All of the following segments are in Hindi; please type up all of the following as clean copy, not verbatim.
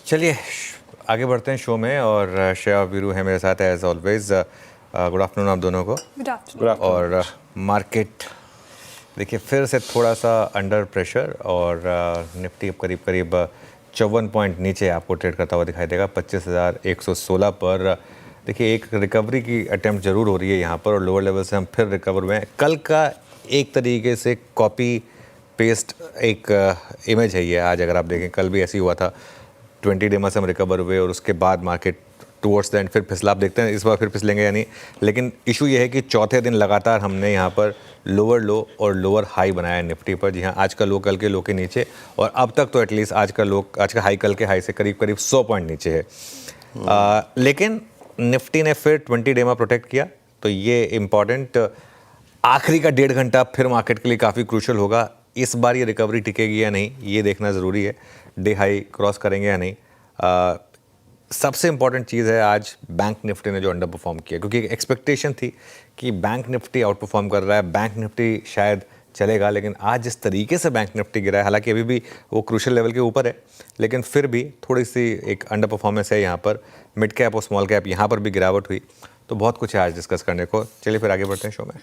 चलिए आगे बढ़ते हैं शो में। और श्रेया वीरू है मेरे साथ एज ऑलवेज। गुड आफ्टरनून आप दोनों को। Good afternoon. और मार्केट देखिए फिर से थोड़ा सा अंडर प्रेशर और निफ्टी अब करीब करीब 54 पॉइंट नीचे आपको ट्रेड करता हुआ दिखाई देगा 25,116 पर। देखिए एक रिकवरी की अटेम्प्ट जरूर हो रही है यहाँ पर और लोअर लेवल से हम फिर रिकवर हुए हैं। कल का एक तरीके से कॉपी पेस्ट एक इमेज है ये। आज अगर आप देखें कल भी ऐसे ही हुआ था, 20 डे में से हम रिकवर हुए और उसके बाद मार्केट टूवर्ड्स द एंड फिर फिसला। आप देखते हैं इस बार फिर फिसलेंगे या नहीं, लेकिन इशू ये है कि चौथे दिन लगातार हमने यहाँ पर लोअर लो और लोअर हाई बनाया है निफ्टी पर। जी हाँ, आज का लो कल के लो के नीचे और अब तक तो एटलीस्ट आज का हाई कल के हाई से करीब करीब 100 पॉइंट नीचे है। लेकिन निफ्टी ने फिर 20 डे में प्रोटेक्ट किया, तो ये इम्पॉर्टेंट आखिरी का 1.5 घंटा फिर मार्केट के लिए काफ़ी क्रूशल होगा। इस बार ये रिकवरी टिकेगी या नहीं ये देखना ज़रूरी है, डे हाई क्रॉस करेंगे या नहीं। सबसे इंपॉर्टेंट चीज़ है आज बैंक निफ्टी ने जो अंडर परफॉर्म किया, क्योंकि एक एक्सपेक्टेशन थी कि बैंक निफ्टी आउट परफॉर्म कर रहा है, बैंक निफ्टी शायद चलेगा, लेकिन आज जिस तरीके से बैंक निफ्टी गिरा है, हालांकि अभी भी वो क्रूशियल लेवल के ऊपर है, लेकिन फिर भी थोड़ी सी एक अंडर परफॉर्मेंस है यहाँ पर। मिड कैप और स्मॉल कैप यहाँ पर भी गिरावट हुई, तो बहुत कुछ है आज डिस्कस करने को। चलिए फिर आगे बढ़ते हैं शो में।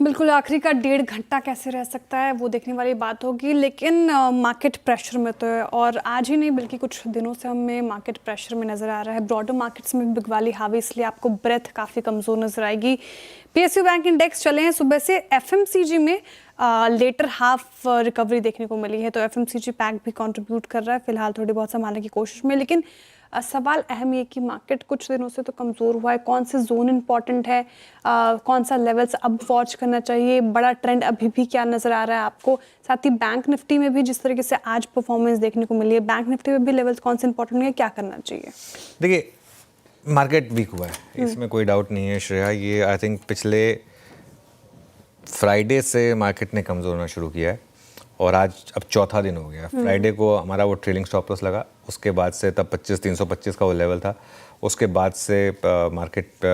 बिल्कुल, आखिरी का 1.5 घंटा कैसे रह सकता है वो देखने वाली बात होगी, लेकिन मार्केट प्रेशर में तो है और आज ही नहीं बल्कि कुछ दिनों से हमें मार्केट प्रेशर में नज़र आ रहा है। ब्रॉडर मार्केट्स में बिगवाली हावी, इसलिए आपको ब्रेथ काफ़ी कमज़ोर नज़र आएगी। पीएसयू बैंक इंडेक्स चले हैं सुबह से। एफएमसीजी में लेटर हाफ रिकवरी देखने को मिली है, तो एफएमसीजी पैक भी कंट्रीब्यूट कर रहा है फिलहाल थोड़ी बहुत संभालने की कोशिश में। लेकिन सवाल अहम ये कि मार्केट कुछ दिनों से तो कमज़ोर हुआ है, कौन से जोन इंपॉर्टेंट है, कौन सा लेवल्स अब वॉच करना चाहिए, बड़ा ट्रेंड अभी भी क्या नज़र आ रहा है आपको। साथ ही बैंक निफ्टी में भी जिस तरीके से आज परफॉर्मेंस देखने को मिली है, बैंक निफ्टी में भी लेवल्स कौन से इंपॉर्टेंट है, क्या करना चाहिए। देखिए मार्केट वीक हुआ है, इसमें कोई डाउट नहीं है श्रेया। ये आई थिंक पिछले फ्राइडे से मार्केट ने कमज़ोर होना शुरू किया है और आज अब चौथा दिन हो गया। फ्राइडे को हमारा वो ट्रेलिंग स्टॉप लॉस लगा, उसके बाद से तब 25,325 का वो लेवल था, उसके बाद से मार्केट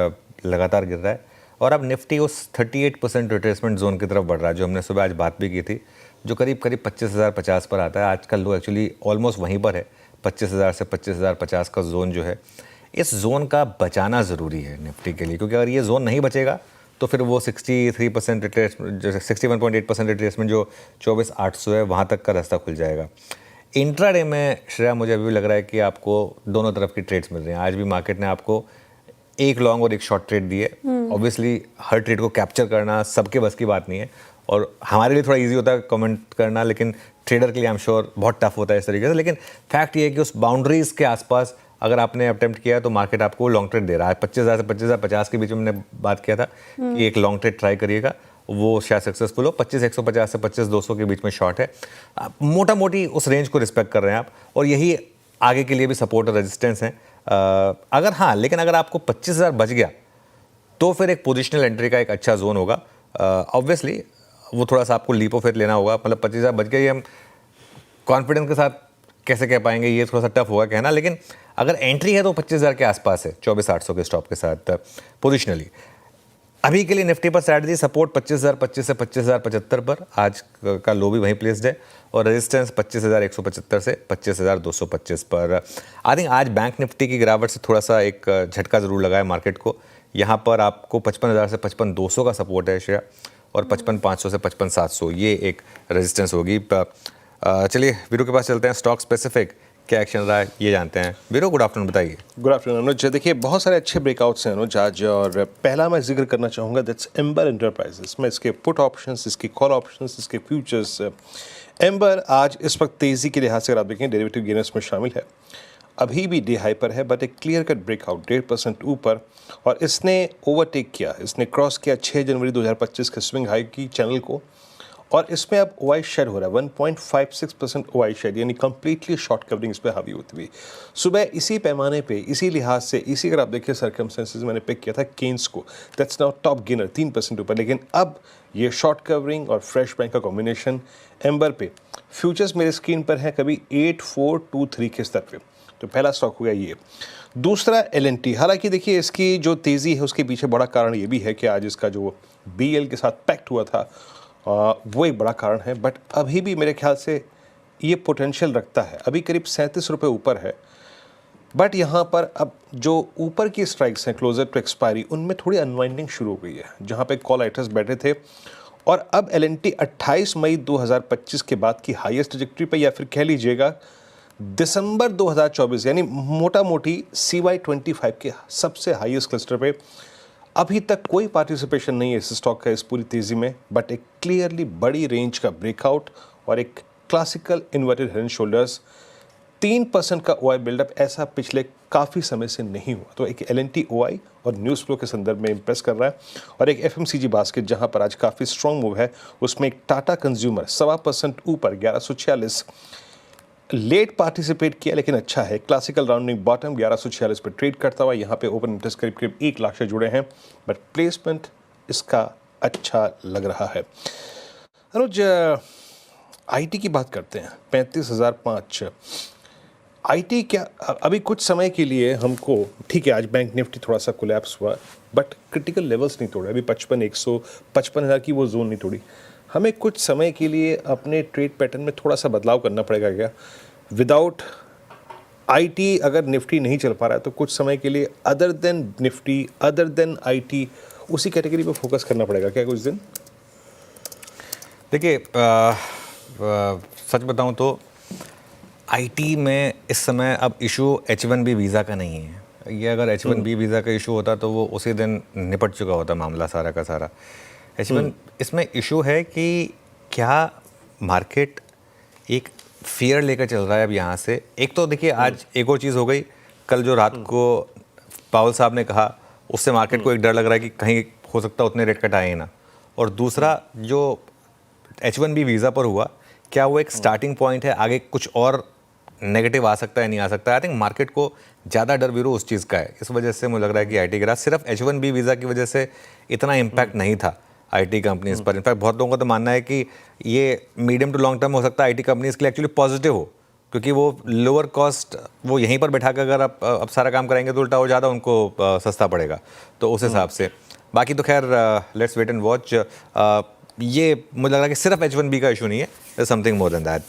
लगातार गिर रहा है और अब निफ्टी उस 38% रिट्रेसमेंट जोन की तरफ बढ़ रहा है, जो हमने सुबह आज बात भी की थी, जो करीब करीब 25,050 पर आता है। आज का लो एक्चुअली ऑलमोस्ट वहीं पर है, 25,000 से 25,050 का जोन जो है, इस जोन का बचाना ज़रूरी है निफ्टी के लिए, क्योंकि अगर ये जोन नहीं बचेगा तो फिर वो 63% रिट्रेसमेंट, जो 61.8% रिट्रेसमेंट जो 24,800 है, वहाँ तक का रास्ता खुल जाएगा। इंट्राडे में श्रेया मुझे अभी भी लग रहा है कि आपको दोनों तरफ की ट्रेड्स मिल रही हैं। आज भी मार्केट ने आपको एक लॉन्ग और एक शॉर्ट ट्रेड दी है। ऑब्वियसली हर ट्रेड को कैप्चर करना सबके बस की बात नहीं है और हमारे लिए थोड़ा ईजी होता है कमेंट करना, लेकिन ट्रेडर के लिए आई एम श्योर बहुत टफ होता है इस तरीके से। लेकिन फैक्ट ये है कि उस बाउंड्रीज़ के आसपास अगर आपने अटेम्प्ट किया है तो मार्केट आपको लॉन्ग ट्रेड दे रहा है। 25,000 से 25,050 के बीच में हमने बात किया था कि एक लॉन्ग ट्रेड ट्राई करिएगा, वो शायद सक्सेसफुल हो। 25,150 से 25,200 के बीच में शॉर्ट है। मोटा मोटी उस रेंज को रिस्पेक्ट कर रहे हैं आप और यही आगे के लिए भी सपोर्ट और रेजिस्टेंस है। अगर हाँ, लेकिन अगर आपको 25,000 बच गया तो फिर एक पोजिशनल एंट्री का एक अच्छा जोन होगा। ऑब्वियसली वो थोड़ा सा आपको लीप ऑफ फेथ लेना होगा, मतलब 25,000 बच गया ये हम कॉन्फिडेंस के साथ कैसे कह पाएंगे, ये थोड़ा सा टफ होगा कहना। लेकिन अगर एंट्री है तो 25,000 के आसपास है 24,800 के स्टॉप के साथ पोजिशनली। अभी के लिए निफ्टी पर स्ट्रैटेजी सपोर्ट 25,025 से 25,075 पर, आज का लो भी वहीं प्लेस्ड है, और रेजिस्टेंस 25,175 से 25,225 पर। आई थिंक आज बैंक निफ्टी की गिरावट से थोड़ा सा एक झटका ज़रूर लगा है मार्केट को। यहाँ पर आपको 55,000 से 55,200 का सपोर्ट है शेयर और 55,500 से 55,700 ये एक रेजिस्टेंस होगी। चलिए वीरू के पास चलते हैं, स्टॉक स्पेसिफिक क्या एक्शन रहा है ये जानते हैं। वीरू गुड आफ्टरनून, बताइए। गुड आफ्टरनून अनुज। देखिए बहुत सारे अच्छे ब्रेकआउट्स हैं अनुज आज, और पहला मैं जिक्र करना चाहूँगा दैट्स एम्बर एंटरप्राइजेस में इसके पुट ऑप्शंस, इसके कॉल ऑप्शंस, इसके फ्यूचर्स। एम्बर आज इस वक्त तेज़ी के लिहाज से अगर आप देखें डेरिवेटिव गेनर्स में शामिल है, अभी भी डे हाई पर है बट एक क्लियर कट ब्रेकआउट 1.5% ऊपर, और इसने ओवरटेक किया, इसने क्रॉस किया 6 जनवरी 2025 के स्विंग हाई की चैनल को, और इसमें अब ओआई शेयर हो रहा है 1.56% ओआई शेयर, यानी कंप्लीटली शॉर्ट कवरिंग इस पर हावी होती हुई। सुबह इसी पैमाने पे, इसी लिहाज से, इसी अगर आप देखिए सर्कमस्टेंसेस मैंने पिक किया था केन्स को, दैट्स नाउ टॉप गेनर 3% ऊपर। लेकिन अब ये शॉर्ट कवरिंग और फ्रेश बैंक का कॉम्बिनेशन एम्बर पे फ्यूचर्स मेरे स्क्रीन पर है कभी 8423 के स्तर पे, तो पहला स्टॉक हो गया ये। दूसरा एलएनटी, हालांकि देखिए इसकी जो तेज़ी है उसके पीछे बड़ा कारण ये भी है कि आज इसका जो बीएल के साथ पैक्ट हुआ था वो एक बड़ा कारण है, बट अभी भी मेरे ख्याल से ये पोटेंशियल रखता है। अभी करीब 37 रुपये ऊपर है, बट यहाँ पर अब जो ऊपर की स्ट्राइक्स हैं क्लोजर टू एक्सपायरी, उनमें थोड़ी अनवाइंडिंग शुरू हो गई है, जहाँ पे कॉल राइटर्स बैठे थे। और अब एल.एन.टी 28 मई 2025 के बाद की हाईएस्ट ट्रैजेक्टरी पे, या फिर कह लीजिएगा दिसंबर 2024 यानी मोटा मोटी CY25 के सबसे हाईएस्ट क्लस्टर पे अभी तक कोई पार्टिसिपेशन नहीं है इस स्टॉक का इस पूरी तेज़ी में, बट एक क्लियरली बड़ी रेंज का ब्रेकआउट और एक classical inverted head and shoulders 3% का OI बिल्डअप ऐसा पिछले काफ़ी समय से नहीं हुआ। तो एक L&T OI और न्यूज़ फ्लो के संदर्भ में इंप्रेस कर रहा है। और एक FMCG बास्केट जहां पर आज काफ़ी स्ट्रॉन्ग मूव है, उसमें एक टाटा कंज्यूमर 1.25% ऊपर 1146 लेट पार्टिसिपेट किया, लेकिन अच्छा है। क्लासिकल राउंडिंग बॉटम 1146 पर ट्रेड करता हुआ, यहाँ पे ओपन इंटरेस्ट करीब करीब 1 लाख से जुड़े हैं, बट प्लेसमेंट इसका अच्छा लग रहा है। अनुज, IT की बात करते हैं। 35,005 IT क्या अभी कुछ समय के लिए हमको, ठीक है आज बैंक निफ्टी थोड़ा सा कोलैप्स हुआ, बट क्रिटिकल लेवल्स नहीं तोड़े। अभी 55,155,000 की वो जोन नहीं तोड़ी। हमें कुछ समय के लिए अपने ट्रेड पैटर्न में थोड़ा सा बदलाव करना पड़ेगा क्या? विदाउट IT अगर निफ्टी नहीं चल पा रहा है तो कुछ समय के लिए other than Nifty, other than IT, उसी कैटेगरी पे फोकस करना पड़ेगा क्या कुछ दिन? देखिए, सच बताऊं तो IT में इस समय अब इशू H1B वीज़ा का नहीं है। ये अगर H1B वीज़ा का इशू होता तो वो उसी दिन निपट चुका होता मामला सारा का सारा। H1 इसमें इशू है कि क्या मार्केट एक फियर लेकर चल रहा है अब यहाँ से। एक तो देखिए आज एक और चीज़ हो गई, कल जो रात को पावल साहब ने कहा उससे मार्केट को एक डर लग रहा है कि कहीं हो सकता है उतने रेट कट आए ना। और दूसरा जो H1B वीज़ा पर हुआ, क्या वो एक स्टार्टिंग पॉइंट है, आगे कुछ और नेगेटिव आ सकता है नहीं आ सकता है। आई थिंक मार्केट को ज़्यादा डर विरो उस चीज़ का है, इस वजह से मुझे लग रहा है कि IT गिरा। सिर्फ H1B वीज़ा की वजह से इतना इम्पैक्ट नहीं था IT कंपनीज पर। इनफैक्ट बहुत लोगों का तो मानना है कि ये मीडियम टू लॉन्ग टर्म हो सकता है IT कंपनीज के लिए एक्चुअली पॉजिटिव हो, क्योंकि वो लोअर कॉस्ट वो यहीं पर बैठा कर अगर आप अब सारा काम कराएंगे तो उल्टा और ज़्यादा उनको सस्ता पड़ेगा। तो उस हिसाब से बाकी तो खैर लेट्स वेट एंड वॉच। ये मुझे लग रहा है कि सिर्फ H1B का इशू नहीं है, समथिंग मोर देन दैट।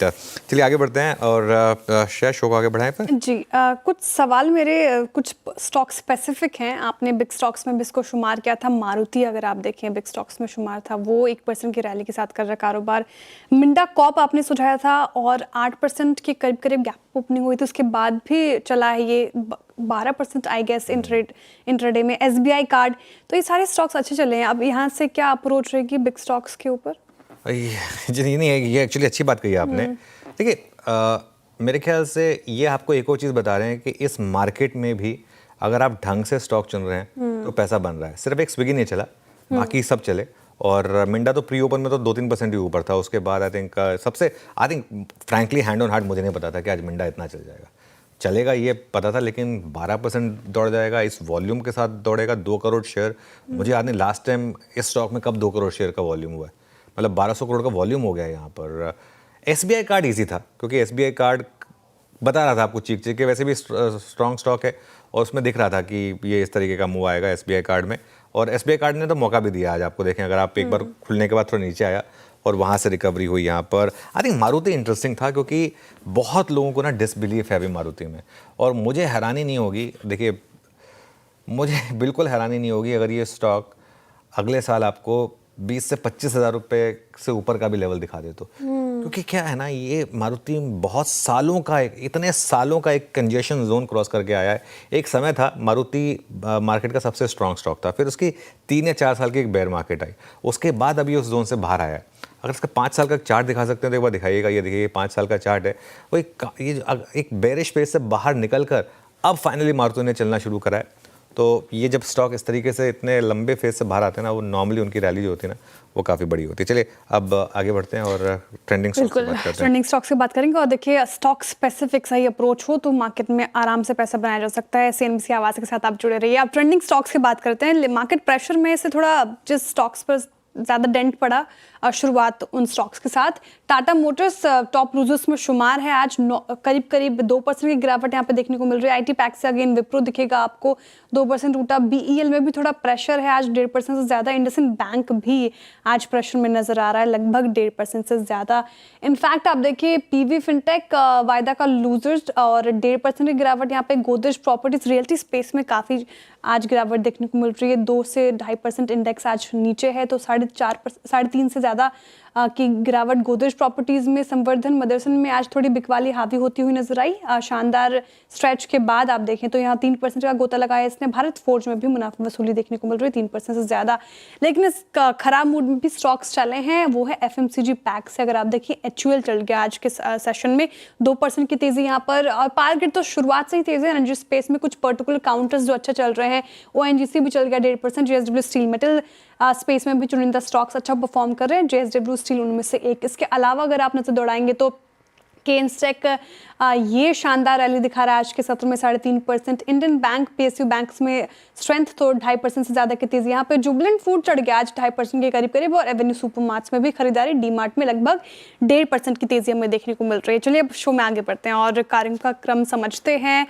चलिए आगे बढ़ते हैं और शायद शो को आगे बढ़ाएं फिर। जी, कुछ सवाल मेरे कुछ स्टॉक स्पेसिफिक हैं। आपने बिग स्टॉक्स में भी इसको शुमार किया था। मारुति अगर आप देखें बिग स्टॉक्स में शुमार था, वो 1% की रैली के साथ कर रहा कारोबार। मिंडा कॉप आपने सुझाया था और 8% के करीब करीब गैप ओपनिंग हुई थी, उसके बाद भी चला है ये 12% आई गेस इंट्राडे में। SBI कार्ड, तो ये सारे स्टॉक्स अच्छे चले हैं। अब यहाँ से क्या अप्रोच रहेगी बिग स्टॉक्स के ऊपर? जी नहीं, ये एक्चुअली अच्छी बात कही आपने। देखिए, मेरे ख्याल से ये आपको एक और चीज़ बता रहे हैं कि इस मार्केट में भी अगर आप ढंग से स्टॉक चुन रहे हैं तो पैसा बन रहा है। सिर्फ एक स्विगी नहीं चला, बाकी सब चले। और मिंडा तो प्री ओपन में तो 2-3% ही ऊपर था, उसके बाद I think frankly hand on heart मुझे नहीं पता था कि आज मिंडा इतना चल जाएगा। चलेगा ये पता था, लेकिन 12% दौड़ जाएगा, इस वॉल्यूम के साथ दौड़ेगा। 2 करोड़ शेयर, मुझे याद नहीं लास्ट टाइम इस स्टॉक में कब 2 करोड़ शेयर का वॉल्यूम हुआ है। मतलब 1200 करोड़ का वॉल्यूम हो गया है यहाँ पर। SBI कार्ड ईजी था, क्योंकि SBI कार्ड बता रहा था आपको चीख के वैसे भी स्ट्रॉन्ग स्टॉक है, और उसमें दिख रहा था कि ये इस तरीके का मूव आएगा SBI कार्ड में। और SBI कार्ड ने तो मौका भी दिया आज आपको। देखें, अगर आप एक बार खुलने के बाद थोड़ा नीचे आया और वहाँ से रिकवरी हुई यहाँ पर। आई थिंक मारुति इंटरेस्टिंग था, क्योंकि बहुत लोगों को ना डिसबिलीफ है अभी मारुति में, और मुझे हैरानी नहीं होगी, देखिए मुझे बिल्कुल हैरानी नहीं होगी अगर ये स्टॉक अगले साल आपको 20 से 25 हज़ार रुपये से ऊपर का भी लेवल दिखा दे तो। क्योंकि क्या है ना, ये मारुति बहुत सालों का इतने सालों का एक कंजेशन जोन क्रॉस करके आया है। एक समय था मारुति मार्केट का सबसे स्ट्रॉन्ग स्टॉक था, फिर उसकी 3 या 4 साल की एक बेयर मार्केट आई, उसके बाद अभी उस जोन से बाहर आया है। अगर इसका 5 साल का चार्ट दिखा सकते हैं तो एक बार दिखाइएगा। ये देखिए 5 साल का चार्ट है, वो एक बेरिश फेज से बाहर निकल कर अब फाइनली मारुति ने चलना शुरू करा है। तो ये जब स्टॉक इस तरीके से इतने लंबे फेज से बाहर आते हैं ना, वो नॉर्मली उनकी रैली जो होती है ना वो काफ़ी बड़ी होती है। चलिए अब आगे बढ़ते हैं और ट्रेंडिंग स्टॉक्स की बात करते हैं। ट्रेंडिंग स्टॉक्स की बात करेंगे, और देखिए स्टॉक स्पेसिफिक सही अप्रोच हो तो मार्केट में आराम से पैसा बनाया जा सकता है। CNBC की आवाज़ के साथ आप जुड़े रहिए। आप ट्रेंडिंग स्टॉक्स की बात करते हैं। मार्केट प्रेशर में से थोड़ा जिस स्टॉक्स पर ज़्यादा डेंट पड़ा शुरुआत उन स्टॉक्स के साथ। टाटा मोटर्स टॉप लूजर्स में शुमार है, आज करीब करीब 2% की गिरावट यहाँ पे देखने को मिल रही है। आईटी पैक से अगेन विप्रो दिखेगा आपको 2% टूटा। बीईएल में भी थोड़ा प्रेशर है, आज 1.5% से ज़्यादा। इंडसइंड बैंक भी आज प्रेशर में नजर आ रहा है, लगभग 1.5% से ज़्यादा। इनफैक्ट आप देखिए पीवी फिनटेक वायदा का लूजर्स और 1.5% की गिरावट यहाँ पे। गोदरेज प्रॉपर्टीज रियल्टी स्पेस में काफ़ी आज गिरावट देखने को मिल रही है, 2 से 2.5% इंडेक्स आज नीचे है, तो 3.5% से ज़्यादा की गिरावट गोदरेज प्रॉपर्टीज में। संवर्धन मदरसन में आज थोड़ी बिकवाली हावी होती हुई नजर आई। शानदार स्ट्रेच के बाद आप देखें तो यहाँ 3% का गोता लगाया इसने। भारत फोर्ज में भी मुनाफा वसूली देखने को मिल रही है 3% से ज़्यादा। लेकिन इस खराब मूड में भी स्टॉक्स चले हैं, वो है एफएमसीजी पैक से। अगर आप देखिए एचयूएल चल गया आज के सेशन में, 2% की तेजी यहाँ पर। और पावरग्रिड तो शुरुआत से ही तेजी है। एनर्जी स्पेस में कुछ पर्टिकुलर काउंटर्स जो अच्छा चल रहे हैं, ओएनजीसी भी चल गया 1.5%। जेएसडब्ल्यू स्टील मेटल स्पेस में भी चुनिंदा स्टॉक्स अच्छा परफॉर्म कर रहे हैं, जेएसडब्ल्यू स्टील उनमें से एक। इसके अलावा अगर आप नजर दौड़ाएंगे तो केन्सटेक ये शानदार रैली दिखा रहा है आज के सत्र में 3.5%। इंडियन बैंक पीएसयू बैंक्स में स्ट्रेंथ तो 2.5% से ज्यादा की तेजी। यहाँ पे जुबलेंट फूड चढ़ गया आज 2.5% के करीब करीब। और एवेन्यू सुपरमार्ट्स में भी खरीदारी, डीमार्ट में लगभग 1.5% की तेजी हमें देखने को मिल रही है। चलिए अब शो में आगे बढ़ते हैं और कार्यों का क्रम समझते हैं।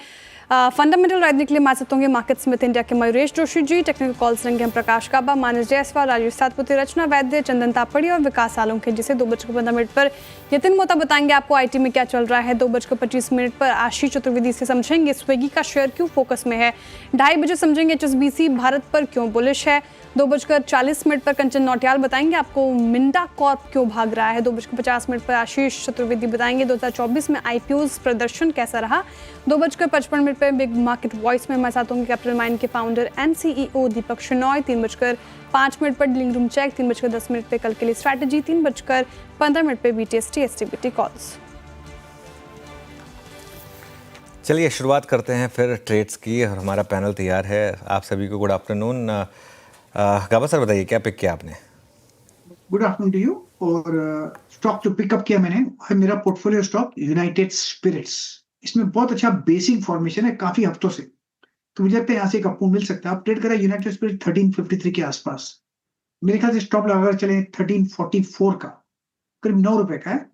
फंडामेंटल राइड के लिए मार्केट होंगे मार्केट्स में इंडिया के मयूरेश जोशी जी, टेक्निकल कॉल्स रहेंगे हम प्रकाश काबा, मानस जायसवाल, राजेश सातपुते, रचना वैद्य, चंदन तापड़ी और विकास सालुंखे। जिसे 2:15 पर यतिन मोता बताएंगे आपको आईटी में क्या चल रहा है। 2:25 पर आशीष चतुर्वेदी से समझेंगे स्विगी का शेयर क्यों फोकस में है। 2:30 बजे समझेंगे एचएसबीसी भारत पर क्यों बुलिश है। 2:40 पर कंचन नौटियाल बताएंगे आपको मिंडा कॉर्प क्यों भाग रहा है। 2:50 पर आशीष चतुर्वेदी बताएंगे 2024 में आईपीओज प्रदर्शन कैसा रहा। 2:55 पर बिग मार्केट वॉइस में हमारे साथ होंगे कैपिटल माइंड के फाउंडर एंड सीईओ दीपक शेनॉय। 3:05 पर डीलिंग रूम चेक। 3:10 पर कल के लिए स्ट्रैटेजी। 3:15 पर बीटीएसटी एसटीबीटी कॉल्स। चलिए शुरुआत करते हैं फिर ट्रेड्स की और हमारा पैनल तैयार है। आप सभी को गुड आफ्टरनून। गाबा सर बताइए क्या पिक किया आपने। Good afternoon to you. और स्टॉक जो पिकअप किया मैंने है मेरा पोर्टफोलियो स्टॉक यूनाइटेड स्पिरिट्स। इसमें बहुत अच्छा बेसिक फॉर्मेशन है काफी हफ्तों से, तो मुझे लगता है यहाँ से एक अप मिल सकता है। आप ट्रेड करा यूनाइटेड स्पिरिट 1353 के आसपास। मेरे ख्याल से स्टॉप लगाकर चले 1344 का, करीब 9 रुपए का है।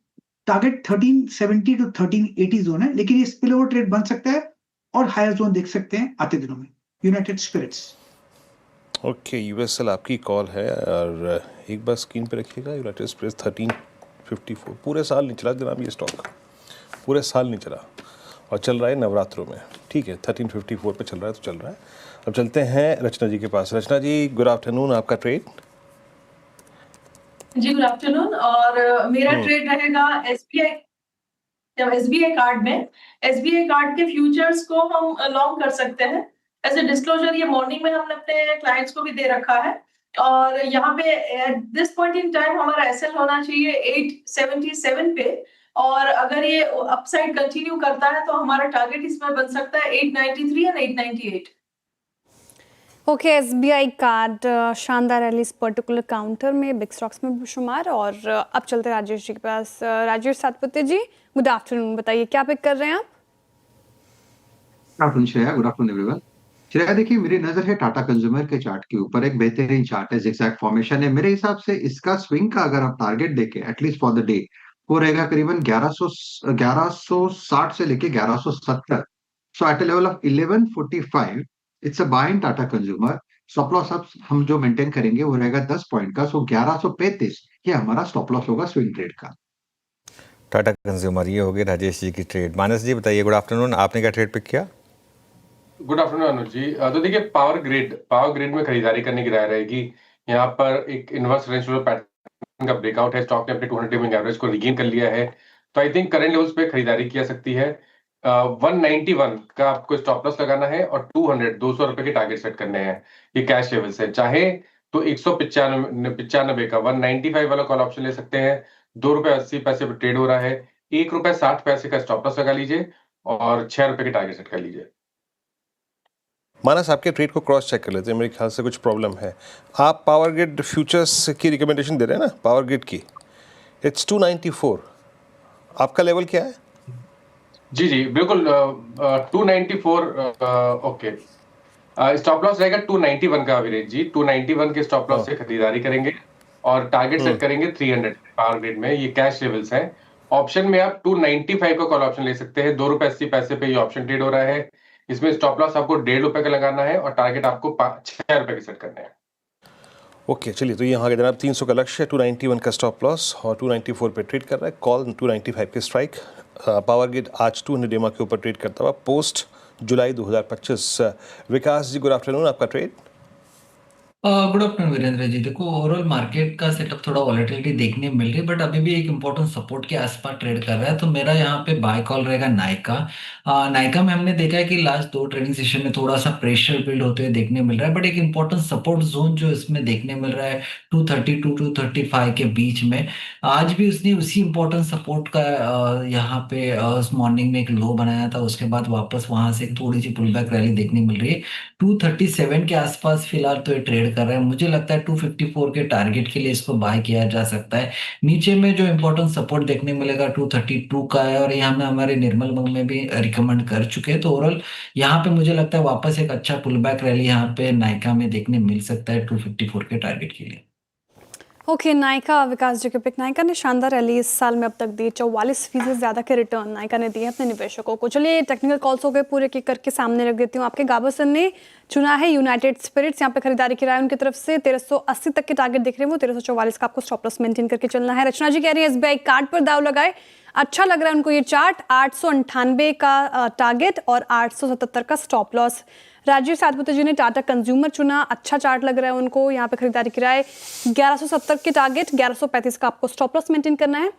टारगेट 1370 टू 1380 जोन है, लेकिन ये स्पिल ओवर ट्रेड बन सकता है और हायर जोन देख सकते हैं आते दिनों में यूनाइटेड स्पिरिट्स। ओके यूएसएल आपकी कॉल है और एक बार स्क्रीन पे रखिएगा। यूनाइटेड स्पिरिट्स 1354 पूरे साल नहीं चला जनाब, ये स्टॉक पूरे साल नहीं चला और चल रहा है नवरात्रों में। ठीक है 1354 पे चल रहा है तो चल रहा है। अब चलते हैं रचना जी के पास। रचना जी गुड आफ्टरनून, आपका ट्रेड। जी गुड आफ्टरनून। और मेरा ट्रेड रहेगा एसबीआई कार्ड में। एसबीआई कार्ड के फ्यूचर्स को हम लॉन्ग कर सकते हैं। एज ए डिस्क्लोजर ये मॉर्निंग में हमने अपने क्लाइंट्स को भी दे रखा है और यहाँ पे at this point in time हमारा एसएल होना चाहिए 877 पे, और अगर ये अपसाइड कंटिन्यू करता है तो हमारा टारगेट इसमें बन सकता है 893 एंड 898। ओके एसबीआई कार्ड शानदार रैली इस पर्टिकुलर काउंटर में, बिग स्टॉक्स में भी शुमार। और अब चलते हैं राजेश जी के पास। राजेश सातपुते जी गुड आफ्टरनून, बताइए क्या पिक कर रहे हैं आप। Good afternoon Shreya, good afternoon everyone. Shreya देखिए मेरी नजर है टाटा कंज्यूमर के चार्ट के ऊपर। एक बेहतरीन चार्ट है, जिगजैग फॉर्मेशन है। मेरे हिसाब से इसका स्विंग का अगर आप टारगेट देखें एटलीस्ट फॉर द डे, वो रहेगा करीबन 1160 से लेके 1170। So at a level of 1145 it's a buy in Tata consumer. Stop loss अब हम जो मेंटेन करेंगे वो रहेगा 10 पॉइंट का। सो 1135 ये हमारा स्टॉप लॉस होगा स्विंग ट्रेड का। टाटा कंज्यूमर ये हो गई राजेश जी की ट्रेड। मानस जी बताइए गुड आफ्टरनून, आपने क्या ट्रेड पिक किया। गुड आफ्टरनून अनुज जी। तो देखिए पावर ग्रिड में खरीदारी करने की राय रहेगी। यहाँ पर एक इनवर्स रेंज पैटर्न का ब्रेकआउट है। स्टॉक ने अपने 200 मूविंग एवरेज को रिगेन कर लिया है, तो आई थिंक करंट लेवल्स पे खरीदारी की जा सकती है। 191 का आपको स्टॉप लॉस लगाना है और 200 रुपए के टारगेट सेट करने हैं। ये कैश लेवल्स है। चाहे तो 195 का 195 वाला कॉल ऑप्शन ले सकते हैं। 2 रुपए 80 पैसे पर ट्रेड हो रहा है। 1 रुपए 60 पैसे का स्टॉप लॉस लगा लीजिए और 6 रुपए के टारगेट सेट कर लीजिए। मानस आपके ट्रेड को क्रॉस चेक कर लेते हैं, मेरे ख्याल से कुछ प्रॉब्लम है। आप पावर ग्रिड फ्यूचर्स की रिकमेंडेशन दे रहे हैं ना, पावर ग्रिड की। इट्स 294, आपका लेवल क्या है। जी जी बिल्कुल 294 ओके। स्टॉप लॉस रहेगा 291 का अविरेज जी। 291 के स्टॉप लॉस से खरीदारी करेंगे और टारगेट सेट करेंगे 300 पावर ग्रिड में। ये कैश लेवल्स हैं। ऑप्शन में आप 295 का कॉल ऑप्शन ले सकते हैं। ₹2.80 पे ये ऑप्शन ट्रेड हो रहा है। इसमें स्टॉप लॉस आपको ₹1.5 का लगाना है और टारगेट आपको ₹6 के सेट करने हैं। ओके चलिए, तो यहाँ के जनाब 300 का लक्ष्य है, 291 का स्टॉप लॉस और 294 पे ट्रेड कर रहा है। कॉल 295 के स्ट्राइक। पावर ग्रिड आज 200 डेमा के ऊपर ट्रेड करता हुआ पोस्ट जुलाई 2025। विकास जी, गुड आफ्टरनून, आपका trade. Good afternoon Virendra ji. देखो, ओवरऑल मार्केट का सेटअप थोड़ा वॉलेटिलिटी देखने मिल रही है, बट अभी भी एक इंपॉर्टेंट सपोर्ट के आसपास ट्रेड कर रहा है। तो मेरा यहाँ पे बाय कॉल रहेगा नायका। नायका में हमने देखा है कि लास्ट 2 ट्रेडिंग सेशन में थोड़ा सा प्रेशर बिल्ड होते हुए देखने मिल रहा है, बट एक इंपॉर्टेंट सपोर्ट जोन जो इसमें देखने मिल रहा है 230 टू 235 के बीच में। आज भी उसने उसी इंपॉर्टेंट सपोर्ट का यहाँ पे मॉर्निंग में एक लो बनाया था, उसके बाद वापस वहां से एक थोड़ी सी पुल बैक रैली देखने मिल रही है। 237 के आसपास फिलहाल तो ये ट्रेड कर रहा है। मुझे लगता है 254 के टारगेट के लिए इसको बाय किया जा सकता है। नीचे में जो इंपॉर्टेंट सपोर्ट देखने मिलेगा 232 का है, और ये हमने हमारे निर्मल मंग में भी रिकमेंड कर चुके हैं। तो ओवरऑल यहाँ पे मुझे लगता है वापस एक अच्छा पुल बैक रैली यहाँ पे नायका में देखने मिल सकता है 254 के टारगेट के लिए। ओके, नायका, विकास जी के पिक। नायका ने शानदार रैली इस साल में अब तक दी। 44% ज़्यादा के रिटर्न नायका ने दिए अपने निवेशकों को। चलिए, टेक्निकल कॉल्स हो गए, पूरे एक करके सामने रख देती हूँ। आपके गाबरसन ने चुना है यूनाइटेड स्पिरिट्स। यहाँ पे खरीदारी की राय उनकी तरफ से 1380 तक के टारगेट दिख रहे हैं वो। 1344 का आपको स्टॉप लॉस मेंटेन करके चलना है। रचना जी कह रही है SBI कार्ड पर दाव लगाए, अच्छा लग रहा है उनको ये चार्ट। 898 का टारगेट और 877 का स्टॉप लॉस। राजीव सातपुते जी ने टाटा कंज्यूमर चुना, अच्छा चार्ट लग रहा है उनको। यहाँ पे खरीदारी की राय 1170 के टारगेट, 1135 का आपको स्टॉप लॉस मेंटेन करना है।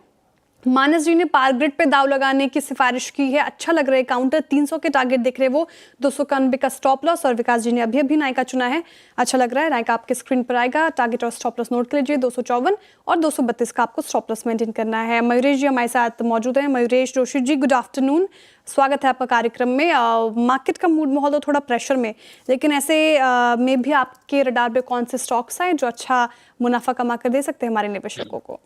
मानस जी ने पावर ग्रिड पे दाव लगाने की सिफारिश की है, अच्छा लग रहा है काउंटर। 300 के टारगेट दिख रहे वो, 291 का स्टॉप लॉस। और विकास जी ने अभी नायका चुना है, अच्छा लग रहा है। नायका आपके स्क्रीन पर आएगा, टारगेट और स्टॉप लॉस नोट कर लीजिए। 254 और 232 का आपको स्टॉप लॉस मेंटेन करना है। मयूरेश जी हमारे साथ मौजूद हैं। मयूरेश जोशी जी, गुड आफ्टरनून, स्वागत है आपका कार्यक्रम में। मार्केट का मूड माहौल तो थोड़ा प्रेशर में, लेकिन ऐसे में भी आपके रडार पे कौन से स्टॉक्स हैं जो अच्छा मुनाफा कमा कर दे सकते हैं हमारे निवेशकों को?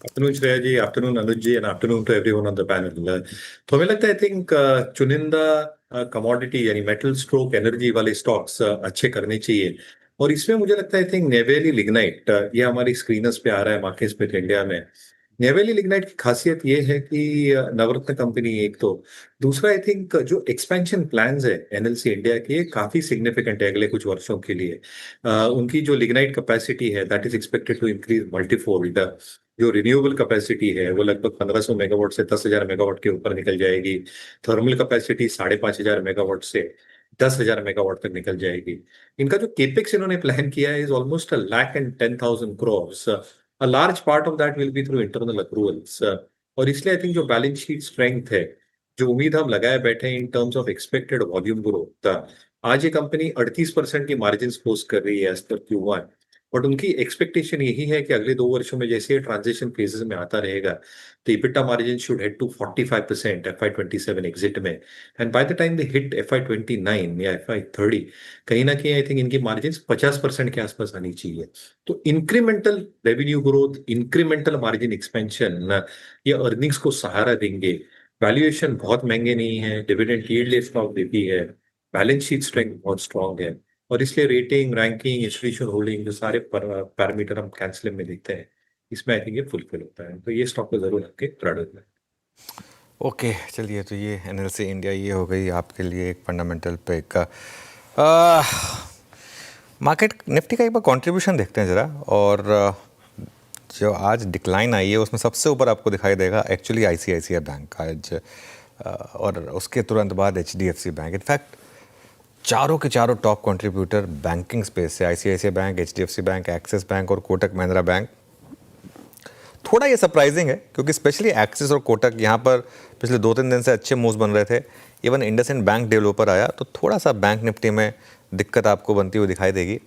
Afternoon Shreya ji, afternoon Anuj ji, and afternoon to everyone on the panel. तो हमें लगता है आई थिंक चुनिंदा कमोडिटी यानी मेटल स्ट्रोक एनर्जी वाले स्टॉक्स अच्छे करने चाहिए। और इसमें मुझे लगता है आई थिंक नेवेली लिग्नाइट, ये हमारी स्क्रीनर्स पे आ रहा है मार्केट्स पे इंडिया में। नेवेली लिग्नाइट की खासियत ये है कि नवरत्न कंपनी एक तो, दूसरा आई थिंक जो एक्सपेंशन प्लान्स है एनएलसी इंडिया के काफी सिग्निफिकेंट है अगले कुछ वर्षों के लिए। उनकी जो लिग्नाइट कैपेसिटी है that is expected to increase multifold. जो रिन्यूएबल कैपेसिटी है वो लगभग 1500 मेगावाट से 10,000 मेगावाट के ऊपर निकल जाएगी। थर्मल कैपेसिटी 5,500 मेगावाट से 10,000 मेगावाट तक निकल जाएगी। इनका जो केपेक्स इन्होंने प्लान किया है is almost 1,10,000 crores। A large part of that will be through internal accruals। और इसलिए आई थिंक जो बैलेंस शीट स्ट्रेंथ है, जो उम्मीद हम लगाए बैठे हैं in terms of expected volume growth, आज ये कंपनी 38% की मार्जिन पोस्ट कर रही है एज पर Q1। बट उनकी एक्सपेक्टेशन यही है कि अगले 2 वर्षों में जैसे ये ट्रांजिशन फेजेस में आता रहेगा तो EBITDA margin should head to 45% FY27 exit में। And by the time they hit FY29 या FY30 कहीं ना कहीं आई थिंक इनकी मार्जिन 50% के आसपास आनी चाहिए। तो incremental revenue growth, incremental margin expansion ये अर्निंग्स को सहारा देंगे। वैल्यूएशन बहुत महंगे नहीं है, डिविडेंड यील्ड स्टॉक देती है, बैलेंस शीट स्ट्रेंथ बहुत स्ट्रॉन्ग है। और इसलिए रेटिंग, रैंकिंग, इंस्टीट्यूशन होल्डिंग जो सारे पैरामीटर हम कैंसिल में देखते हैं इसमें आई थिंक ये फुलफिल होता है। तो ये स्टॉक को जरूर आपके प्राइवेट में। ओके, चलिए, तो ये एनएलसी इंडिया ये हो गई आपके लिए एक फंडामेंटल पिक। मार्केट निफ्टी का एक बार कंट्रीब्यूशन देखते हैं ज़रा। और जो आज डिक्लाइन आई है उसमें सबसे ऊपर आपको दिखाई देगा एक्चुअली ICICI बैंक आज, और उसके तुरंत बाद HDFC बैंक। इनफैक्ट चारों के चारों टॉप कंट्रीब्यूटर बैंकिंग स्पेस से, ICICI bank, HDFC bank, axis bank और कोटक महिंद्रा बैंक। थोड़ा ये सरप्राइजिंग है क्योंकि स्पेशली एक्सिस और कोटक यहाँ पर पिछले 2-3 दिन से अच्छे मूव्स बन रहे थे। इवन इंडसइंड बैंक डेवलपर आया तो थोड़ा सा बैंक निफ्टी में दिक्कत आपको बनती हुई दिखाई देगी।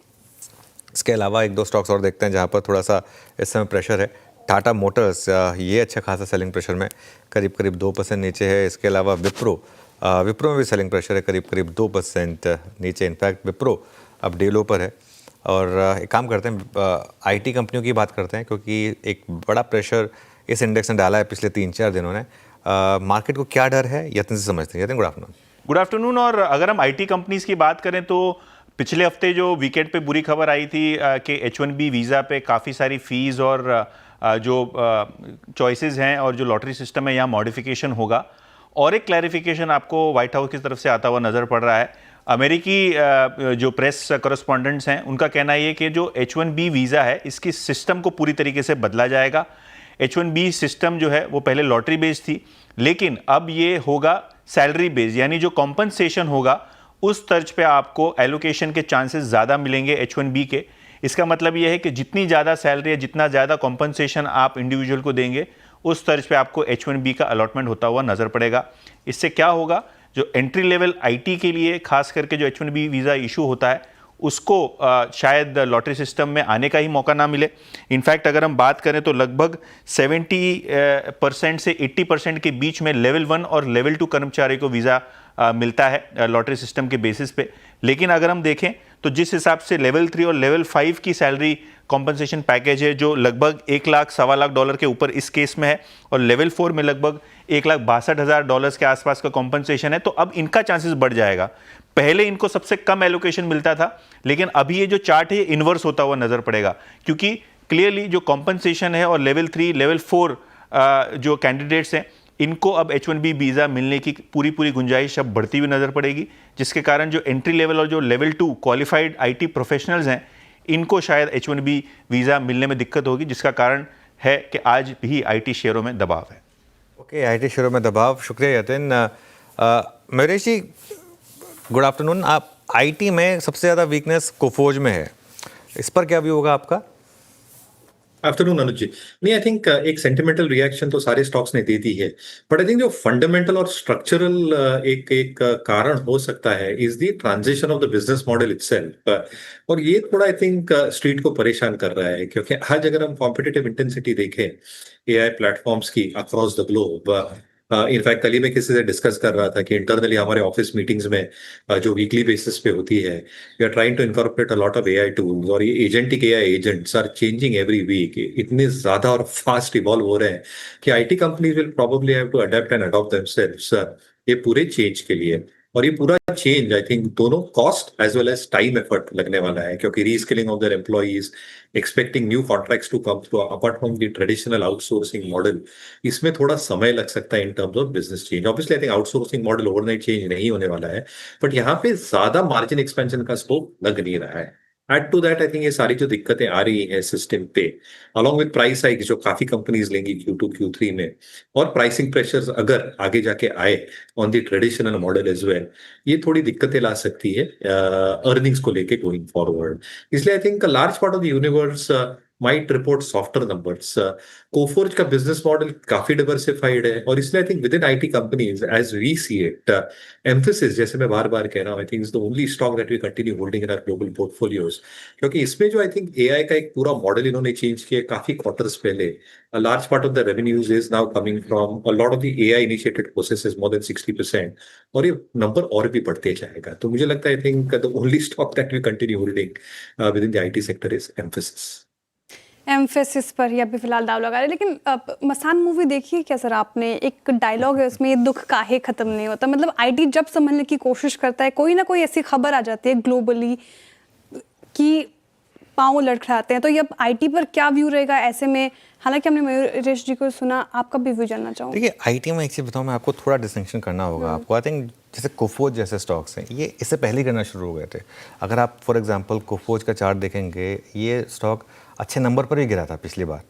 इसके अलावा 1-2 स्टॉक्स और देखते हैं जहाँ पर थोड़ा सा इस समय प्रेशर है। टाटा मोटर्स ये अच्छा खासा सेलिंग प्रेशर में करीब 2% नीचे है। इसके अलावा विप्रो में भी सेलिंग प्रेशर है करीब 2% नीचे। इनफैक्ट विप्रो अब डेलो पर है। और एक काम करते हैं, IT कंपनियों की बात करते हैं क्योंकि एक बड़ा प्रेशर इस इंडेक्स ने डाला है पिछले 3-4 दिनों ने। मार्केट को क्या डर है, यत्न से समझते हैं। यत्न, गुड आफ्टरनून। Good afternoon. और अगर हम IT कंपनीज की बात करें तो पिछले हफ्ते जो वीकेंड पे बुरी खबर आई थी कि H1B वीज़ा पे काफ़ी सारी फ़ीस और जो चॉइसेस हैं और जो लॉटरी सिस्टम है यहाँ मॉडिफिकेशन होगा। और एक क्लैरिफिकेशन आपको व्हाइट हाउस की तरफ से आता हुआ नज़र पड़ रहा है। अमेरिकी जो प्रेस करस्पॉन्डेंट्स हैं उनका कहना ये कि जो H1B वीज़ा है इसकी सिस्टम को पूरी तरीके से बदला जाएगा। H1B सिस्टम जो है वो पहले लॉटरी बेस्ड थी, लेकिन अब ये होगा सैलरी बेस्ड, यानी जो कॉम्पनसेशन होगा उस तर्ज पे आपको एलोकेशन के चांसेस ज़्यादा मिलेंगे H1B के। इसका मतलब ये है कि जितनी ज़्यादा सैलरी है, जितना ज़्यादा कॉम्पनसेशन आप इंडिविजुअल को देंगे, उस तर्ज पे आपको H1B का अलॉटमेंट होता हुआ नज़र पड़ेगा। इससे क्या होगा, जो एंट्री लेवल IT के लिए खास करके जो H1B वीज़ा इशू होता है उसको शायद लॉटरी सिस्टम में आने का ही मौका ना मिले। इनफैक्ट अगर हम बात करें तो लगभग 70% से 80% के बीच में लेवल 1 और लेवल 2 कर्मचारी को वीज़ा मिलता है लॉटरी सिस्टम के बेसिस पे। लेकिन अगर हम देखें तो जिस हिसाब से लेवल 3 और लेवल 5 की सैलरी कॉम्पनसेशन पैकेज है जो लगभग $1,00,000 के ऊपर इस केस में है, और लेवल 4 में लगभग $1,62,000 के आसपास का कॉम्पनसेशन है, तो अब इनका चांसेस बढ़ जाएगा। पहले इनको सबसे कम एलोकेशन मिलता था, लेकिन अभी ये जो चार्ट है ये इन्वर्स होता हुआ नजर पड़ेगा, क्योंकि क्लियरली जो कॉम्पनसेशन है और लेवल 3 लेवल 4 जो कैंडिडेट्स हैं इनको अब H1B वीज़ा मिलने की पूरी गुंजाइश अब बढ़ती हुई नज़र पड़ेगी, जिसके कारण जो एंट्री लेवल और जो लेवल 2 क्वालिफाइड IT प्रोफेशनल्स हैं इनको शायद H1B वीज़ा मिलने में दिक्कत होगी, जिसका कारण है कि आज भी IT शेयरों में दबाव है। ओके, IT शेयरों में दबाव। शुक्रिया यतिन। मयूरेश जी, गुड आफ्टरनून। आप IT में सबसे ज़्यादा वीकनेस कोफोर्ज में है, इस पर क्या व्यू होगा आपका? आफ्टरनून अनुज जी। नहीं, आई थिंक एक सेंटिमेंटल रिएक्शन तो सारे स्टॉक्स ने दे दी है, बट आई थिंक जो फंडामेंटल और स्ट्रक्चरल एक कारण हो सकता है is the transition of the business model itself. और ये थोड़ा आई थिंक स्ट्रीट को परेशान कर रहा है, क्योंकि आज अगर हम कॉम्पिटिटिव इंटेंसिटी देखें AI प्लेटफॉर्म्स की अक्रॉस द ग्लोब, इनफैक्ट कल ही मैं किसी से डिस्कस कर रहा था कि इंटरनली हमारे ऑफिस मीटिंग्स में जो वीकली बेसिस पे होती है, we are trying to incorporate a lot of AI tools, और ये agentic AI agents are changing every week. इतने ज्यादा और फास्ट इवॉल्व हो रहे हैं कि IT companies will probably have to adapt and adopt themselves ये पूरे चेंज के लिए। और ये पूरा चेंज आई थिंक दोनों cost as well as time effort लगने वाला है, क्योंकि reskilling of their employees, expecting new contracts to come through apart from the traditional outsourcing model, इसमें थोड़ा समय लग सकता है in terms of business change. Obviously I think outsourcing model overnight change नहीं होने वाला है, बट यहाँ पे ज्यादा मार्जिन एक्सपेंशन का स्कोप लग नहीं रहा है। Add to that I think ये सारी जो दिक्कतें आ रही हैं सिस्टम पे, अलॉन्ग विद प्राइस हाइक जो काफी कंपनीज लेंगी Q2 Q3 में, और प्राइसिंग प्रेशर्स अगर आगे जाके आए on the traditional model as well, ये थोड़ी दिक्कतें ला सकती है अर्निंग्स को लेके गोइंग फॉरवर्ड। इसलिए I think large part of the universe might report softer numbers. Coforge का बिजनेस मॉडल काफी डिवर्सिफाइड है, और इसलिए I think with in IT companies as we see it, Mphasis, जैसे मैं बार बार कह रहा हूँ, I think is the only stock that we continue holding in our global portfolios, क्योंकि इसमें जो आई थिंक AI का एक पूरा मॉडल इन्होंने चेंज किया काफी क्वार्टर्स पहले। A large part of the revenues is now coming from a lot of the AI initiated processes, more than 60%, और ये नंबर और भी बढ़ते जाएगा। तो मुझे लगता है I think the only stock that we continue holding with in the IT sector is Mphasis पर ही अभी फिलहाल दाव लगा रहे। लेकिन मसान मूवी देखिए क्या सर आपने, एक डायलॉग है उसमें, ये दुख काहे खत्म नहीं होता। मतलब IT जब संभलने की कोशिश करता है, कोई ना कोई ऐसी खबर आ जाती है ग्लोबली कि पाँव लड़खड़ाते हैं। तो ये अब IT पर क्या व्यू रहेगा ऐसे में? हालांकि हमने मयूरेश जी को सुना, आपका भी व्यू जानना चाहूँगा। देखिए IT में एक चीज़ बताऊँ मैं आपको, थोड़ा डिस्टिंक्शन करना होगा आपको। आई थिंक जैसे कोफोर्ज जैसे स्टॉक्स हैं, ये इससे पहले ही करना शुरू हो गए थे। अगर आप फॉर एग्जांपल कोफोर्ज का चार्ट देखेंगे, ये स्टॉक अच्छे नंबर पर ही गिरा था पिछली बार।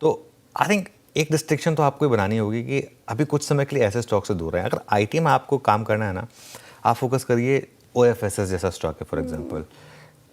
तो आई थिंक एक डिस्टिंक्शन तो आपको बनानी होगी कि अभी कुछ समय के लिए ऐसे स्टॉक से दूर रहें। अगर IT में आपको काम करना है ना, आप फोकस करिए OFSS जैसा स्टॉक है फॉर एग्जाम्पल,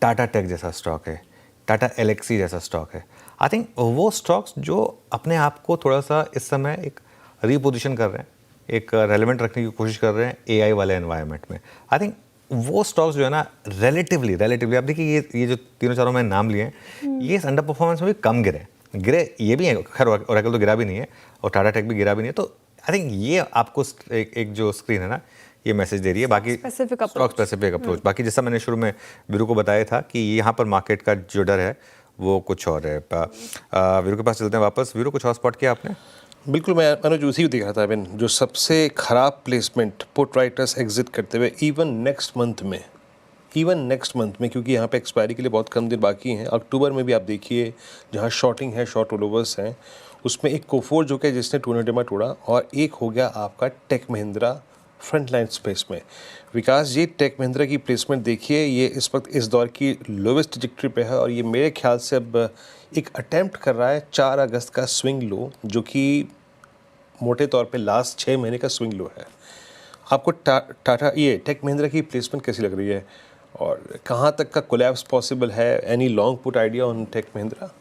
टाटा टेक जैसा स्टॉक है, टाटा एलेक्सी जैसा स्टॉक है। आई थिंक वो स्टॉक्स जो अपने आप को थोड़ा सा इस समय एक रीपोजिशन कर रहे हैं, एक रेलेवेंट रखने की कोशिश कर रहे हैं AI वाले एनवायरनमेंट में। आई थिंक वो स्टॉक्स जो है ना रिलेटिवली आप देखिए ये जो तीनों चारों मैंने नाम लिए हैं, ये इस अंडर परफॉर्मेंस में भी कम गिरे ये भी हैं। खैर ओरेकल तो गिरा भी नहीं है और टाटा टेक भी गिरा भी नहीं है। तो आई थिंक ये आपको एक जो स्क्रीन है ना, ये मैसेज दे रही है। बाकी स्टॉक स्पेसिफिक अप्रोच, बाकी जैसा मैंने शुरू में वीरू को बताया था कि यहाँ पर मार्केट का जो डर है वो कुछ और है। वीरू के पास चलते हैं वापस। वीरू, कुछ और स्पॉट किया आपने? बिल्कुल, मैं अनुज उसी को दिख रहा था अबिन, जो सबसे खराब प्लेसमेंट पुट राइटर्स एग्जिट करते हुए इवन नेक्स्ट मंथ में इवन नेक्स्ट मंथ में, क्योंकि यहाँ पे एक्सपायरी के लिए बहुत कम दिन बाकी हैं, अक्टूबर में भी आप देखिए जहाँ शॉर्टिंग है, शॉर्ट रोलोवर्स हैं, उसमें एक कोफोर जो कि जिसने 200 में तोड़ा, और एक हो गया आपका Tech Mahindra front line space में। विकास जी, टेक महिंद्रा की प्लेसमेंट देखिए, ये इस वक्त इस दौर की लोवेस्ट ट्रजेक्टरी पे है, और ये मेरे ख्याल से अब एक अटैम्प्ट कर रहा है 4 अगस्त का स्विंग लो, जो कि मोटे तौर पे लास्ट 6 महीने का स्विंग लो है। आपको टाटा ये टेक महिंद्रा की प्लेसमेंट कैसी लग रही है, और कहाँ तक का कोलैप्स पॉसिबल है? Any long put idea on tech Mahindra?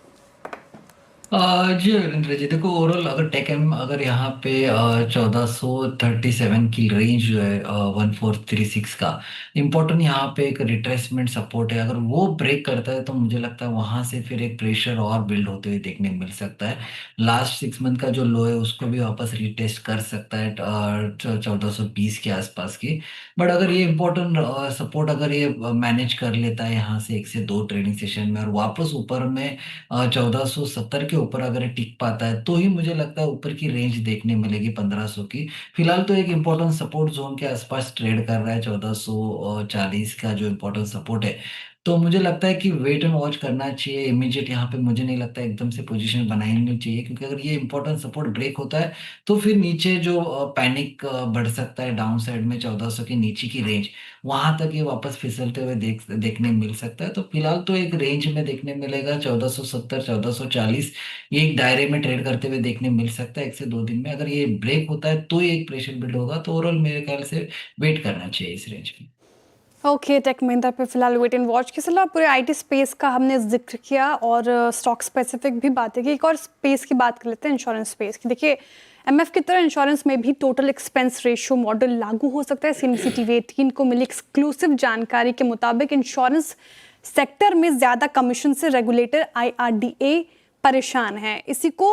जी वीरेंद्र जी, देखो ओवरऑल अगर टेक एम अगर यहाँ पे 1437 की रेंज जो है 1436 का इम्पोर्टेंट यहाँ पे एक रिट्रेसमेंट सपोर्ट है, अगर वो ब्रेक करता है तो मुझे लगता है वहां से फिर एक प्रेशर और बिल्ड होते हुए देखने मिल सकता है। लास्ट 6 मंथ का जो लो है उसको भी वापस रिटेस्ट कर सकता है 1420 के आसपास की। बट अगर ये इम्पोर्टेंट सपोर्ट अगर ये मैनेज कर लेता है यहाँ से 1 से 2 ट्रेडिंग सेशन में और वापस ऊपर में 1470 के ऊपर अगर ये टिक पाता है तो ही मुझे लगता है ऊपर की रेंज देखने मिलेगी 1500 की। फिलहाल तो एक इम्पोर्टेंट सपोर्ट जोन के आसपास ट्रेड कर रहा है 1440 का जो इम्पोर्टेंट सपोर्ट है। तो मुझे लगता है कि वेट एंड वॉच करना चाहिए, इमीडिएट यहाँ पे मुझे नहीं लगता एकदम से पोजीशन बनानी चाहिए, क्योंकि अगर ये इंपॉर्टेंट सपोर्ट ब्रेक होता है तो फिर नीचे जो पैनिक बढ़ सकता है डाउन साइड में 1400 के नीचे की रेंज, वहां तक ये वापस फिसलते हुए देखने मिल सकता है। तो फिलहाल तो एक रेंज में देखने मिलेगा 1470 1440, ये एक दायरे में ट्रेड करते हुए देखने मिल सकता है 1 से 2 दिन में। अगर ये ब्रेक होता है तो ये एक प्रेशर बिल्ड होगा, तो ओवरऑल मेरे ख्याल से वेट करना चाहिए इस रेंज में। ओके, टेक महिंद्रा पे फिलहाल वेट एंड वॉच के अलावा पूरे आईटी स्पेस का हमने जिक्र किया और स्टॉक स्पेसिफिक भी बातें की। एक और स्पेस की बात कर लेते हैं, इंश्योरेंस स्पेस की। देखिए, एमएफ की तरह इंश्योरेंस में भी टोटल एक्सपेंस रेशियो मॉडल लागू हो सकता है। सीएमसी टीवी 18 को मिली एक्सक्लूसिव जानकारी के मुताबिक इंश्योरेंस सेक्टर में ज़्यादा कमीशन से रेगुलेटर IRDA परेशान है। इसी को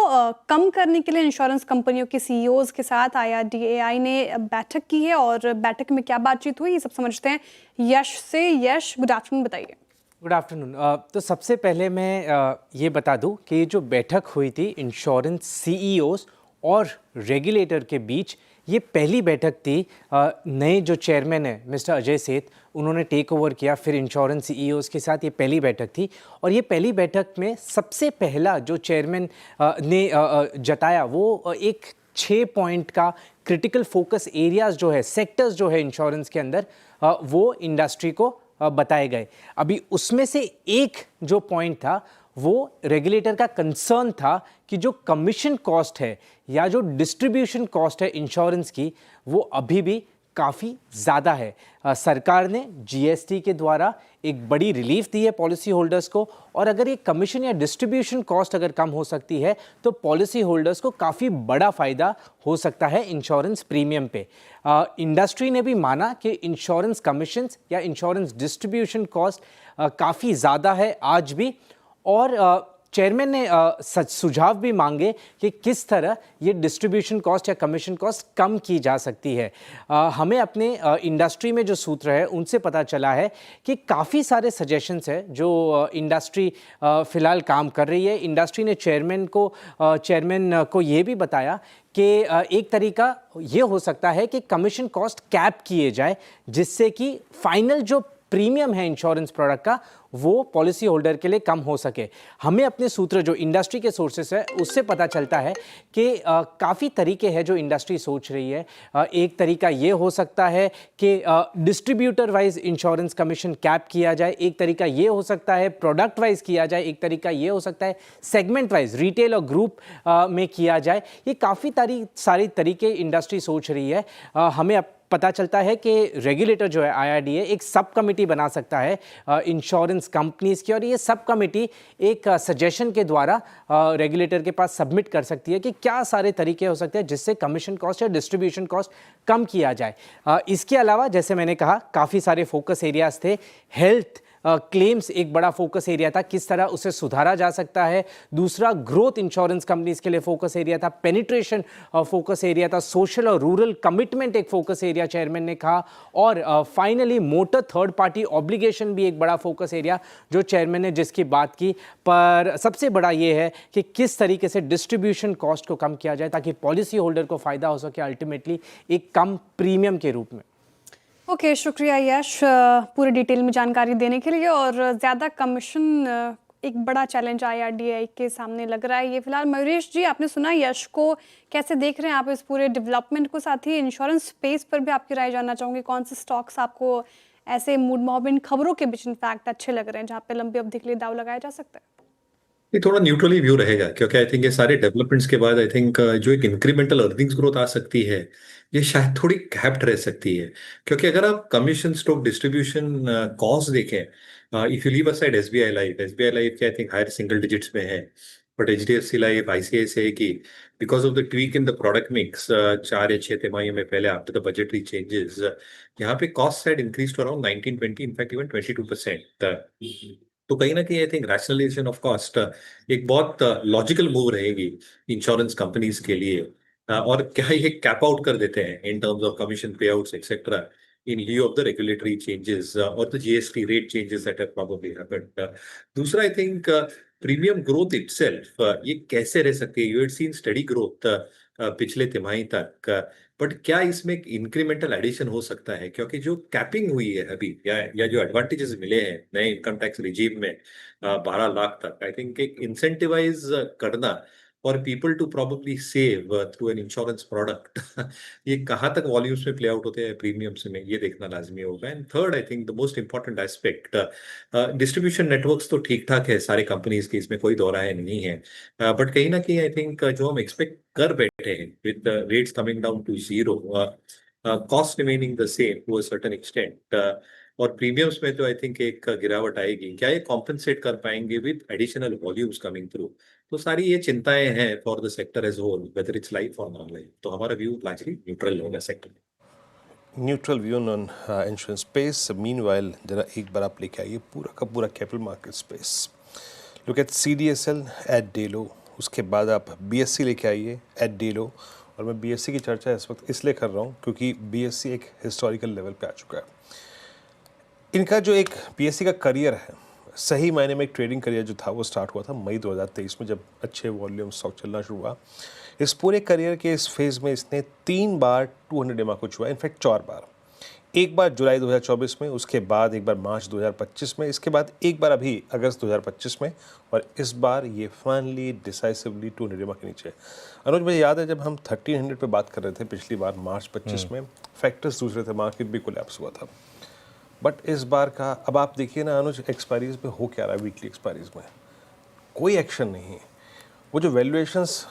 कम करने के लिए इंश्योरेंस कंपनियों के सीईओज के साथ IRDAI ने बैठक की है, और बैठक में क्या बातचीत हुई ये सब समझते हैं यश से। यश, गुड आफ्टरनून, बताइए। Good afternoon. तो सबसे पहले मैं ये बता दूं कि ये जो बैठक हुई थी इंश्योरेंस सीईओज और रेगुलेटर के बीच, ये पहली बैठक थी। नए जो चेयरमैन है मिस्टर अजय सेठ, उन्होंने टेक ओवर किया, फिर इंश्योरेंस सीईओज के साथ ये पहली बैठक थी। और ये पहली बैठक में सबसे पहला जो चेयरमैन ने जताया वो एक 6 पॉइंट का क्रिटिकल फोकस एरियाज जो है, सेक्टर्स जो है इंश्योरेंस के अंदर, वो इंडस्ट्री को बताए गए। अभी उसमें से एक जो पॉइंट था वो रेगुलेटर का कंसर्न था कि जो कमीशन कॉस्ट है या जो डिस्ट्रीब्यूशन कॉस्ट है इंश्योरेंस की, वो अभी भी काफ़ी ज़्यादा है। सरकार ने जीएसटी के द्वारा एक बड़ी रिलीफ दी है पॉलिसी होल्डर्स को, और अगर ये कमीशन या डिस्ट्रीब्यूशन कॉस्ट अगर कम हो सकती है तो पॉलिसी होल्डर्स को काफ़ी बड़ा फ़ायदा हो सकता है इंश्योरेंस प्रीमियम पे। इंडस्ट्री ने भी माना कि इंश्योरेंस कमीशंस या इंश्योरेंस डिस्ट्रीब्यूशन कॉस्ट काफ़ी ज़्यादा है आज भी, और चेयरमैन ने सुझाव भी मांगे कि किस तरह ये डिस्ट्रीब्यूशन कॉस्ट या कमीशन कॉस्ट कम की जा सकती है। हमें अपने इंडस्ट्री में जो सूत्र है उनसे पता चला है कि काफ़ी सारे सजेशंस हैं जो इंडस्ट्री फ़िलहाल काम कर रही है। इंडस्ट्री ने चेयरमैन को ये भी बताया कि एक तरीका ये हो सकता है कि कमीशन कॉस्ट कैप किए जाए, जिससे कि फाइनल जो प्रीमियम है इंश्योरेंस प्रोडक्ट का वो पॉलिसी होल्डर के लिए कम हो सके। हमें अपने सूत्र जो इंडस्ट्री के सोर्सेस है उससे पता चलता है कि काफ़ी तरीके हैं जो इंडस्ट्री सोच रही है। एक तरीका ये हो सकता है कि distributor wise insurance commission cap किया जाए, एक तरीका ये हो सकता है प्रोडक्ट वाइज किया जाए, एक तरीका ये हो सकता है सेगमेंट वाइज रिटेल और ग्रुप में किया जाए। ये काफ़ी सारी तरीके इंडस्ट्री सोच रही है। हमें पता चलता है कि रेगुलेटर जो है IRDA एक सब कमेटी बना सकता है इंश्योरेंस कंपनीज की, और ये सब कमेटी एक सजेशन के द्वारा रेगुलेटर के पास सबमिट कर सकती है कि क्या सारे तरीके हो सकते हैं जिससे कमीशन कॉस्ट या डिस्ट्रीब्यूशन कॉस्ट कम किया जाए। इसके अलावा जैसे मैंने कहा काफ़ी सारे फोकस एरियाज थे। हेल्थ क्लेम्स एक बड़ा फोकस एरिया था, किस तरह उसे सुधारा जा सकता है। दूसरा, ग्रोथ इंश्योरेंस कंपनीज के लिए फोकस एरिया था। पेनिट्रेशन फोकस एरिया था। सोशल और रूरल कमिटमेंट एक फोकस एरिया चेयरमैन ने कहा। और finally motor third party obligation भी एक बड़ा फोकस एरिया जो चेयरमैन ने जिसकी बात की। पर सबसे बड़ा ये है कि किस तरीके से डिस्ट्रीब्यूशन कॉस्ट को कम किया जाए ताकि पॉलिसी होल्डर को फ़ायदा हो सके अल्टीमेटली एक कम प्रीमियम के रूप में। ओके, शुक्रिया यश पूरी डिटेल में जानकारी देने के लिए। और ज़्यादा कमीशन एक बड़ा चैलेंज IRDAI के सामने लग रहा है ये फिलहाल। मयूरेश जी, आपने सुना यश को, कैसे देख रहे हैं आप इस पूरे डेवलपमेंट को? साथ ही इंश्योरेंस स्पेस पर भी आपकी राय जानना चाहूँगी। कौन से स्टॉक्स आपको ऐसे मूड मॉर्निंग खबरों के बीच इनफैक्ट अच्छे लग रहे हैं, जहाँ पे लंबी अवधि के लिए दाव लगाया जा सकता है? ये थोड़ा न्यूट्रली व्यू रहेगा, क्योंकि आई थिंक ये सारे डेवलपमेंट्स के बाद आई थिंक जो एक इंक्रीमेंटल अर्निंग्स ग्रोथ आ सकती है, ये शायद थोड़ी कैप्ड रह सकती है। क्योंकि अगर आप कमीशन स्टॉक डिस्ट्रीब्यूशन कॉस्ट देखें, if you leave aside SBI life के I think higher single digits में है, बट HDFC लाइफ, ICICI की because of the tweak in the product mix 4 या 6 तिमाही में पहले आफ्टर द बजटरी चेंजेस, यहाँ पे cost side increase to around 19-20, in fact even 22%। तो कहीं ना कहीं I think rationalisation of cost एक बहुत लॉजिकल मूव रहेगी इंश्योरेंस कंपनीज के लिए। और क्या ये कैप आउट कर देते हैं इन टर्म्स ऑफ कमीशन पे outs etcetera in lieu of the regulatory changes और the GST rate changes that have probably happened. दूसरा I think premium growth itself ये कैसे रह सकती है? You had seen steady growth पिछले तिमाही तक, बट क्या इसमें एक इंक्रीमेंटल एडिशन हो सकता है? क्योंकि जो कैपिंग हुई है अभी या जो एडवांटेजेस मिले हैं नए इनकम टैक्स रिजीम में 12 लाख तक, आई थिंक एक इंसेंटिवाइज करना for people to probably save through an insurance product ये कहाँ तक वॉल्यूम्स में प्ले आउट होते हैं प्रीमियम्स में, ये देखना लाजमी होगा। And third I think the most important aspect, distribution networks तो ठीक ठाक है सारे कंपनीज के, इसमें कोई दो राय नहीं है, बट कहीं ना कहीं आई थिंक जो हम एक्सपेक्ट कर बैठे हैं with rates coming down to zero, cost remaining the same to a certain extent, और प्रीमियम्स में तो आई थिंक एक गिरावट आएगी, क्या ये कॉम्पेंसेट कर पाएंगे with additional volumes coming through? तो सारी ये चिंताएं हैं for the sector as whole, whether it's life और नॉन लाइफ। तो हमारा व्यू लार्जली न्यूट्रल होगा सेक्टर में। Neutral view on insurance space. Meanwhile जरा एक बार आप लेके आइए पूरा का पूरा capital market space. Look at CDSL at day low, उसके बाद आप BSE लेके आइए एट डे लो। और मैं BSE की चर्चा इस वक्त इसलिए कर रहा हूँ क्योंकि BSE एक हिस्टोरिकल लेवल पे आ चुका है। इनका जो एक BSE का करियर है, सही मायने में एक ट्रेडिंग करियर जो था वो स्टार्ट हुआ था मई 2023 में, जब अच्छे वॉल्यूम स्टॉक चलना शुरू हुआ। इस पूरे करियर के इस फेज़ में इसने 3 बार 200 EMA को छुआ, इनफैक्ट 4 बार। एक बार जुलाई 2024 में, उसके बाद एक बार मार्च 2025 में, इसके बाद एक बार अभी अगस्त 2025 में, और इस बार ये फाइनली डिसाइसिवली 200 EMA के नीचे। अनुज, मुझे याद है जब हम 1300 पे बात कर रहे थे पिछली बार मार्च 25 में, फैक्टर्स दूसरे थे, मार्केट भी कोलैप्स हुआ था। बट इस बार का अब आप देखिए ना अनुज, एक्सपायरीज में हो क्या रहा है, वीकली एक्सपायरीज में कोई एक्शन नहीं है। वो जो वैल्यूएशंस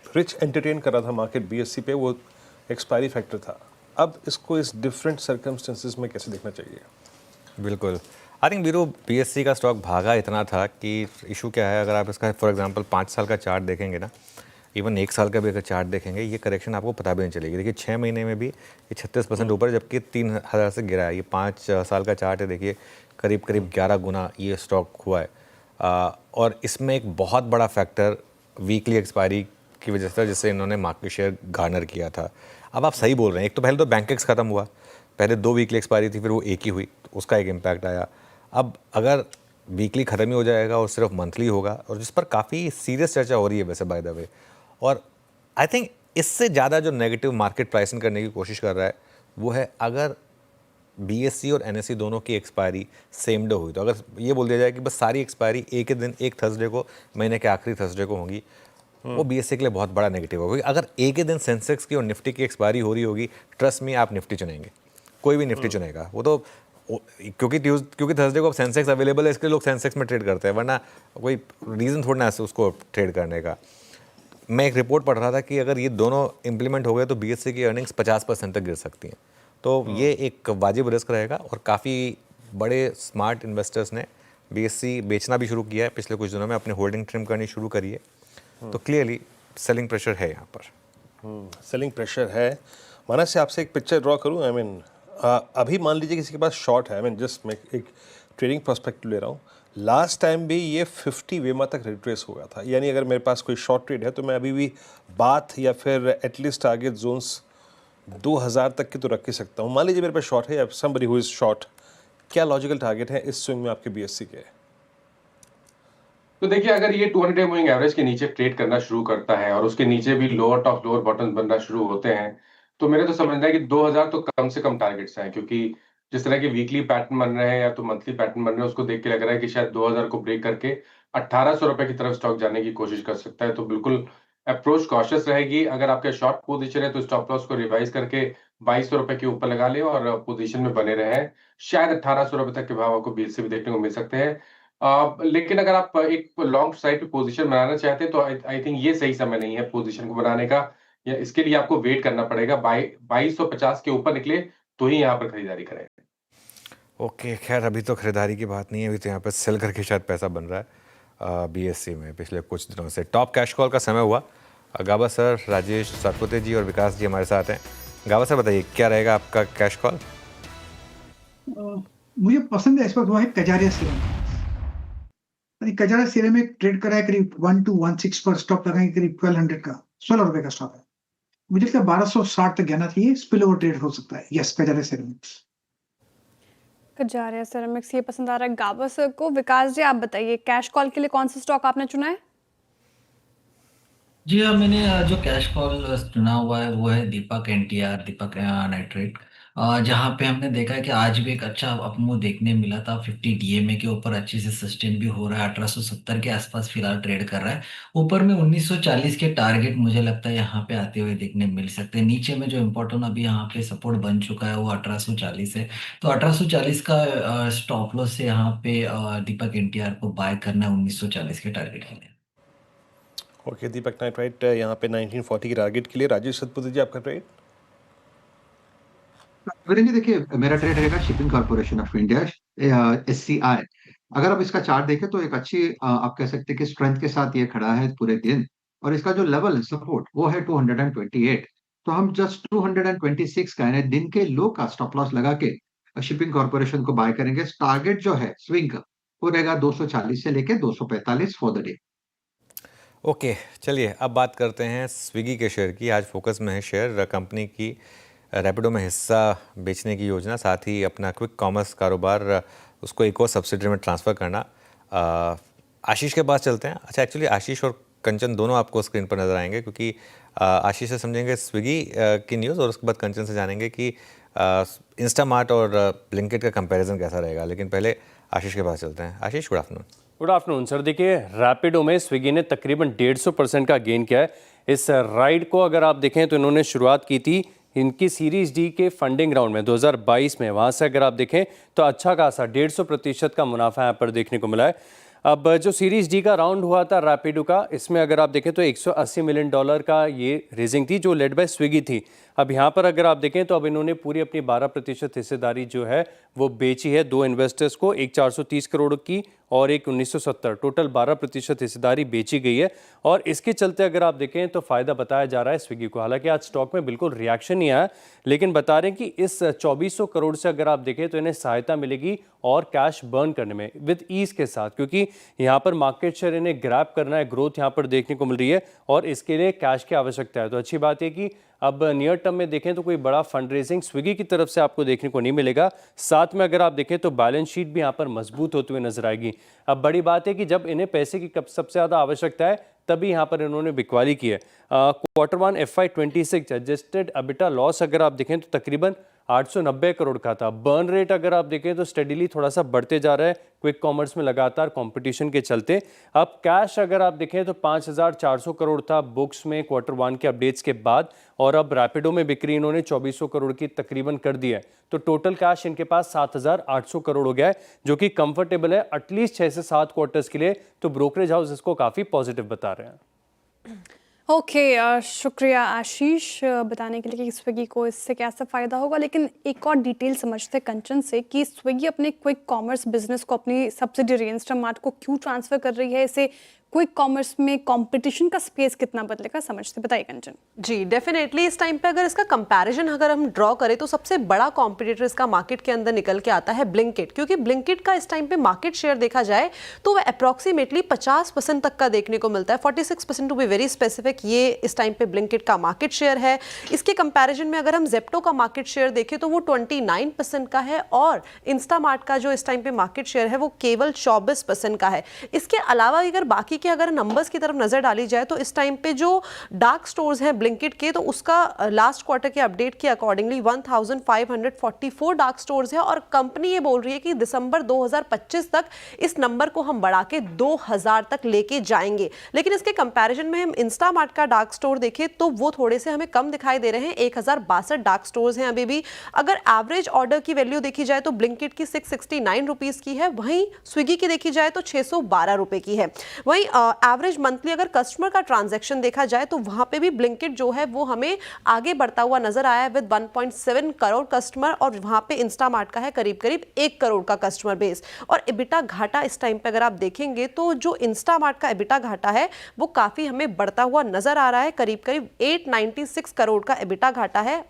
रिच एंटरटेन कर रहा था मार्केट BSE पे, वो एक्सपायरी फैक्टर था। अब इसको इस डिफरेंट सर्कमस्टेंसेस में कैसे देखना चाहिए? बिल्कुल, आई थिंक बीरू BSE का स्टॉक भागा इतना था कि इशू क्या है, अगर आप इसका फॉर एग्जांपल 5 साल का चार्ट देखेंगे ना, इवन 1 साल का भी अगर चार्ट देखेंगे, ये करेक्शन आपको पता भी नहीं चलेगी। देखिए 6 महीने में भी ये 36% ऊपर, जबकि 3000 से गिरा है। ये 5 साल का चार्ट है, देखिए करीब करीब 11 गुना ये स्टॉक हुआ है। और इसमें एक बहुत बड़ा फैक्टर वीकली एक्सपायरी की वजह से, जिससे इन्होंने मार्केट शेयर गार्नर किया था। अब आप सही बोल रहे हैं, एक तो पहले तो बैंकेक्स ख़त्म हुआ, पहले 2 वीकली एक्सपायरी थी, फिर वो 1 ही हुई, तो उसका एक इम्पैक्ट आया। अब अगर वीकली ख़त्म ही हो जाएगा और सिर्फ मंथली होगा, और जिस पर काफ़ी सीरियस चर्चा हो रही है वैसे बाय द वे, और आई थिंक इससे ज़्यादा जो नेगेटिव मार्केट प्राइसिंग करने की कोशिश कर रहा है वो है अगर BSE और NSE दोनों की एक्सपायरी सेम डे हुई। तो अगर ये बोल दिया जाए कि बस सारी एक्सपायरी एक ही दिन, एक थर्सडे को, महीने के आखिरी थर्सडे को होंगी, वो BSE के लिए बहुत बड़ा नेगेटिव होगा। अगर एक ही दिन सेंसेक्स की और निफ्टी की एक्सपायरी हो रही होगी, ट्रस्ट में आप निफ्टी चुनेंगे, कोई भी निफ्टी चुनेगा। वो तो क्योंकि थर्सडे को सेंसेक्स अवेलेबल है, इसलिए लोग सेंसेक्स में ट्रेड करते हैं, वरना कोई रीज़न थोड़ा ना है उसको ट्रेड करने का। मैं एक रिपोर्ट पढ़ रहा था कि अगर ये दोनों इम्प्लीमेंट हो गए तो BSE की अर्निंग्स 50% तक गिर सकती हैं। तो ये एक वाजिब रिस्क रहेगा, और काफ़ी बड़े स्मार्ट इन्वेस्टर्स ने BSE बेचना भी शुरू किया है पिछले कुछ दिनों में, अपनी होल्डिंग ट्रिम करनी शुरू करी है। तो क्लियरली सेलिंग प्रेशर है यहाँ पर। सेलिंग प्रेशर है। माना से आपसे एक पिक्चर ड्रॉ करूँ, आई मीन अभी मान लीजिए किसी के पास शॉर्ट है, आई मीन जस्ट मैं एक ट्रेडिंग पर्सपेक्टिव ले रहा हूँ, लास्ट टाइम भी ये 50 वेमा तक रिट्रेस हो गया था। यानी अगर मेरे पास कोई शॉर्ट ट्रेड है तो मैं अभी भी बात या फिर एटलीस्ट टारगेट जोन्स 2000 तक की तो रख ही सकता हूँ। मान लीजिए मेरे पास शॉर्ट है या समबडी हु इज शॉर्ट, क्या लॉजिकल टारगेट है इस स्विंग में आपके BSE के? तो देखिए, अगर ये 200 मूविंग एवरेज के नीचे ट्रेड करना शुरू करता है और उसके नीचे भी लोअर टॉप लोअर बॉटम बनना शुरू होते हैं, तो मेरे तो समझना है कि 2000 तो कम से कम टारगेट्स हैं, क्योंकि जिस तरह के वीकली पैटर्न बन रहे हैं या तो मंथली पैटर्न बन रहे हैं, उसको देख के लग रहा है कि शायद 2000 को ब्रेक करके 1800 रुपए की तरफ स्टॉक जाने की कोशिश कर सकता है। तो बिल्कुल अप्रोच कॉशियस रहेगी। अगर आपके शॉर्ट पोजीशन है तो स्टॉप लॉस को रिवाइज करके 2200 रुपए के ऊपर लगा लें और पोजीशन में बने रहें। शायद 1800 रुपए तक के भाव आपको बीच से भी देखने को मिल सकते हैं। लेकिन अगर आप एक लॉन्ग साइड पे पोजीशन बनाना चाहते हैं तो आई थिंक ये सही समय नहीं है पोजीशन को बनाने का, या इसके लिए आपको वेट करना पड़ेगा। 2250 के ऊपर निकले तो ही यहाँ पर खरीदारी करें। ओके, खैर अभी तो खरीदारी की बात नहीं है, अभी तो यहाँ पर सेल करके शायद पैसा बन रहा है BSE में पिछले कुछ दिनों से। टॉप कैश कॉल का समय हुआ। गाबा सर, राजेश सातपुते जी और विकास जी हमारे साथ हैं। गाबा सर बताइए क्या रहेगा आपका कैश कॉल? मुझे पसंद है इस वक्त वो है कजारिया सीरम। कजारिया सीरम में ट्रेड करा है करीब 1216 पर, स्टॉप लगाएंगे करीब 1200 का, 16 रुपए का स्टॉप है। मुझे लगता है 1260 तक जाना चाहिए, स्पिल ओवर ट्रेड हो सकता है। Yes, Kajaria ceramics. Kajaria ceramics ये पसंद आ रहा है गाबा सर को। विकास जी आप बताइए कैश कॉल के लिए कौन सा स्टॉक आपने चुना है? जी हाँ, मैंने जो कैश कॉल चुना हुआ है वो है दीपक NTR, दीपक नाइट्रेट, जहाँ पे हमने देखा है कि आज भी एक अच्छा अपमूव देखने मिला था। 50 DMA के ऊपर अच्छे से सस्टेन भी हो रहा है, 1870 के आसपास फिलहाल ट्रेड कर रहा है। ऊपर में 1940 के टारगेट मुझे लगता है यहाँ पे आते हुए देखने मिल सकते हैं। नीचे में जो इम्पोर्टेंट अभी यहाँ पे सपोर्ट बन चुका है वो 1840 है, तो 1840 का स्टॉप लॉस से यहाँ पे दीपक NTR को बाय करना है 1940 के टारगेट के लिए। ओके, दीपक नाइट्राइट यहाँ पे 1940 के टारगेट के लिए। राजेश सतपुते जी आपका ट्रेड? वीरेंद्र जी देखिए, मेरा ट्रेड रहेगा shipping corporation of India, SCI। अगर आप इसका चार्ट देखें तो एक अच्छी आप कह सकते हैं कि स्ट्रेंथ के साथ ये खड़ा है पूरे दिन, और इसका जो लेवल है सपोर्ट वो है 228। तो हम जस्ट 226 का यानी दिन के लो का स्टॉप लॉस लगा के शिपिंग कॉर्पोरेशन को बाय करेंगे। टारगेट जो है स्विंग का वो रहेगा 240 से लेके 245 फॉर द डे। ओके, चलिए अब बात करते हैं स्विगी के शेयर की। आज फोकस में है शेयर कंपनी की रैपिडो में हिस्सा बेचने की योजना, साथ ही अपना क्विक कॉमर्स कारोबार उसको एक और सब्सिडरी में ट्रांसफ़र करना। आशीष के पास चलते हैं। अच्छा, एक्चुअली आशीष और कंचन दोनों आपको स्क्रीन पर नज़र आएंगे, क्योंकि आशीष से समझेंगे स्विगी की न्यूज़ और उसके बाद कंचन से जानेंगे कि इंस्टामार्ट और ब्लिंकिट का कंपैरिजन कैसा रहेगा। लेकिन पहले आशीष के पास चलते हैं। Ashish, good afternoon. Good afternoon sir. देखिए, रैपिडो में स्विगी ने तकरीबन 150% का गेन किया है। इस राइड को अगर आप देखें तो इन्होंने शुरुआत की थी इनकी सीरीज डी के फंडिंग राउंड में 2022 में। वहाँ से अगर आप देखें तो अच्छा खासा 150% का मुनाफा यहाँ पर देखने को मिला है। अब जो सीरीज डी का राउंड हुआ था रैपिडो का, इसमें अगर आप देखें तो $180 मिलियन का ये रेजिंग थी जो लेड बाय स्विगी थी। अब यहाँ पर अगर आप देखें तो अब इन्होंने पूरी अपनी 12% हिस्सेदारी जो है वो बेची है दो इन्वेस्टर्स को, एक 430 करोड़ की और एक 1970, टोटल 12% हिस्सेदारी बेची गई है। और इसके चलते अगर आप देखें तो फ़ायदा बताया जा रहा है स्विगी को। हालांकि आज स्टॉक में बिल्कुल रिएक्शन नहीं आया, लेकिन बता रहे हैं कि इस 2400 करोड़ से अगर आप देखें तो इन्हें सहायता मिलेगी और कैश बर्न करने में विद ईज के साथ, क्योंकि यहाँ पर मार्केट शेयर इन्हें ग्रैब करना है, ग्रोथ यहाँ पर देखने को मिल रही है और इसके लिए कैश की आवश्यकता है। तो अच्छी बात है कि अब नियर टर्म में देखें तो कोई बड़ा फंड रेजिंग स्विगी की तरफ से आपको देखने को नहीं मिलेगा। साथ में अगर आप देखें तो बैलेंस शीट भी यहाँ पर मजबूत होते हुए नजर आएगी। अब बड़ी बात है कि जब इन्हें पैसे की सबसे ज़्यादा आवश्यकता है तभी यहाँ पर इन्होंने बिकवाली की है। Q1 FY26 adjusted EBITDA loss अगर आप देखें तो तकरीबन 890 करोड़ का था। बर्न रेट अगर आप देखें तो स्टेडीली थोड़ा सा बढ़ते जा रहा है क्विक कॉमर्स में लगातार कंपटीशन के चलते। अब कैश अगर आप देखें तो 5400 करोड़ था बुक्स में Q1 के अपडेट्स के बाद, और अब रैपिडो में बिक्री इन्होंने 2400 करोड़ की तकरीबन कर दी है। तो टोटल कैश इनके पास 7800 करोड़ हो गया है, जो कि कंफर्टेबल है एटलीस्ट 6 से 7 क्वार्टर्स के लिए। तो ब्रोकरेज हाउस इसको काफ़ी पॉजिटिव बता रहे हैं। ओके, शुक्रिया आशीष बताने के लिए कि स्विगी को इससे कैसा फ़ायदा होगा। लेकिन एक और डिटेल समझते कंचन से कि स्विगी अपने क्विक कॉमर्स बिजनेस को अपनी सब्सिडियरी इंस्टामार्ट को क्यों ट्रांसफ़र कर रही है। इसे क्विक कॉमर्स में कंपटीशन का स्पेस कितना बदलेगा, समझते बताइए कंचन। जी डेफिनेटली इस टाइम पे अगर इसका कंपैरिजन अगर हम ड्रॉ करें तो सबसे बड़ा कॉम्पिटिटर इसका मार्केट के अंदर निकल के आता है ब्लिंकिट, क्योंकि ब्लिंकिट का इस टाइम पे मार्केट शेयर देखा जाए तो वह अप्रॉक्सीमेटली 50% तक का देखने को मिलता है, 46% टू बी वेरी स्पेसिफिक। ये इस टाइम पे ब्लिंकिट का मार्केट शेयर है। इसके कंपैरिजन में अगर हम जेप्टो का मार्केट शेयर देखें तो वो 29% का है और इंस्टामार्ट का जो इस टाइम पे मार्केट शेयर है वो केवल 24% का है। इसके अलावा अगर बाकी के अगर नंबर्स की तरफ नजर डाली जाए तो इस टाइम पे जो डार्क स्टोर्स हैं ब्लिंकिट के, तो उसका लास्ट क्वार्टर के अपडेट के अकॉर्डिंगली 1544 डार्क स्टोर्स है और कंपनी ये बोल रही है कि दिसंबर 2025 तक इस नंबर को हम बढ़ा के 2000 तक लेके जाएंगे। लेकिन इसके कंपैरिजन में हम इंस्टामार्ट का डार्क स्टोर देखें तो वो थोड़े से हमें कम दिखाई दे रहे हैं, 1062 डार्क स्टोर्स हैं अभी भी। अगर एवरेज ऑर्डर की वैल्यू देखी जाए तो ब्लिंकिट की 669 रुपीस की है, वहीं स्विगी की देखी जाए तो 612 रुपए की है। वहीं एवरेज मंथली अगर कस्टमर का ट्रांजैक्शन देखा जाए तो वहां पे भी ब्लिंकिट जो है वो हमें आगे बढ़ता हुआ नजर आया है विद 1.7 करोड़ कस्टमर, और वहां पे इंस्टामार्ट का है करीब करीब 1 करोड़ का कस्टमर बेस। और एबिटा घाटा इस टाइम पे अगर आप देखेंगे तो जो इंस्टामार्ट का एबिटा घाटा है वो काफी हमें बढ़ता हुआ नजर आ रहा है, करीब करीब 896 करोड़ का एबिटा घाटा है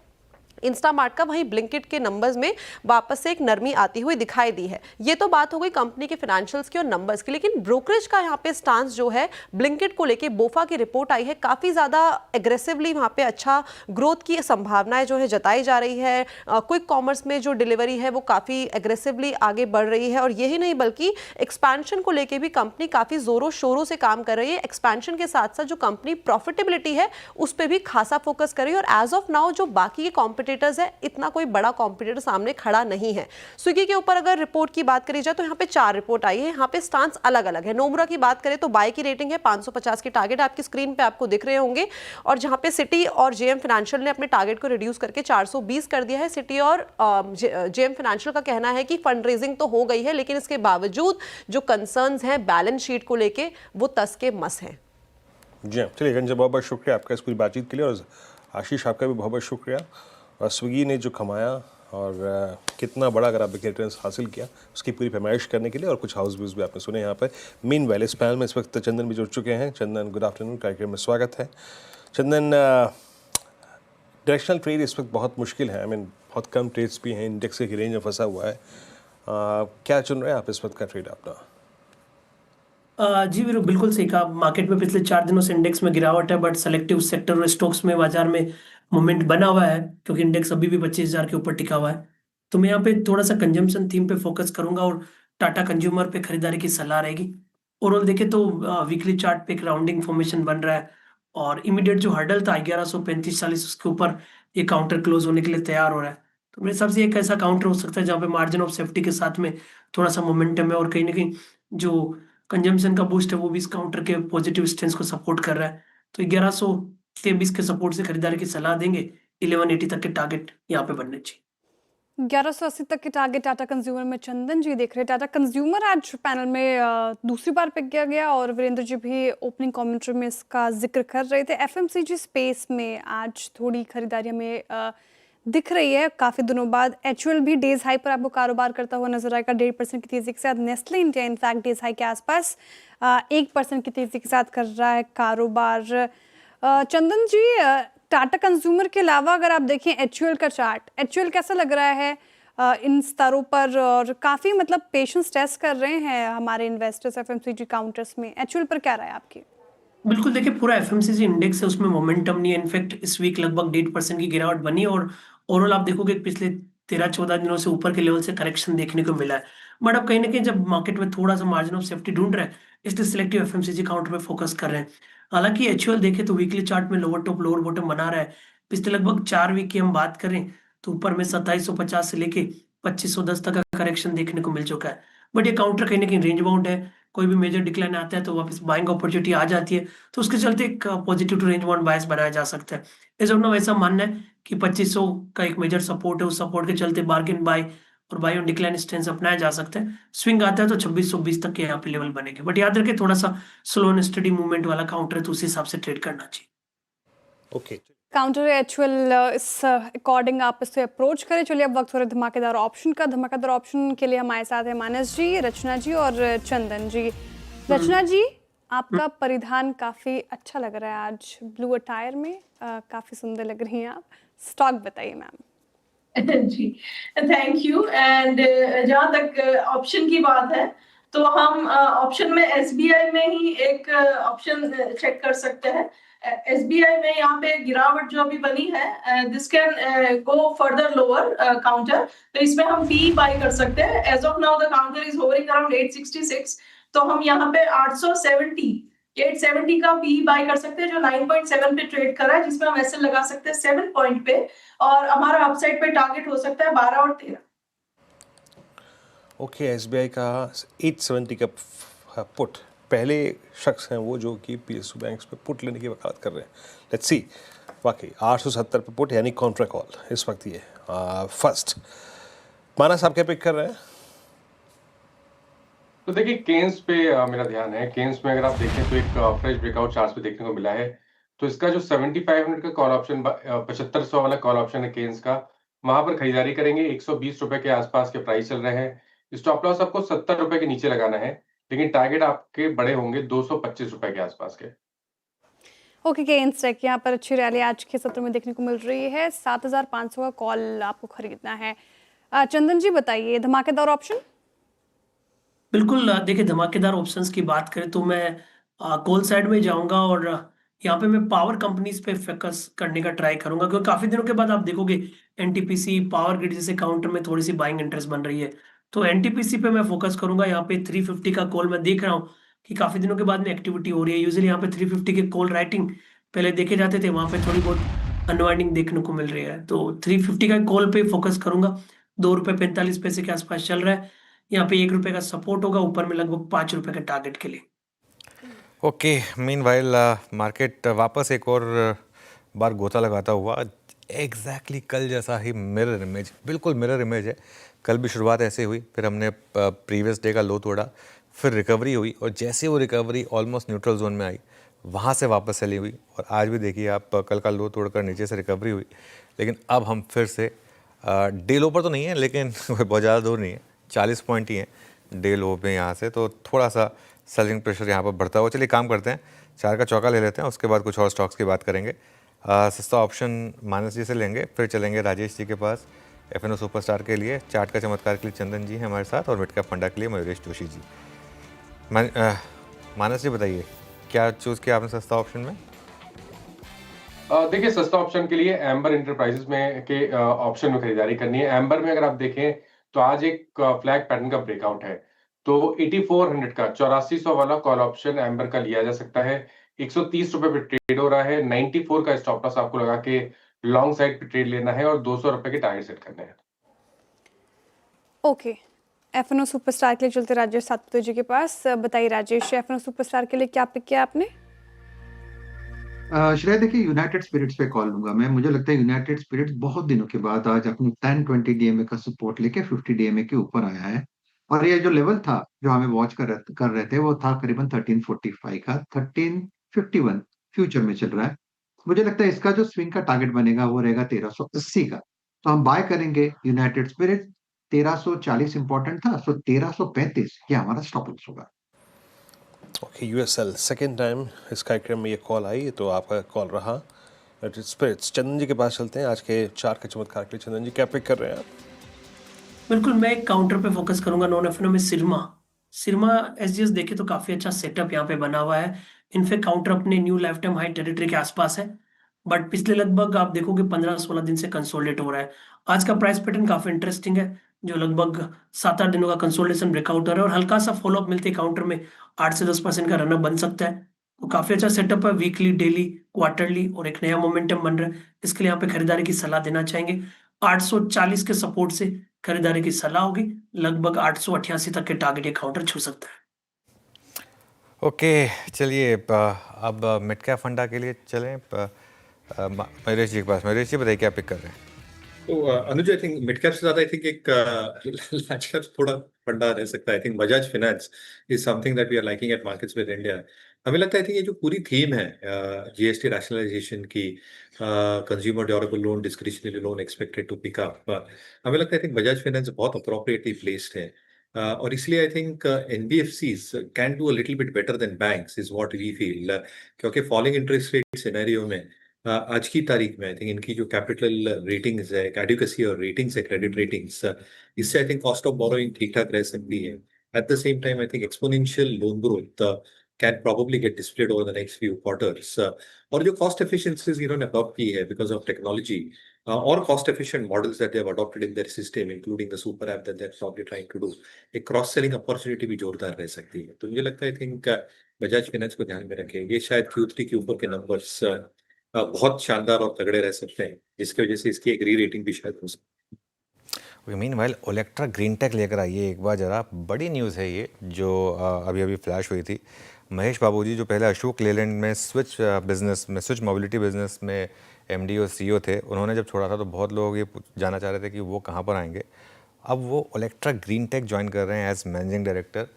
इंस्टामार्ट का। वहीं ब्लिंकिट के नंबर्स में वापस से एक नरमी आती हुई दिखाई दी है। ये तो बात हो गई कंपनी के फाइनेंशियल्स की और नंबर्स की, लेकिन ब्रोकरेज का यहाँ पे स्टांस जो है ब्लिंकिट को लेके, बोफा की रिपोर्ट आई है, काफी ज्यादा एग्रेसिवली वहाँ पे अच्छा ग्रोथ की संभावनाएं जो है जताई जा रही है। क्विक कॉमर्स में जो डिलीवरी है वो काफी एग्रेसिवली आगे बढ़ रही है, और यही नहीं बल्कि एक्सपेंशन को लेके भी कंपनी काफी जोरों शोरों से काम कर रही है। एक्सपेंशन के साथ साथ जो कंपनी प्रॉफिटेबिलिटी है उस पर भी खासा फोकस कर रही है, और एज ऑफ नाउ जो बाकी के कॉम्पिटिटर्स है, इतना कोई बड़ा कॉम्पिटिटर सामने खड़ा नहीं है। स्विगी के ऊपर अगर रिपोर्ट की बात करी जाए तो यहाँ पे 4 रिपोर्ट आई है, यहाँ पे स्टांस अलग अलग है। नोमुरा की बात करें तो बाय की रेटिंग है, 550 की टारगेट आपकी स्क्रीन पे आपको दिख रहे होंगे, और जहाँ पे सिटी और जेएम फाइनेंशियल ने अपने टारगेट को रिड्यूस करके 420 कर दिया है। सिटी और जेएम फाइनेंशियल का कहना है कि फंड रेजिंग तो हो गई है, लेकिन इसके बावजूद जो कंसर्न्स हैं बैलेंस शीट को लेके वो तस के मस हैं। जी चलिए गंज, बहुत बहुत शुक्रिया आपका इस पूरी बातचीत के लिए, और आशीष आपका भी बहुत बहुत शुक्रिया। और स्विगी ने जो कमाया और कितना बड़ा अगर आपने रिटर्न्स हासिल किया उसकी पूरी पैमाइश करने के लिए, और कुछ हाउस व्यूज़ भी आपने सुने यहाँ पर। मीनवाइल इस पैनल में इस वक्त चंदन भी जुड़ चुके हैं। चंदन, गुड आफ्टरनून, कार्यक्रम में स्वागत है। चंदन, डायरेक्शनल ट्रेड इस वक्त बहुत मुश्किल है, बहुत कम ट्रेड्स भी हैं, इंडेक्स की रेंज में फंसा हुआ है। क्या चुन रहे हैं आप इस वक्त का ट्रेड अपना? जी वीरू, बिल्कुल सही कहा। मार्केट में पिछले 4 दिनों से इंडेक्स में गिरावट है, बट सेलेक्टिव सेक्टर और स्टॉक्स में बाजार में मोमेंट बना हुआ है, क्योंकि इंडेक्स अभी भी 25,000 के ऊपर टिका हुआ है। तो मैं यहाँ पे थोड़ा सा कंजम्पशन थीम पे फोकस करूंगा और टाटा कंज्यूमर पे खरीदारी की सलाह रहेगी। ओवरऑल देखे तो वीकली चार्ट पे एक राउंडिंग फॉर्मेशन बन रहा है, और इमीडिएट जो हर्डल था 1135-40 उसके ऊपर ये काउंटर क्लोज होने के लिए तैयार हो रहा है। तो मेरे हिसाब से एक ऐसा काउंटर हो सकता है जहाँ पे मार्जिन ऑफ सेफ्टी के साथ में थोड़ा सा मोमेंटम है, और कहीं ना कहीं जो कंजम्पशन का बूस्ट है वो भी इस काउंटर के पॉजिटिव स्टेंस को सपोर्ट कर रहा है। तो 1123 के सपोर्ट से खरीदारी की सलाह देंगे। 1180 तक के टारगेट यहाँ पे बनने चाहिए। 1180 तक के टारगेट टाटा कंज्यूमर में चंदन जी देख रहे हैं। टाटा कंज्यूमर आज पैनल में दूसरी बार पिक किया गया, और वीरेंद्र जी भी ओपनिंग कमेंट्री में इसका जिक्र कर रहे थे। एफएमसीजी स्पेस में आज थोड़ी खरीदारी में दिख रही है काफ़ी दिनों बाद। एचयूएल भी डेज हाई पर आपको कारोबार करता हुआ नजर आएगा 1.5% की तेजी के साथ। Nestle India in fact days high के आसपास 1% की तेजी के साथ कर रहा है कारोबार। चंदन जी, टाटा कंज्यूमर के अलावा अगर आप देखें एचयूएल का चार्ट, एचयूएल कैसा लग रहा है इन स्तरों पर? और काफ़ी पेशेंस टेस्ट कर रहे हैं हमारे इन्वेस्टर्स एफएमसीजी काउंटर्स में। एचयूएल पर क्या राय है आपकी? बिल्कुल, देखिए पूरा एफएमसीजी इंडेक्स है, उसमें मोमेंटम नहीं है। इनफैक्ट इस वीक लगभग 1.5% की गिरावट बनी, और ओवरऑल आप देखोगे पिछले 13-14 दिनों से ऊपर के लेवल से करेक्शन देखने को मिला है। बट अब कहीं ना कहीं जब मार्केट में थोड़ा सा मार्जिन ऑफ सेफ्टी ढूंढ रहा है, इसलिए सिलेक्टिव एफएमसीजी काउंटर पे फोकस कर रहे हैं। हालांकि एचयूएल देखे तो वीकली चार्ट में लोअर टॉप लोअर बॉटम बना रहा है। पिछले लगभग 4 वीक की हम बात करें तो ऊपर में 2750 से लेके 2510 तक का करेक्शन देखने को मिल चुका है। बट ये काउंटर कहीं ना कहीं रेंज बाउंड है, कोई भी मेजर डिक्लाइन आता है तो वापस बाइंग अपॉर्चुनिटी आ जाती है, तो उसके चलते एक पॉजिटिव टू रेंज बाउंड बायस बनाया जा सकता है। इस वक्त ऐसा मानना है कि 2500 का एक मेजर सपोर्ट है, उस सपोर्ट के चलते बार्गेन बाय और बाय ऑन डिक्लाइन स्टेंस अपनाया जा सकता है। स्विंग आता है तो 2620 तक के यहाँ पे लेवल बनेंगे, बट याद रखें थोड़ा सा स्लो एंड स्टडी मूवमेंट वाला काउंटर है, तो उस हिसाब से ट्रेड करना चाहिए। ओके, काउंटर एचयूएल इस अकॉर्डिंग आप इससे अप्रोच करें। चलिए अब वक्त हो रहा है धमाकेदार ऑप्शन का। धमाकेदार ऑप्शन के लिए हमारे साथ है मानस जी, रचना जी और चंदन जी। रचना जी, आपका परिधान काफ़ी अच्छा लग रहा है आज, ब्लू अटायर में काफ़ी सुंदर लग रही हैं आप। स्टॉक बताइए मैम। जी थैंक यू। एंड जहाँ तक ऑप्शन की बात है तो हम ऑप्शन में एसबीआई में ही एक ऑप्शन चेक कर सकते हैं। एसबीआई में यहाँ पे गिरावट जो अभी बनी है, this can go further lower counter, तो इसमें हम पी बाय कर सकते हैं। As of now the counter is hovering around 866, तो हम यहाँ पे 870 870 का पी बाय कर सकते हैं जो 9.7 पे ट्रेड कर रहा है, जिसमें हम एसएल लगा सकते हैं 7 पॉइंट पे, और हमारा अपसाइड पे टारगेट हो सकता है 12 और 13। ओके, एसबीआई का 870 का पुट, पहले शख्स हैं वो जो कि पीएसयू बैंक्स पे पुट लेने की वकालत कर रहे हैं। लेट्स सी, वाकई 870 पे पुट यानी कॉन्ट्रा कॉल इस वक्त ये फर्स्ट। माना साहब क्या पिक कर रहे हैं? तो देखिए केन्स पे मेरा ध्यान है। केन्स में अगर आप देखें तो एक फ्रेश ब्रेकआउट चार्ट पे देखने को मिला है। तो इसका जो 7500 का कॉल ऑप्शन 7500 वाला कॉल ऑप्शन है केन्स का, वहां पर खरीदारी करेंगे। 120 रुपए के आसपास के प्राइस चल रहे हैं। स्टॉप लॉस आपको 70 रुपए के नीचे लगाना है, लेकिन टारगेट आपके बड़े होंगे 225 रुपए के आसपास के। ओके, गेंस टेक यहाँ पर अच्छी रैली आज के सत्र में देखने को मिल रही है। 7500 का कॉल आपको खरीदना है। चंदन जी बताइए, धमाकेदार ऑप्शन? बिल्कुल, देखिए धमाकेदार ऑप्शंस की बात करें तो मैं कॉल साइड में जाऊंगा और यहाँ पे मैं पावर कंपनीज पे फोकस करने का ट्राई करूंगा, क्योंकि काफी दिनों के बाद आप देखोगे एनटीपीसी, पावर ग्रिड जैसे काउंटर में थोड़ी सी बाइंग इंटरेस्ट बन रही है। तो एनटीपीसी पे मैं फोकस करूंगा। यहाँ पे 350 का कॉल मैं देख रहा हूँ कि काफी दिनों के बाद में एक्टिविटी हो रही है। यूजुअली यहाँ पे 350 के कॉल राइटिंग पहले देखे जाते थे, वहां पे थोड़ी बहुत अनवाइंडिंग देखने को मिल रही है। तो 350 का कॉल पे फोकस करूंगा। ₹2.45 के आसपास चल रहा है। यहाँ पे ₹1 का सपोर्ट होगा, ऊपर में लगभग ₹5 के टारगेट के लिए। ओके, मीनवाइल मार्केट वापस एक और बार गोता लगाता हुआ एग्जैक्टली कल जैसा ही मिरर इमेज, बिल्कुल मिरर इमेज है। कल भी शुरुआत ऐसे हुई, फिर हमने प्रीवियस डे का लो तोड़ा, फिर रिकवरी हुई, और जैसे वो रिकवरी ऑलमोस्ट न्यूट्रल जोन में आई, वहाँ से वापस चली हुई। और आज भी देखिए आप, कल का लो तोड़कर नीचे से रिकवरी हुई, लेकिन अब हम फिर से डे लो पर तो नहीं है, लेकिन बहुत ज़्यादा दूर नहीं है, 40 पॉइंट ही है डे लो पे यहाँ से। तो थोड़ा सा सेलिंग प्रेशर यहाँ पर बढ़ता हुआ। चलिए काम करते हैं, 4 का चौका ले लेते हैं, उसके बाद कुछ और स्टॉक्स की बात करेंगे। सस्ता ऑप्शन मानस जी से लेंगे, फिर चलेंगे राजेश जी के पास एफएनओ सुपरस्टार के लिए, चार्ट का चमत्कार के लिए चंदन जी हैं हमारे साथ, और मिड कैप फंडा के लिए मयूरेश जोशी जी। मानस जी बताइए, क्या चूज़ किया आपने सस्ता ऑप्शन में? देखिए सस्ता ऑप्शन के लिए एम्बर इंटरप्राइजेस में के ऑप्शन में खरीदारी करनी है। एम्बर में अगर आप देखें तो आज एक फ्लैग पैटर्न का ब्रेकआउट है। तो 8400 का 8400 वाला कॉल ऑप्शन एम्बर का लिया जा सकता है। 130 रुपए पे ट्रेड हो रहा है। 94 का स्टॉप लॉस आपको लगा के लॉन्ग साइड पे ट्रेड लेना है और 200 रुपए के टारगेट सेट करने हैं। ओके, एफएनओ सुपरस्टार के लिए चलते राजेश सातपुते जी के पास। बताइए राजेश, एफएनओ सुपरस्टार के लिए क्या पिक किया आपने? श्रेया देखिए, यूनाइटेड स्पिरिट्स पे कॉल लूंगा मैं। मुझे लगता है यूनाइटेड स्पिरिट्स बहुत दिनों के बाद आज अपनी 10-20 डीएमए का सपोर्ट लेके 50 डीएमए के ऊपर आया है। और ये जो लेवल था जो हमें वॉच कर रहे थे, वो था करीबन 1345 का। 1351 फ्यूचर में चल रहा है। मुझे लगता है इसका जो स्विंग का टारगेट बनेगा वो रहेगा 1380 का। तो हम बाय करेंगे यूनाइटेड स्पिरिट। 1340 इंपॉर्टेंट था, सो 1335 ये हमारा स्टॉप लॉस होगा। ओके, यूएसएल सेकेंड टाइम इस कार्यक्रम में ये कॉल आई, तो आपका कॉल रहा यूनाइटेड स्पिरिट्स। चंदन जी के पास चलते हैं आज के 4 के चमत्कार के लिए। चंदन जी क्या पिक कर रहे हैं आप? बिल्कुल, मैं एक काउंटर पे फोकस करूंगा, नॉन एफएनओ में सिरमा एसजीएस देखे तो काफी अच्छा सेटअप यहाँ पे बना हुआ है। इनफैक्ट काउंटर अपने new life time high territory के आसपास है, बट पिछले लगभग आप देखोगे 15-16 दिन से कंसोलिडेट हो रहा है। आज का प्राइस पैटर्न काफी इंटरेस्टिंग है, जो लगभग 7-8 दिनों का कंसोलिडेशन ब्रेकआउट हो रहा है, और हल्का सा फॉलोअप मिलते काउंटर में 8 से 10% का रनअप बन सकता है। तो काफी अच्छा सेटअप है, वीकली, डेली, क्वार्टरली, और एक नया मोमेंटम बन रहा है। इसके लिए यहाँ पे खरीदारी की सलाह देना चाहेंगे। 840 के सपोर्ट से खरीदारी की सलाह होगी। लगभग 888 तक के टारगेट ये काउंटर छू सकता है। ओके, चलिए अब मिड कैप फंडा के लिए चलें। मयूरेश जी के पास। मयूरेश जी बताइए क्या पिक कर रहे हैं? तो Anuj, I think mid cap से ज्यादा आई थिंक एक लार्ज कैप थोड़ा फंडा रह सकता है। I think Bajaj Finance is something that we are liking at markets with India. हमें लगता है आई थिंक ये जो पूरी थीम है जीएसटी रैशनलाइजेशन की, consumer durable loan, discretionary loan expected to pick up, हमें लगता है आई थिंक बजाज फाइनेंस बहुत अप्रोप्रिएटली प्लेस्ड है। और इसलिए I think NBFCs can do a little bit better than banks is what we feel, क्योंकि फॉलिंग इंटरेस्ट रेट सिनेरियो में आज की तारीख में आई थिंक इनकी जो कैपिटल रेटिंग्स है, एडुकेसी और रेटिंग्स है, क्रेडिट रेटिंग्स, इससे I think cost of borrowing ठीक ठाक रह सकती है। At the same time I think exponential loan growth can probably get displaced over the next few quarters. और जो कॉस्ट एफिशिएंसीज इन्होंने अडॉप्ट की है बिकॉज ऑफ टेक्नोलॉजी और cost efficient models that they have adopted in their system, including the super app that they are probably trying to do, एक क्रॉस सेलिंग अपॉर्चुनिटी भी जोरदार रह सकती है। तो मुझे लगता है आई थिंक बजाज फाइनेंस को ध्यान में रखें। ये शायद Q3 के ऊपर के नंबर्स बहुत शानदार और तगड़े रह सकते हैं, जिसकी वजह से इसकी एक री रेटिंग भी शायद हो सकती है। मीनवाइल ओलेक्ट्रा ग्रीन टेक लेकर आइए एक बार ज़रा, बड़ी न्यूज़ है ये जो अभी अभी फ्लैश हुई थी। महेश बाबूजी जो पहले अशोक लेलैंड में स्विच मोबिलिटी बिजनेस में MD और CEO थे, उन्होंने जब छोड़ा था तो बहुत लोग ये जानना चाह रहे थे कि वो कहाँ पर आएंगे। अब वो ओलेक्ट्रा ग्रीन टेक ज्वाइन कर रहे हैं एज मैनेजिंग डायरेक्टर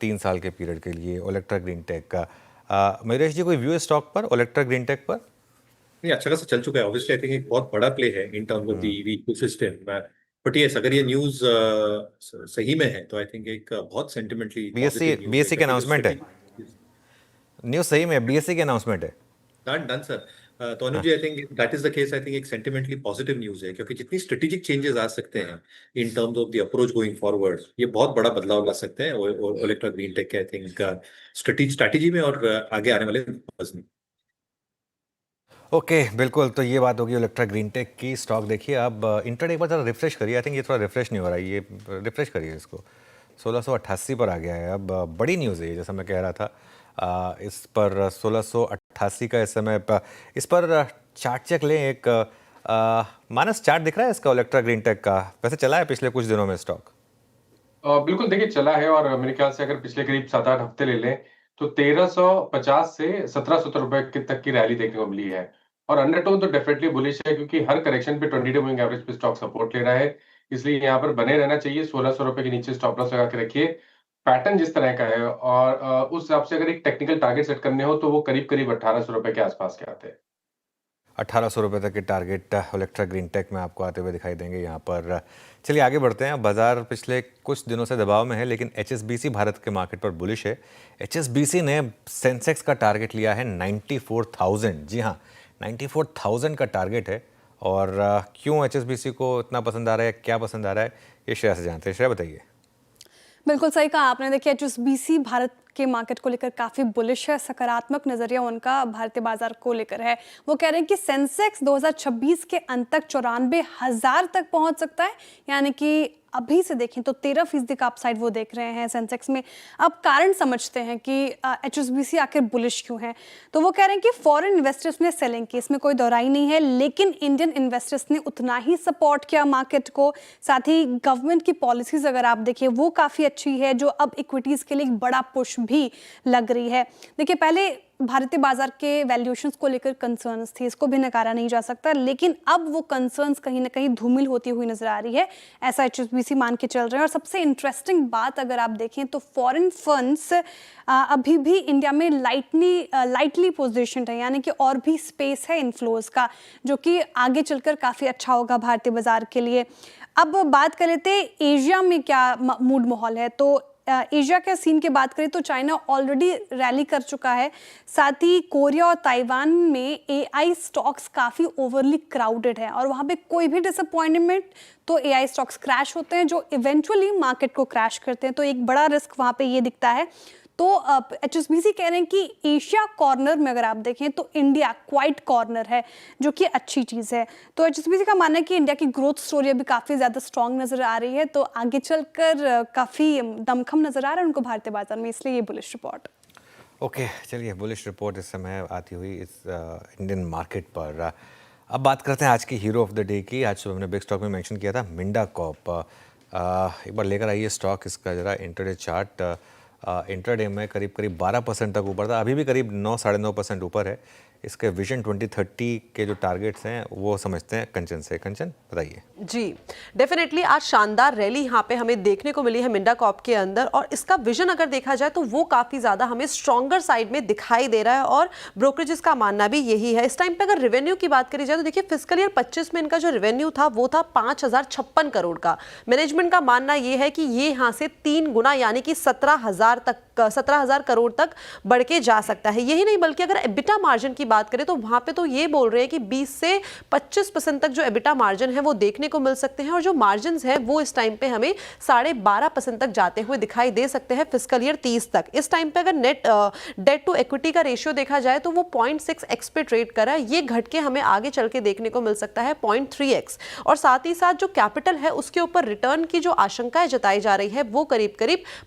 3 साल के पीरियड के लिए ओलेक्ट्रा ग्रीन टेक का। मयूरेश जी, कोई व्यू है स्टॉक पर, ओलेक्ट्रा ग्रीन टेक पर? नहीं, अच्छा खासा चल चुका है। ऑब्वियसली आई थिंक एक बहुत बड़ा प्ले है in terms of the EV ecosystem. But yes, अगर ये न्यूज़ सही में है तो आई थिंक एक बहुत सेंटिमेंटली BSE के अनाउंसमेंट है। न्यूज़ सही में BSE के अनाउंसमेंट है। Done sir. तो Anuj ji, I think that is the case. I think एक सेंटिमेंटली पॉजिटिव न्यूज़ है, क्योंकि जितनी स्ट्रेटेजिक चेंजेस आ सकते हैं in terms of the approach going forward, ये बहुत बड़ा बदलाव ला सकते हैं ओलेक्ट्रा ग्रीन टेक के आई थिंक स्ट्रेटेजी में और आगे आने वाले में। ओके, बिल्कुल। तो ये बात होगी ओलेक्ट्रा ग्रीन टेक की। स्टॉक देखिए अब इंट्राडे एक बार ज़रा रिफ्रेश करिए। आई थिंक ये थोड़ा रिफ्रेश नहीं हो रहा है, ये रिफ्रेश करिए इसको। 1688 पर आ गया है। अब बड़ी न्यूज़ है ये, जैसा मैं कह रहा था। इस पर 1688 का इस समय इस पर चार्ट चेक लें। एक माइनस चार्ट दिख रहा है इसका ओलेक्ट्रा ग्रीन टेक का। वैसे चला है पिछले कुछ दिनों में स्टॉक? बिल्कुल, देखिए चला है, और मेरे ख्याल से अगर पिछले करीब 7-8 हफ्ते ले लें तो 1350 से 1700 रुपए तक की रैली देखने को मिली है। और अंडरटोन तो डेफिनेटली बुलिश है, क्योंकि हर करेक्शन पे 20 डे मूविंग एवरेज पे स्टॉक सपोर्ट ले रहा है, इसलिए यहाँ पर बने रहना चाहिए। 1600 रुपए के नीचे स्टॉप लॉस लगा के रखिए। पैटर्न जिस तरह का है और उस हिसाब से अगर एक टेक्निकल टारगेट सेट करने हो तो वो करीब करीब 1800 रुपए के आसपास के आते हैं। 1800 रुपये तक के टारगेट ओलेक्ट्रा ग्रीन टेक में आपको आते हुए दिखाई देंगे यहाँ पर। चलिए आगे बढ़ते हैं। बाजार पिछले कुछ दिनों से दबाव में है, लेकिन HSBC भारत के मार्केट पर बुलिश है। HSBC ने सेंसेक्स का टारगेट लिया है 94,000। जी हाँ, 94,000 का टारगेट है। और क्यों HSBC को इतना पसंद आ रहा है, क्या पसंद आ रहा है, ये श्रेया से जानते हैं। श्रेया बताइए। बिल्कुल सही कहा आपने। देखिए HSBC भारत के मार्केट को लेकर काफ़ी बुलिश है, सकारात्मक नज़रिया उनका भारतीय बाजार को लेकर है। वो कह रहे हैं कि सेंसेक्स 2026 के अंत तक 94,000 तक पहुंच सकता है, यानी कि अभी से देखें तो 13% का अपसाइड वो देख रहे हैं सेंसेक्स में। अब कारण समझते हैं कि HSBC आखिर बुलिश क्यों है। तो वो कह रहे हैं कि फॉरेन इन्वेस्टर्स ने सेलिंग की, इसमें कोई दोहराई नहीं है, लेकिन इंडियन इन्वेस्टर्स ने उतना ही सपोर्ट किया मार्केट को। साथ ही गवर्नमेंट की पॉलिसीज अगर आप देखें वो काफ़ी अच्छी है, जो अब इक्विटीज़ के लिए एक बड़ा पुश भी लग रही है। देखिए पहले भारतीय बाजार के वैल्यूएशंस को लेकर कंसर्न्स थी, इसको भी नकारा नहीं जा सकता, लेकिन अब वो कंसर्न्स कहीं ना कहीं धूमिल होती हुई नजर आ रही है, ऐसा HSBC मान के चल रहे हैं। और सबसे इंटरेस्टिंग बात अगर आप देखें तो फॉरेन फंड्स अभी भी इंडिया में लाइटली पोजिशन्ड है, यानी कि और भी स्पेस है इनफ्लोज का, जो कि आगे चलकर काफ़ी अच्छा होगा भारतीय बाजार के लिए। अब बात कर लेते हैं एशिया में क्या मूड माहौल है। तो एशिया के सीन की बात करें तो चाइना ऑलरेडी रैली कर चुका है, साथ ही कोरिया और ताइवान में AI स्टॉक्स काफ़ी ओवरली क्राउडेड है, और वहाँ पे कोई भी डिसअपॉइंटमेंट तो AI स्टॉक्स क्रैश होते हैं, जो इवेंचुअली मार्केट को क्रैश करते हैं। तो एक बड़ा रिस्क वहाँ पे ये दिखता है। तो HSBC कह रहे हैं कि एशिया कॉर्नर में अगर आप देखें तो इंडिया क्वाइट कॉर्नर है, जो कि अच्छी चीज़ है। तो HSBC का मानना है कि इंडिया की ग्रोथ स्टोरी अभी काफ़ी ज़्यादा स्ट्रॉन्ग नज़र आ रही है, तो आगे चलकर काफ़ी दमखम नज़र आ रहा है उनको भारतीय बाजार में, इसलिए ये बुलिश रिपोर्ट। ओके, चलिए बुलिश रिपोर्ट इस समय आती हुई इस इंडियन मार्केट पर। अब बात करते हैं आज की हीरो ऑफ द डे की। आज सुबह हमने बिग स्टॉक में मेंशन किया था मिंडा कॉर्प। एक बार लेकर आइए स्टॉक, इसका ज़रा इंट्राडे चार्ट। इंट्राडे में करीब 12% तक ऊपर था, अभी भी करीब 9-9.5% ऊपर है। इसके विजन 2030 के जो टारगेट्स हैं वो समझते हैं कंचन से। कंचन बताइए। जी डेफिनेटली आज शानदार रैली यहाँ पे हमें देखने को मिली है मिंडा कॉर्प के अंदर, और इसका विजन अगर देखा जाए तो वो काफ़ी ज़्यादा हमें स्ट्रॉन्गर साइड में दिखाई दे रहा है, और ब्रोकरेजेस का मानना भी यही है। इस टाइम पे अगर रेवेन्यू की बात करी जाए तो देखिए फिस्कल ईयर 25 में इनका जो रेवेन्यू था वो था 5056 करोड़ का। मैनेजमेंट का मानना ये है कि ये यहाँ से 3 गुना यानी कि 17,000 करोड़ तक बढ़ के जा सकता है। यही नहीं बल्कि अगर एबिटा मार्जिन की बात करें तो वहां पे तो ये बोल रहे हैं कि 20 से 25% तक जो एबिटा मार्जिन है वो देखने को मिल सकते हैं, और जो मार्जिन है वो इस टाइम पे हमें 12.5% तक जाते हुए दिखाई दे सकते हैं फिस्कल ईयर 30 तक। इस टाइम पे अगर नेट डेट टू इक्विटी का रेशियो देखा जाए तो वो 0.6x पे ट्रेड कर रहा है, ये घट के हमें आगे चल के देखने को मिल सकता है 0.3x। और साथ ही साथ जो कैपिटल है उसके ऊपर रिटर्न की जो आशंकाएं जताई जा रही है वो करीब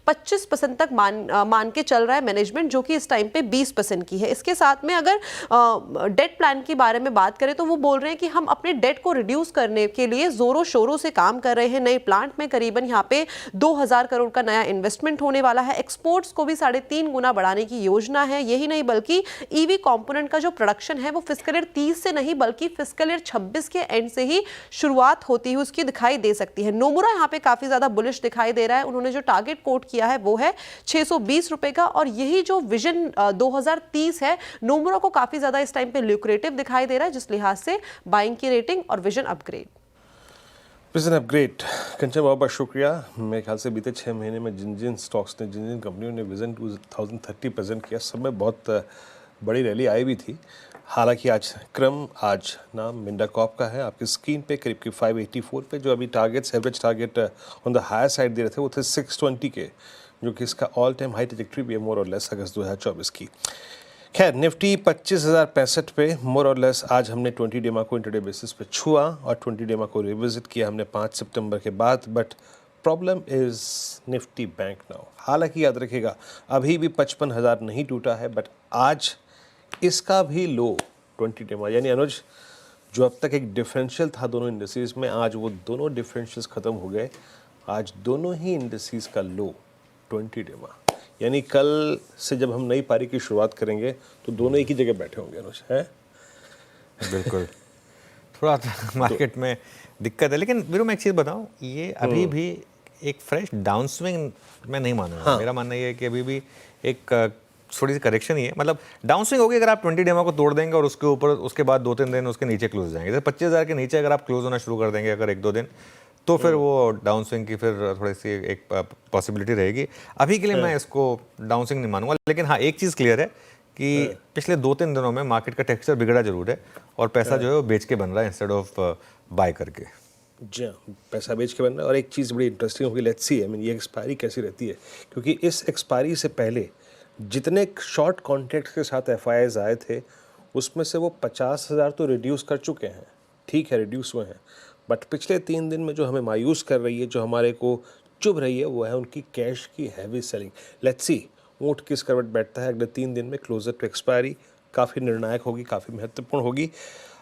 25% तक मान के चल रहा है मैनेजमेंट, जो कि इस टाइम पे 20% की है। इसके साथ में अगर डेट प्लान के बारे में बात करें तो वो बोल रहे हैं कि हम अपने डेट को रिड्यूस करने के लिए जोरों शोरों से काम कर रहे हैं। नए प्लांट में करीबन यहाँ पे 2000 करोड़ का नया इन्वेस्टमेंट होने वाला है। एक्सपोर्ट्स को भी 3.5 गुना बढ़ाने की योजना है। यही नहीं बल्कि ईवी कंपोनेंट का जो प्रोडक्शन है वो फिस्कल ईयर 30 से नहीं बल्कि फिस्कल ईयर 26 के एंड से ही शुरुआत होती हुई उसकी दिखाई दे सकती है। नोमुरा यहाँ पे काफी ज्यादा बुलिश दिखाई दे रहा है। उन्होंने जो टारगेट कोट किया है वो है 620 रुपए का, और यही जो विजन 2030 है नोमुरा को काफी ज्यादा इस टाइम पे ल्यूक्रेटिव दिखाई दे रहा है, जिस लिहाज से बाइंग की रेटिंग और विजन अपग्रेड। विजन अपग्रेड कंचन, बहुत बहुत शुक्रिया। मेरे ख्याल से बीते 6 महीने में जिन जिन स्टॉक्स ने, जिन जिन कंपनियों ने विजन 2030 प्रेजेंट किया, सब में बहुत बड़ी रैली आई भी थी। हालांकि आज नाम मिंडा कॉर्प का है। आपकी स्क्रीन पे करीब 584 पे जो अभी targets, average target on the higher side दे रहे थे वो थे 620 के, जो कि इसका ऑल टाइम हाई ट्रैजेक्टरी भी है मोर और लेस अगस्त 2024 की। खैर, निफ्टी 25,065 पे मोर और लेस आज हमने 20 डेमा को इंटरडे बेसिस पे छुआ और 20 डेमा को रिविजिट किया हमने 5 सितंबर के बाद। But problem is Nifty bank now. हालांकि याद रखिएगा अभी भी 55,000 नहीं टूटा है, बट आज इसका भी लो 20 डेमा, यानी अनुज जो अब तक एक डिफरेंशियल था दोनों इंडस्ट्रीज में, आज वो दोनों डिफरेंशियल्स खत्म हो गए। आज दोनों ही इंडस्ट्रीज का लो 20 डेमा, यानी कल से जब हम नई पारी की शुरुआत करेंगे तो दोनों एक ही जगह बैठे होंगे अनुज, है? बिल्कुल। थोड़ा मार्केट में दिक्कत है, लेकिन वीरू मैं एक चीज़ बताऊं, ये अभी भी एक फ्रेश डाउन स्विंग मैं नहीं मानूंगा। हाँ। मेरा मानना ये है कि अभी भी एक थोड़ी सी करेक्शन ही है। मतलब डाउन स्विंग होगी अगर आप 20 डेमा को तोड़ देंगे और उसके ऊपर उसके बाद 2-3 दिन उसके नीचे क्लोज हो जाएंगे। जैसे 25,000 के नीचे अगर आप क्लोज होना शुरू कर देंगे अगर 1-2 दिन, तो फिर वो डाउन स्विंग की फिर थोड़ी सी एक पॉसिबिलिटी रहेगी। अभी के लिए मैं इसको डाउन स्विंग नहीं मानूंगा। लेकिन हाँ, एक चीज़ क्लियर है कि पिछले 2-3 दिनों में मार्केट का टेक्सचर बिगड़ा जरूर है और पैसा जो है वो बेच के बन रहा है इंस्टेड ऑफ बाय करके। जी हाँ, पैसा बेच के बन रहा है। और एक चीज़ बड़ी इंटरेस्टिंग होगी, लेट्स सी, आई मीन ये एक्सपायरी कैसी रहती है, क्योंकि इस एक्सपायरी से पहले जितने शॉर्ट कॉन्ट्रैक्ट्स के साथ FIIs आए थे उसमें से वो 50,000 तो रिड्यूस कर चुके हैं। ठीक है, रिड्यूस हुए हैं, बट पिछले 3 दिन में जो हमें मायूस कर रही है, जो हमारे को चुभ रही है, वो है उनकी कैश की हैवी सेलिंग। लेट्स सी ऊँट किस करवट बैठता है अगले 3 दिन में। क्लोजर टू एक्सपायरी काफ़ी निर्णायक होगी, काफ़ी महत्वपूर्ण होगी।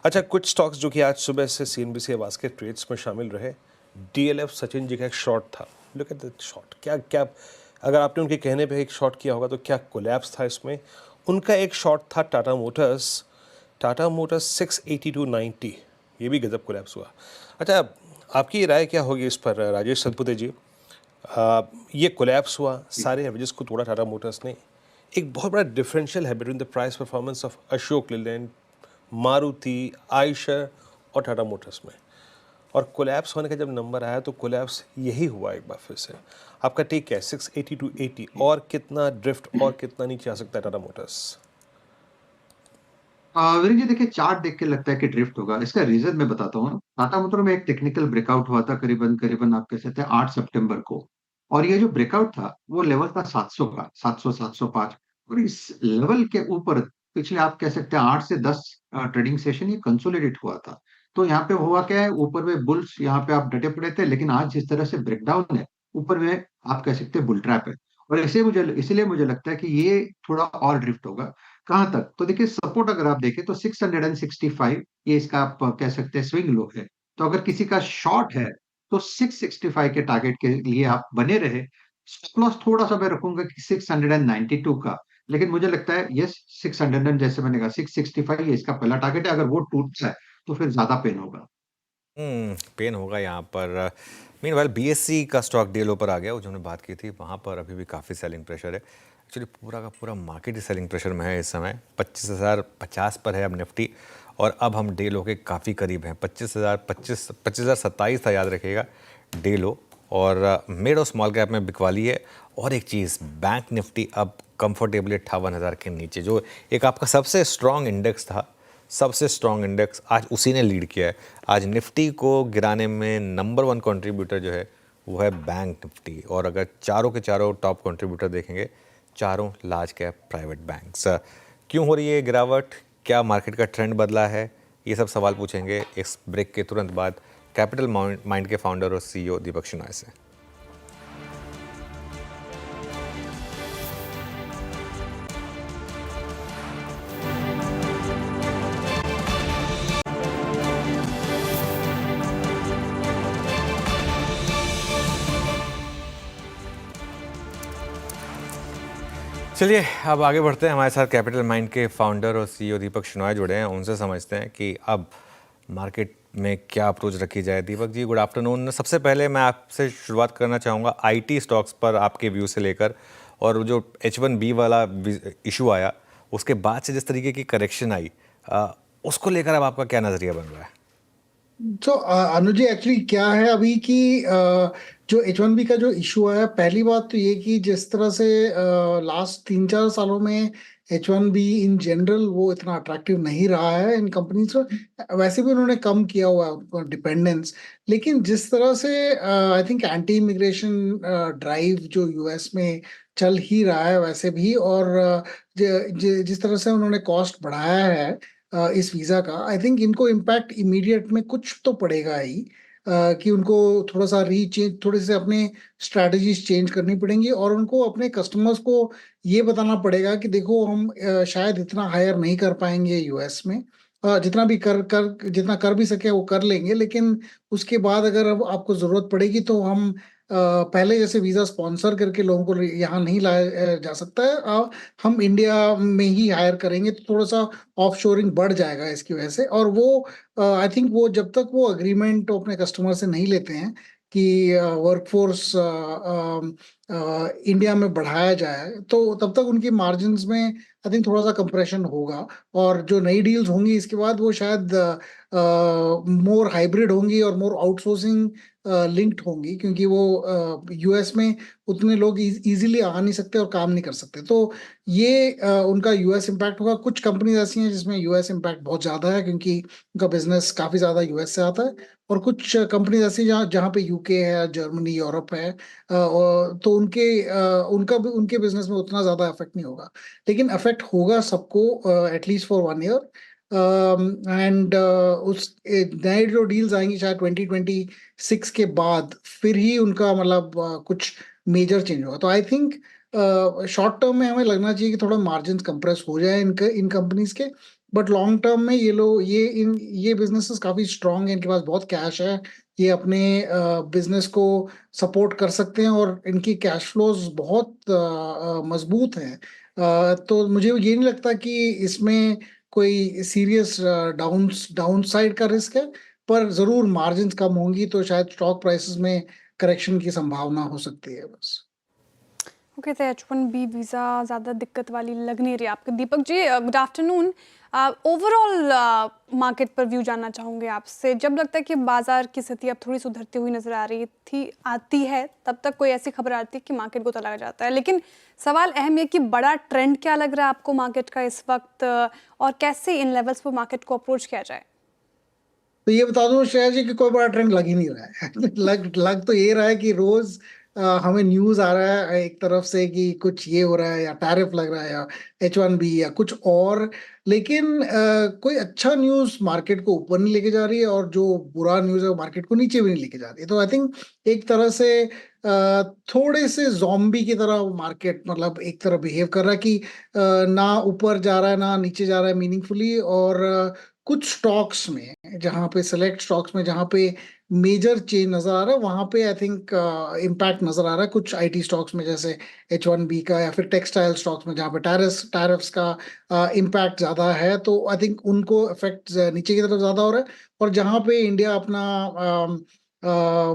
अच्छा, कुछ स्टॉक्स जो कि आज सुबह से CNBC बास्केट ट्रेड्स में शामिल रहे। DLF सचिन जी का एक शॉर्ट था। Look at that short. क्या अगर आपने उनके कहने पे एक शॉर्ट किया होगा तो क्या कोलैप्स था इसमें। उनका एक शॉर्ट था टाटा मोटर्स 682.90, ये भी गजब कोलैप्स हुआ। अच्छा, आपकी राय क्या होगी इस पर राजेश सतपुते जी? ये कोलैप्स हुआ, सारे एवरेजेस को तोड़ा टाटा मोटर्स ने। एक बहुत बड़ा डिफरेंशियल है between the price performance of Ashok Leyland, Maruti, Eicher और टाटा मोटर्स में। और कोलैप्स होने का जब नंबर आया तो कोलैप्स यही हुआ एक बार फिर से। आपका टेक क्या है? 680 to 80, और कितना ड्रिफ्ट और कितना नीचे आ सकता है टाटा मोटर्स? वीरेंद्र जी, देखिए चार्ट देख के लगता है कि ड्रिफ्ट होगा। इसका रीजन मैं बताता हूँ। टाटा मोटर में एक टेक्निकल ब्रेकआउट हुआ था करीबन आप कह सकते हैं 8 सितंबर को, और ये जो ब्रेकआउट था वो लेवल था 700 का, 700-705, और इस लेवल के ऊपर पिछले आप कह सकते हैं 8 से 10 ट्रेडिंग सेशन ये कंसोलिडेट हुआ था। तो यहाँ पे हुआ क्या है, ऊपर में बुल्स यहाँ पे आप डटे पड़े थे, लेकिन आज जिस तरह से ब्रेकडाउन है ऊपर में आप कह सकते हैं बुल ट्रैप है, और इसलिए मुझे लगता है कि ये थोड़ा और ड्रिफ्ट होगा। कहां तक? तो देखिए सपोर्ट अगर आप देखें तो 665 ये इसका आप कह सकते हैं स्विंग लो है। तो अगर किसी का शॉर्ट है तो 665 के टारगेट के लिए आप बने रहे। स्टॉप लॉस थोड़ा सा मैं रखूंगा कि 692 का, लेकिन मुझे लगता है ये 600 जैसे मैंने कहा 665 ये इसका पहला टारगेट है। अगर वो टूटता है तो फिर ज्यादा पेन होगा। पेन होगा यहाँ पर। मीनवाइल BSE का स्टॉक डे लो पर आ गया, वो जो हमने बात की थी वहाँ पर अभी भी काफ़ी सेलिंग प्रेशर है। एक्चुअली पूरा का पूरा मार्केट ही सेलिंग प्रेशर में है इस समय। 25,050 पर है अब निफ्टी, और अब हम डे लो के काफ़ी करीब हैं। 25,027 था, याद रखिएगा डे लो। और मिड और स्मॉल कैप में बिकवाली है। और एक चीज़, बैंक निफ्टी अब कंफर्टेबली 58,000 के नीचे, जो एक आपका सबसे स्ट्रॉन्ग इंडेक्स था, सबसे स्ट्रॉन्ग इंडेक्स आज उसी ने लीड किया है। आज निफ्टी को गिराने में नंबर 1 कंट्रीब्यूटर जो है वो है बैंक निफ्टी। और अगर चारों के चारों टॉप कंट्रीब्यूटर देखेंगे, चारों लार्ज कैप प्राइवेट बैंक्स। क्यों हो रही है गिरावट? क्या मार्केट का ट्रेंड बदला है? ये सब सवाल पूछेंगे इस ब्रेक के तुरंत बाद कैपिटल माइंड के फाउंडर और CEO दीपक शिनॉय से। चलिए अब आगे बढ़ते हैं। हमारे साथ कैपिटल माइंड के फाउंडर और सीईओ दीपक शेनॉय जुड़े हैं, उनसे समझते हैं कि अब मार्केट में क्या अप्रोच रखी जाए। Deepak ji, good afternoon. सबसे पहले मैं आपसे शुरुआत करना चाहूँगा आईटी स्टॉक्स पर आपके व्यू से लेकर, और जो H1B वाला इशू आया उसके बाद से जिस तरीके की करेक्शन आई, उसको लेकर अब आपका क्या नज़रिया बन रहा है? तो अनुज जी, एक्चुअली क्या है अभी कि जो H1B का जो इशू है, पहली बात तो ये कि जिस तरह से लास्ट 3-4 सालों में H1B इन जनरल वो इतना अट्रैक्टिव नहीं रहा है इन कंपनीज को। वैसे भी उन्होंने कम किया हुआ है उनका डिपेंडेंस, लेकिन जिस तरह से I think anti immigration drive जो यूएस में चल ही रहा है वैसे भी, और जिस तरह से उन्होंने कॉस्ट बढ़ाया है इस वीजा का, आई थिंक इनको इम्पैक्ट इमीडिएट में कुछ तो पड़ेगा ही, कि उनको थोड़ा सा थोड़े से अपने स्ट्रैटेजीज चेंज करनी पड़ेंगी, और उनको अपने कस्टमर्स को ये बताना पड़ेगा कि देखो हम शायद इतना हायर नहीं कर पाएंगे यूएस में, जितना कर भी सके वो कर लेंगे, लेकिन उसके बाद अगर अब आपको जरूरत पड़ेगी तो हम पहले जैसे वीजा स्पॉन्सर करके लोगों को यहाँ नहीं लाया जा सकता है, हम इंडिया में ही हायर करेंगे, तो थोड़ा सा ऑफशोरिंग बढ़ जाएगा इसकी वजह से। और वो आई थिंक वो जब तक वो अग्रीमेंट अपने कस्टमर से नहीं लेते हैं कि वर्कफोर्स इंडिया में बढ़ाया जाए, तो तब तक उनकी मार्जिन्स में आई थिंक थोड़ा सा कंप्रेशन होगा, और जो नई डील्स होंगी इसके बाद वो शायद मोर हाइब्रिड होंगी और मोर आउटसोर्सिंग लिंक्ड होंगी, क्योंकि वो यूएस में उतने लोग इजीली आ नहीं सकते और काम नहीं कर सकते। तो ये उनका यूएस इम्पैक्ट होगा। कुछ कंपनीज ऐसी हैं जिसमें यूएस इम्पैक्ट बहुत ज़्यादा है, क्योंकि उनका बिजनेस काफ़ी ज़्यादा यूएस से आता है, और कुछ कंपनीज ऐसी जहाँ पे यूके है, जर्मनी, यूरोप है, तो उनके बिजनेस में उतना ज़्यादा इफेक्ट नहीं होगा, लेकिन इफेक्ट होगा सबको एटलीस्ट फॉर 1 ईयर। एंड उस नए जो डील्स आएंगी शायद 2026 के बाद, फिर ही उनका मतलब कुछ मेजर चेंज होगा। तो आई थिंक शॉर्ट टर्म में हमें लगना चाहिए कि थोड़ा मार्जिन कंप्रेस हो जाए इन कंपनीज के, बट लॉन्ग टर्म में ये बिजनेसेस काफी स्ट्रांग है, इनके पास बहुत कैश है, ये अपने बिजनेस को सपोर्ट कर सकते हैं, और इनकी कैश फ्लोज बहुत मजबूत हैं। तो मुझे ये नहीं लगता कि इसमें कोई सीरियस डाउनसाइड का रिस्क है, पर जरूर मार्जिन्स कम होंगी तो शायद स्टॉक प्राइसेस में करेक्शन की संभावना हो सकती है बस। ओके, तो H1B वीज़ा ज़्यादा दिक्कत वाली लग नहीं रही आपको। Deepak ji, good afternoon. Overall market पर व्यू जानना चाहूँगे आपसे। जब लगता है कि बाजार की स्थिति अब थोड़ी सुधरती हुई नज़र आती है, तब तक कोई ऐसी खबर आती है कि मार्केट को लगा जाता है, लेकिन सवाल अहम है कि बड़ा ट्रेंड क्या लग रहा है आपको मार्केट का इस वक्त, और कैसे इन लेवल्स पर मार्केट को अप्रोच किया जाए? तो ये बता दूं श्रेया जी कि कोई बड़ा ट्रेंड लग ही नहीं रहा है। लग तो ये रहा है कि रोज हमें न्यूज आ रहा है एक तरफ से कि कुछ ये हो रहा है, या टैरिफ लग रहा है, या H1B या कुछ और, लेकिन कोई अच्छा न्यूज मार्केट को ऊपर नहीं लेके जा रही है, और जो बुरा न्यूज है वो मार्केट को नीचे भी नहीं लेके जा रही है। तो आई थिंक एक तरह से थोड़े से ज़ॉम्बी की तरह मार्केट मतलब एक तरह बिहेव कर रहा है कि ना ऊपर जा रहा है ना नीचे जा रहा है मीनिंगफुली, और कुछ स्टॉक्स में जहाँ पे सेलेक्ट स्टॉक्स में जहाँ पे मेजर चेंज नजर आ रहा है वहां पे आई थिंक इम्पैक्ट नजर आ रहा है। कुछ आईटी स्टॉक्स में जैसे H1B का, या फिर टेक्सटाइल स्टॉक्स में जहाँ पे टैरिफ्स का इम्पैक्ट ज्यादा है, तो आई थिंक उनको इफेक्ट नीचे की तरफ ज्यादा हो रहा है। और जहाँ पे इंडिया अपना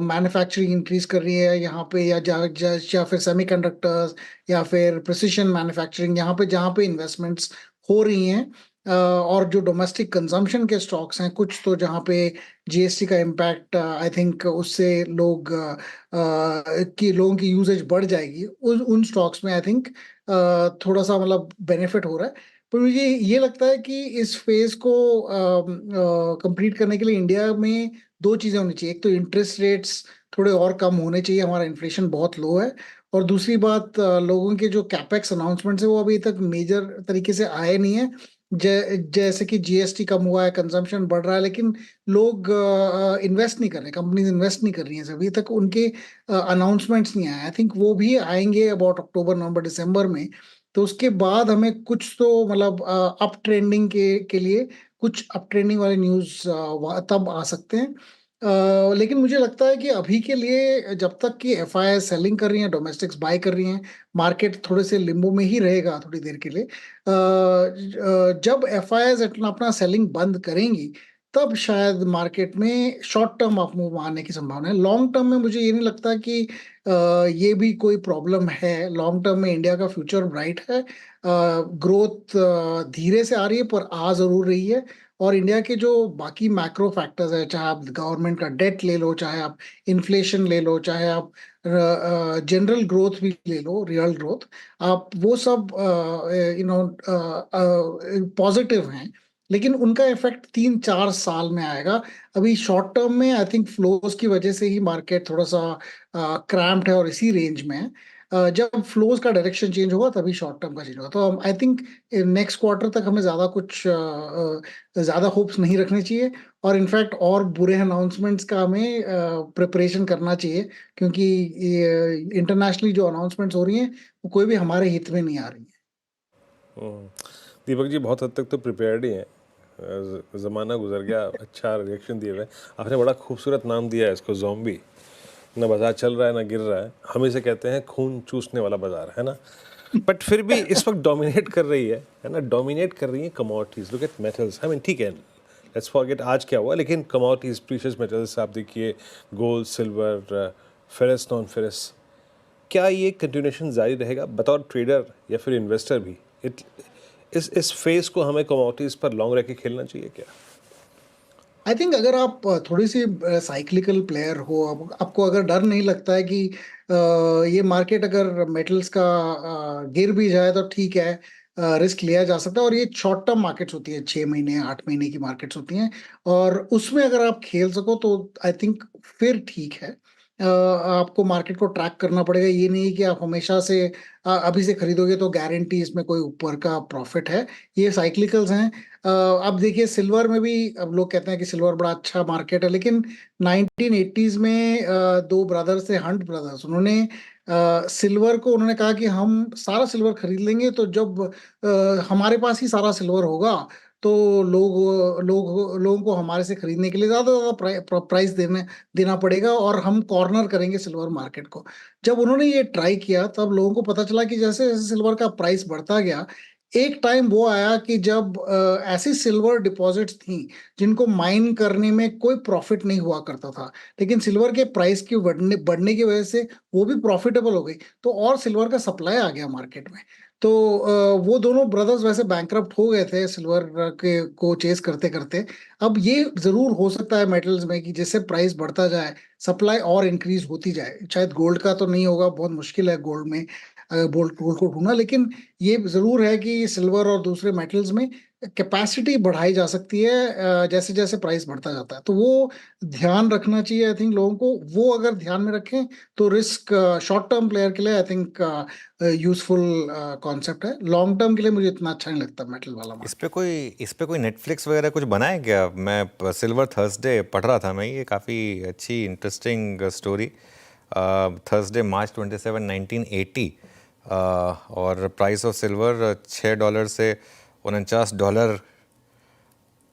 मैन्युफैक्चरिंग इंक्रीज कर रही है यहाँ पे, या फिर सेमीकंडक्टर्स या फिर प्रिसिशन मैन्युफैक्चरिंग, यहाँ पे जहाँ पे इन्वेस्टमेंट्स हो रही हैं, और जो डोमेस्टिक कंजम्पशन के स्टॉक्स हैं कुछ, तो जहाँ पे जीएसटी का इम्पैक्ट आई थिंक उससे लोगों की यूजेज बढ़ जाएगी, उन स्टॉक्स में आई थिंक थोड़ा सा मतलब बेनिफिट हो रहा है। पर मुझे ये लगता है कि इस फेज को कंप्लीट करने के लिए इंडिया में 2 चीजें होनी चाहिए। एक तो इंटरेस्ट रेट्स थोड़े और कम होने चाहिए, हमारा इन्फ्लेशन बहुत लो है, और दूसरी बात लोगों के जो कैपेक्स अनाउंसमेंट्स है वो अभी तक मेजर तरीके से आए नहीं है। जैसे कि जीएसटी कम हुआ है, कंजम्पशन बढ़ रहा है, लेकिन लोग इन्वेस्ट नहीं कर रहे, कंपनीज इन्वेस्ट नहीं कर रही हैं, अभी तक उनके अनाउंसमेंट्स नहीं आए। आई थिंक वो भी आएंगे अबाउट अक्टूबर, नवंबर, दिसंबर में। तो उसके बाद हमें कुछ तो मतलब अप ट्रेंडिंग के लिए कुछ अप ट्रेंडिंग वाले न्यूज तब आ सकते हैं। लेकिन मुझे लगता है कि अभी के लिए जब तक कि एफआई सेलिंग कर रही हैं, डोमेस्टिक्स बाय कर रही हैं, मार्केट थोड़े से लिम्बो में ही रहेगा थोड़ी देर के लिए। जब एफआई अपना सेलिंग बंद करेंगी तब शायद मार्केट में शॉर्ट टर्म अप मूव आने की संभावना है। लॉन्ग टर्म में मुझे ये नहीं लगता कि ये भी कोई प्रॉब्लम है। लॉन्ग टर्म में इंडिया का फ्यूचर ब्राइट है। ग्रोथ धीरे से आ रही है पर आ जरूर रही है। और इंडिया के जो बाकी मैक्रो फैक्टर्स है, चाहे आप गवर्नमेंट का डेट ले लो, चाहे आप इन्फ्लेशन ले लो, चाहे आप जनरल ग्रोथ भी ले लो, रियल ग्रोथ, आप वो सब पॉजिटिव हैं। लेकिन उनका इफेक्ट 3-4 साल में आएगा। अभी शॉर्ट टर्म में आई थिंक फ्लोज की वजह से ही मार्केट थोड़ा सा क्रैम्प्ड है और इसी रेंज में है। जब फ्लोज का डायरेक्शन चेंज होगा तभी शॉर्ट टर्म का चेंज होगा। तो आई थिंक नेक्स्ट क्वार्टर तक हमें ज्यादा होप्स नहीं रखनी चाहिए। और इनफैक्ट और बुरे अनाउंसमेंट्स का हमें प्रिपरेशन करना चाहिए, क्योंकि इंटरनेशनली जो अनाउंसमेंट्स हो रही हैं वो कोई भी हमारे हित में नहीं आ रही है। दीपक जी बहुत हद तक तो प्रिपेयर्ड ही हैं। ज़माना गुजर गया, अच्छा रिएक्शन दिए हुए। आपने बड़ा खूबसूरत नाम दिया है इसको, ज़ॉम्बी। ना बाजार चल रहा है ना गिर रहा है, हम इसे कहते हैं खून चूसने वाला बाजार, है ना। बट फिर भी इस वक्त डोमिनेट कर रही है ना, डोमिनेट कर रही है commodities. Look at metals, I mean ठीक है, लेट्स फॉरगेट आज क्या हुआ, लेकिन कमोडिटीज़, प्रीशियस मेटल्स आप देखिए, gold, silver, ferrous, non ferrous, क्या ये कंटिन्यूएशन जारी रहेगा बतौर ट्रेडर या फिर इन्वेस्टर भी? इस फेज को हमें कमोडिटीज़ पर लॉन्ग रह के खेलना चाहिए क्या? आई थिंक अगर आप थोड़ी सी साइक्लिकल प्लेयर हो, आपको अगर डर नहीं लगता है कि ये मार्केट अगर मेटल्स का गिर भी जाए तो ठीक है, रिस्क लिया जा सकता है। और ये शॉर्ट टर्म मार्केट्स होती है, 6 महीने 8 महीने की मार्केट्स होती हैं, और उसमें अगर आप खेल सको तो आई थिंक फिर ठीक है। आपको मार्केट को ट्रैक करना पड़ेगा। ये नहीं कि आप हमेशा से अभी से खरीदोगे तो गारंटी इसमें कोई ऊपर का प्रॉफिट है। ये साइक्लिकल्स हैं। अब देखिए सिल्वर में भी, अब लोग कहते हैं कि सिल्वर बड़ा अच्छा मार्केट है, लेकिन 1980s में दो ब्रदर्स थे, हंट ब्रदर्स, उन्होंने सिल्वर को उन्होंने कहा कि हम सारा सिल्वर खरीद लेंगे, तो जब हमारे पास ही सारा सिल्वर होगा तो लोगों को हमारे से खरीदने के लिए ज्यादा प्राइस देना पड़ेगा और हम कॉर्नर करेंगे सिल्वर मार्केट को। जब उन्होंने ये ट्राई किया तब लोगों को पता चला कि जैसे जैसे सिल्वर का प्राइस बढ़ता गया, एक टाइम वो आया कि जब ऐसी सिल्वर डिपॉजिट्स थी जिनको माइन करने में कोई प्रॉफिट नहीं हुआ करता था, लेकिन सिल्वर के प्राइस की बढ़ने की वजह से वो भी प्रॉफिटेबल हो गई, तो और सिल्वर का सप्लाई आ गया मार्केट में। तो वो दोनों ब्रदर्स वैसे बैंकरप्ट हो गए थे सिल्वर के को चेस करते करते। अब ये जरूर हो सकता है मेटल्स में कि जैसे प्राइस बढ़ता जाए सप्लाई और इंक्रीज होती जाए। शायद गोल्ड का तो नहीं होगा, बहुत मुश्किल है गोल्ड में गोल्ड को ढूंढना, लेकिन ये जरूर है कि सिल्वर और दूसरे मेटल्स में कैपेसिटी बढ़ाई जा सकती है जैसे जैसे प्राइस बढ़ता जाता है। तो वो ध्यान रखना चाहिए आई थिंक लोगों को। वो अगर ध्यान में रखें तो रिस्क शॉर्ट टर्म प्लेयर के लिए आई थिंक यूजफुल कॉन्सेप्ट है। लॉन्ग टर्म के लिए मुझे इतना अच्छा नहीं लगता मेटल वाला। इस पे कोई नेटफ्लिक्स वगैरह कुछ बना है क्या? मैं सिल्वर थर्सडे पढ़ रहा था, मैं ये काफ़ी अच्छी इंटरेस्टिंग स्टोरी। थर्सडे मार्च 27, 1980, और प्राइस ऑफ सिल्वर $6 से $49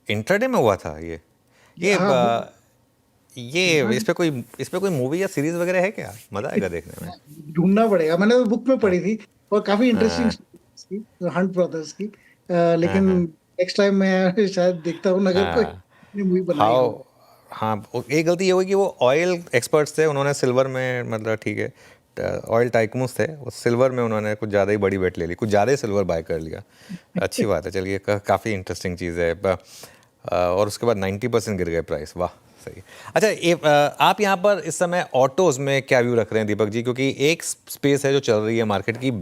इंट्राडे में हुआ था। इस पे कोई मूवी या सीरीज वगैरह है क्या? मजा आएगा देखने में। ढूंढना पड़ेगा, मैंने तो बुक में पढ़ी थी और काफी इंटरेस्टिंग हंट ब्रदर्स की। लेकिन नेक्स्ट टाइम मैं शायद देखता हूँ अगर कोई मूवी बनाई हो। हाँ, एक गलती ये हुई कि वो ऑयल एक्सपर्ट्स थे, उन्होंने सिल्वर में, मतलब ठीक है ऑयल टाइकून्स थे, वो सिल्वर में उन्होंने कुछ ज़्यादा ही बड़ी बेट ले ली, कुछ ज़्यादा ही सिल्वर बाय कर लिया। अच्छी बात है, चलिए काफ़ी इंटरेस्टिंग चीज़ है। और उसके बाद 90% गिर गए प्राइस, वाह सही। अच्छा, आप यहाँ पर इस समय ऑटोज़ में क्या व्यू रख रहे हैं दीपक जी? क्योंकि एक स्पेस है जो चल रही है मार्केट की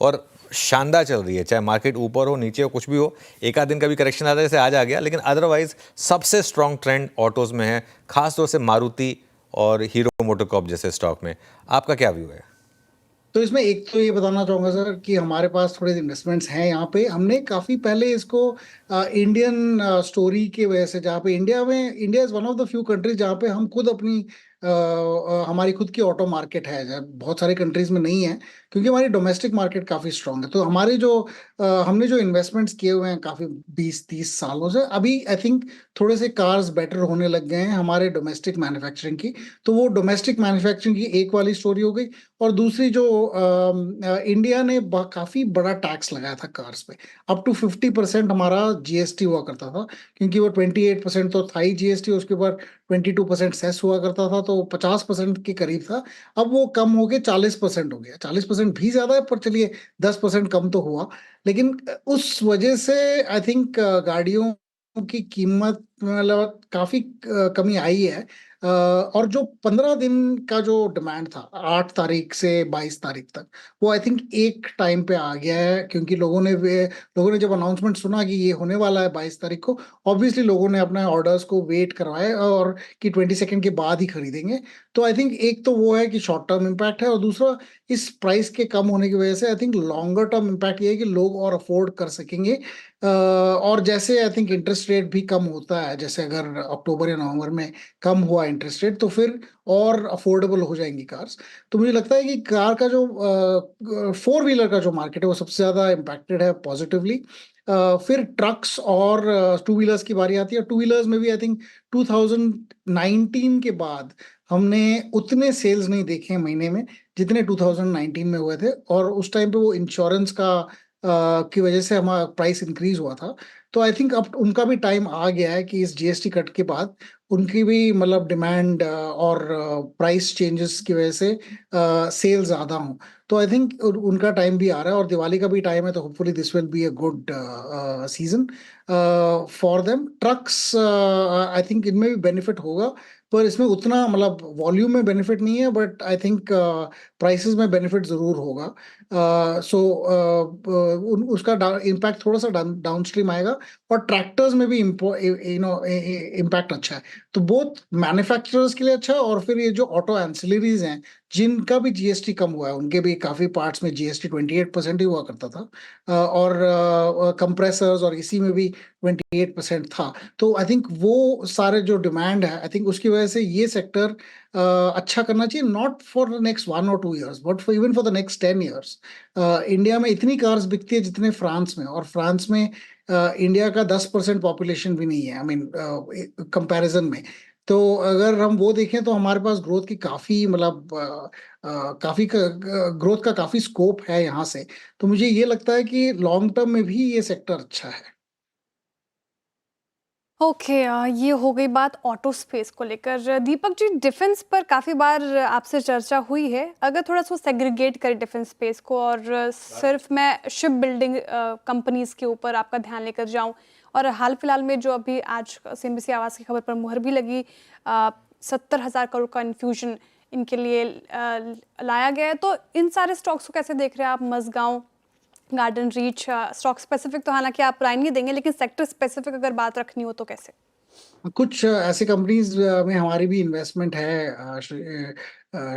और शानदार चल रही है, चाहे मार्केट ऊपर हो नीचे हो कुछ भी हो। एक आध दिन का भी करेक्शन आता है, जैसे आज आ गया, लेकिन अदरवाइज सबसे स्ट्रॉन्ग ट्रेंड ऑटोज़ में है, खासतौर से मारुति और हीरो मोटोकॉर्प जैसे स्टॉक में। आपका क्या व्यू है? तो इसमें एक तो ये बताना चाहूंगा सर कि हमारे पास थोड़े इन्वेस्टमेंट्स हैं यहाँ पे। हमने काफी पहले इसको इंडियन स्टोरी की वजह से, जहाँ पे India is one of the few countries जहाँ पे हम खुद अपनी हमारी खुद की ऑटो मार्केट है, बहुत सारे कंट्रीज में नहीं है, क्योंकि हमारी डोमेस्टिक मार्केट काफ़ी स्ट्रांग है। तो हमारे जो हमने जो इन्वेस्टमेंट्स किए हुए हैं काफ़ी 20-30 सालों से, अभी आई थिंक थोड़े से कार्स बेटर होने लग गए हैं हमारे डोमेस्टिक मैन्युफैक्चरिंग की। तो वो डोमेस्टिक मैन्युफैक्चरिंग की एक वाली स्टोरी हो गई। और दूसरी जो इंडिया ने काफ़ी बड़ा टैक्स लगाया था कार्स पे, अप टू 50% हमारा जीएसटी हुआ करता था, क्योंकि वो 28% तो था ही जीएसटी, उसके ऊपर 22% सेस हुआ करता था, तो 50% के करीब था। अब वो कम हो के 40% हो गया। 40% भी ज्यादा है, पर चलिए 10% कम तो हुआ। लेकिन उस वजह से आई थिंक गाड़ियों की कीमत में मतलब काफी कमी आई है। और जो 15 दिन का जो डिमांड था 8 तारीख से 22 तारीख तक, वो आई थिंक एक टाइम पे आ गया है, क्योंकि लोगों ने जब अनाउंसमेंट सुना कि ये होने वाला है 22 तारीख को, ऑब्वियसली लोगों ने अपने ऑर्डर्स को वेट करवाए और कि 22 के बाद ही खरीदेंगे। तो आई थिंक एक तो वो है कि शॉर्ट टर्म इम्पैक्ट है, और दूसरा इस प्राइस के कम होने की वजह से I think longer term impact ये है कि लोग और अफोर्ड कर सकेंगे। और जैसे आई थिंक इंटरेस्ट रेट भी कम होता है, जैसे अगर अक्टूबर या नवंबर में कम हुआ इंटरेस्ट रेट, तो फिर और अफोर्डेबल हो जाएंगी कार्स। तो मुझे लगता है कि कार का जो 4 व्हीलर का जो मार्केट है वो सबसे ज़्यादा इम्पैक्टेड है पॉजिटिवली। फिर ट्रक्स और 2 व्हीलर्स की बारी आती है। 2 व्हीलर्स में भी आई थिंक 2019 के बाद हमने उतने सेल्स नहीं देखे हैं महीने में जितने 2019 में हुए थे, और उस टाइम पे वो इंश्योरेंस का की वजह से हमारा प्राइस इंक्रीज हुआ था। तो आई थिंक अब उनका भी टाइम आ गया है कि इस जीएसटी कट के बाद उनकी भी मतलब डिमांड और प्राइस चेंजेस की वजह से सेल ज़्यादा हों। तो आई थिंक उनका टाइम भी आ रहा है, और दिवाली का भी टाइम है, तो hopefully this will be a good season for them. Trucks I think इनमें भी बेनिफिट होगा, पर इसमें उतना मतलब वॉल्यूम में बेनिफिट नहीं है, बट आई थिंक प्राइसेस में बेनिफिट ज़रूर होगा। सो उसका इम्पैक्ट थोड़ा सा डाउनस्ट्रीम आएगा। और ट्रैक्टर्स में भी इम्पैक्ट अच्छा है। तो बोथ मैन्युफैक्चरर्स के लिए अच्छा है, और फिर ये जो ऑटो एंसिलरीज हैं जिनका भी जीएसटी कम हुआ है, उनके भी काफ़ी पार्ट्स में जीएसटी 28% ही हुआ करता था, और कंप्रेसर्स और इसी में भी 28% था। तो आई थिंक वो सारे जो डिमांड है, आई थिंक उसकी वजह से ये सेक्टर अच्छा करना चाहिए, not for the next 1 or 2 years but for even for the next 10 years। India में इतनी कार्स बिकती है जितने फ्रांस में, और फ्रांस में इंडिया का 10% पॉपुलेशन भी नहीं है, आई मीन कंपैरिजन में। तो अगर हम वो देखें तो हमारे पास ग्रोथ की काफ़ी मतलब काफ़ी ग्रोथ का काफ़ी स्कोप है यहाँ से। तो मुझे ये लगता है कि लॉन्ग टर्म में भी ये सेक्टर अच्छा है। ओके, ये हो गई बात ऑटो स्पेस को लेकर। दीपक जी, डिफेंस पर काफ़ी बार आपसे चर्चा हुई है। अगर थोड़ा सा सेग्रीगेट करें डिफेंस स्पेस को, और सिर्फ मैं शिप बिल्डिंग कंपनीज के ऊपर आपका ध्यान लेकर जाऊं, और हाल फिलहाल में जो अभी आज CNBC आवाज़ की खबर पर मुहर भी लगी, 70,000 करोड़ का इन्फ्यूजन इनके लिए लाया गया है। तो इन सारे स्टॉक्स को कैसे देख रहे हैं आप? Mazagon, garden reach, stock specific तो हालांकि आप राय नहीं देंगे, लेकिन सेक्टर स्पेसिफिक अगर बात रखनी हो तो कैसे? कुछ ऐसे कंपनीज में हमारी भी इन्वेस्टमेंट है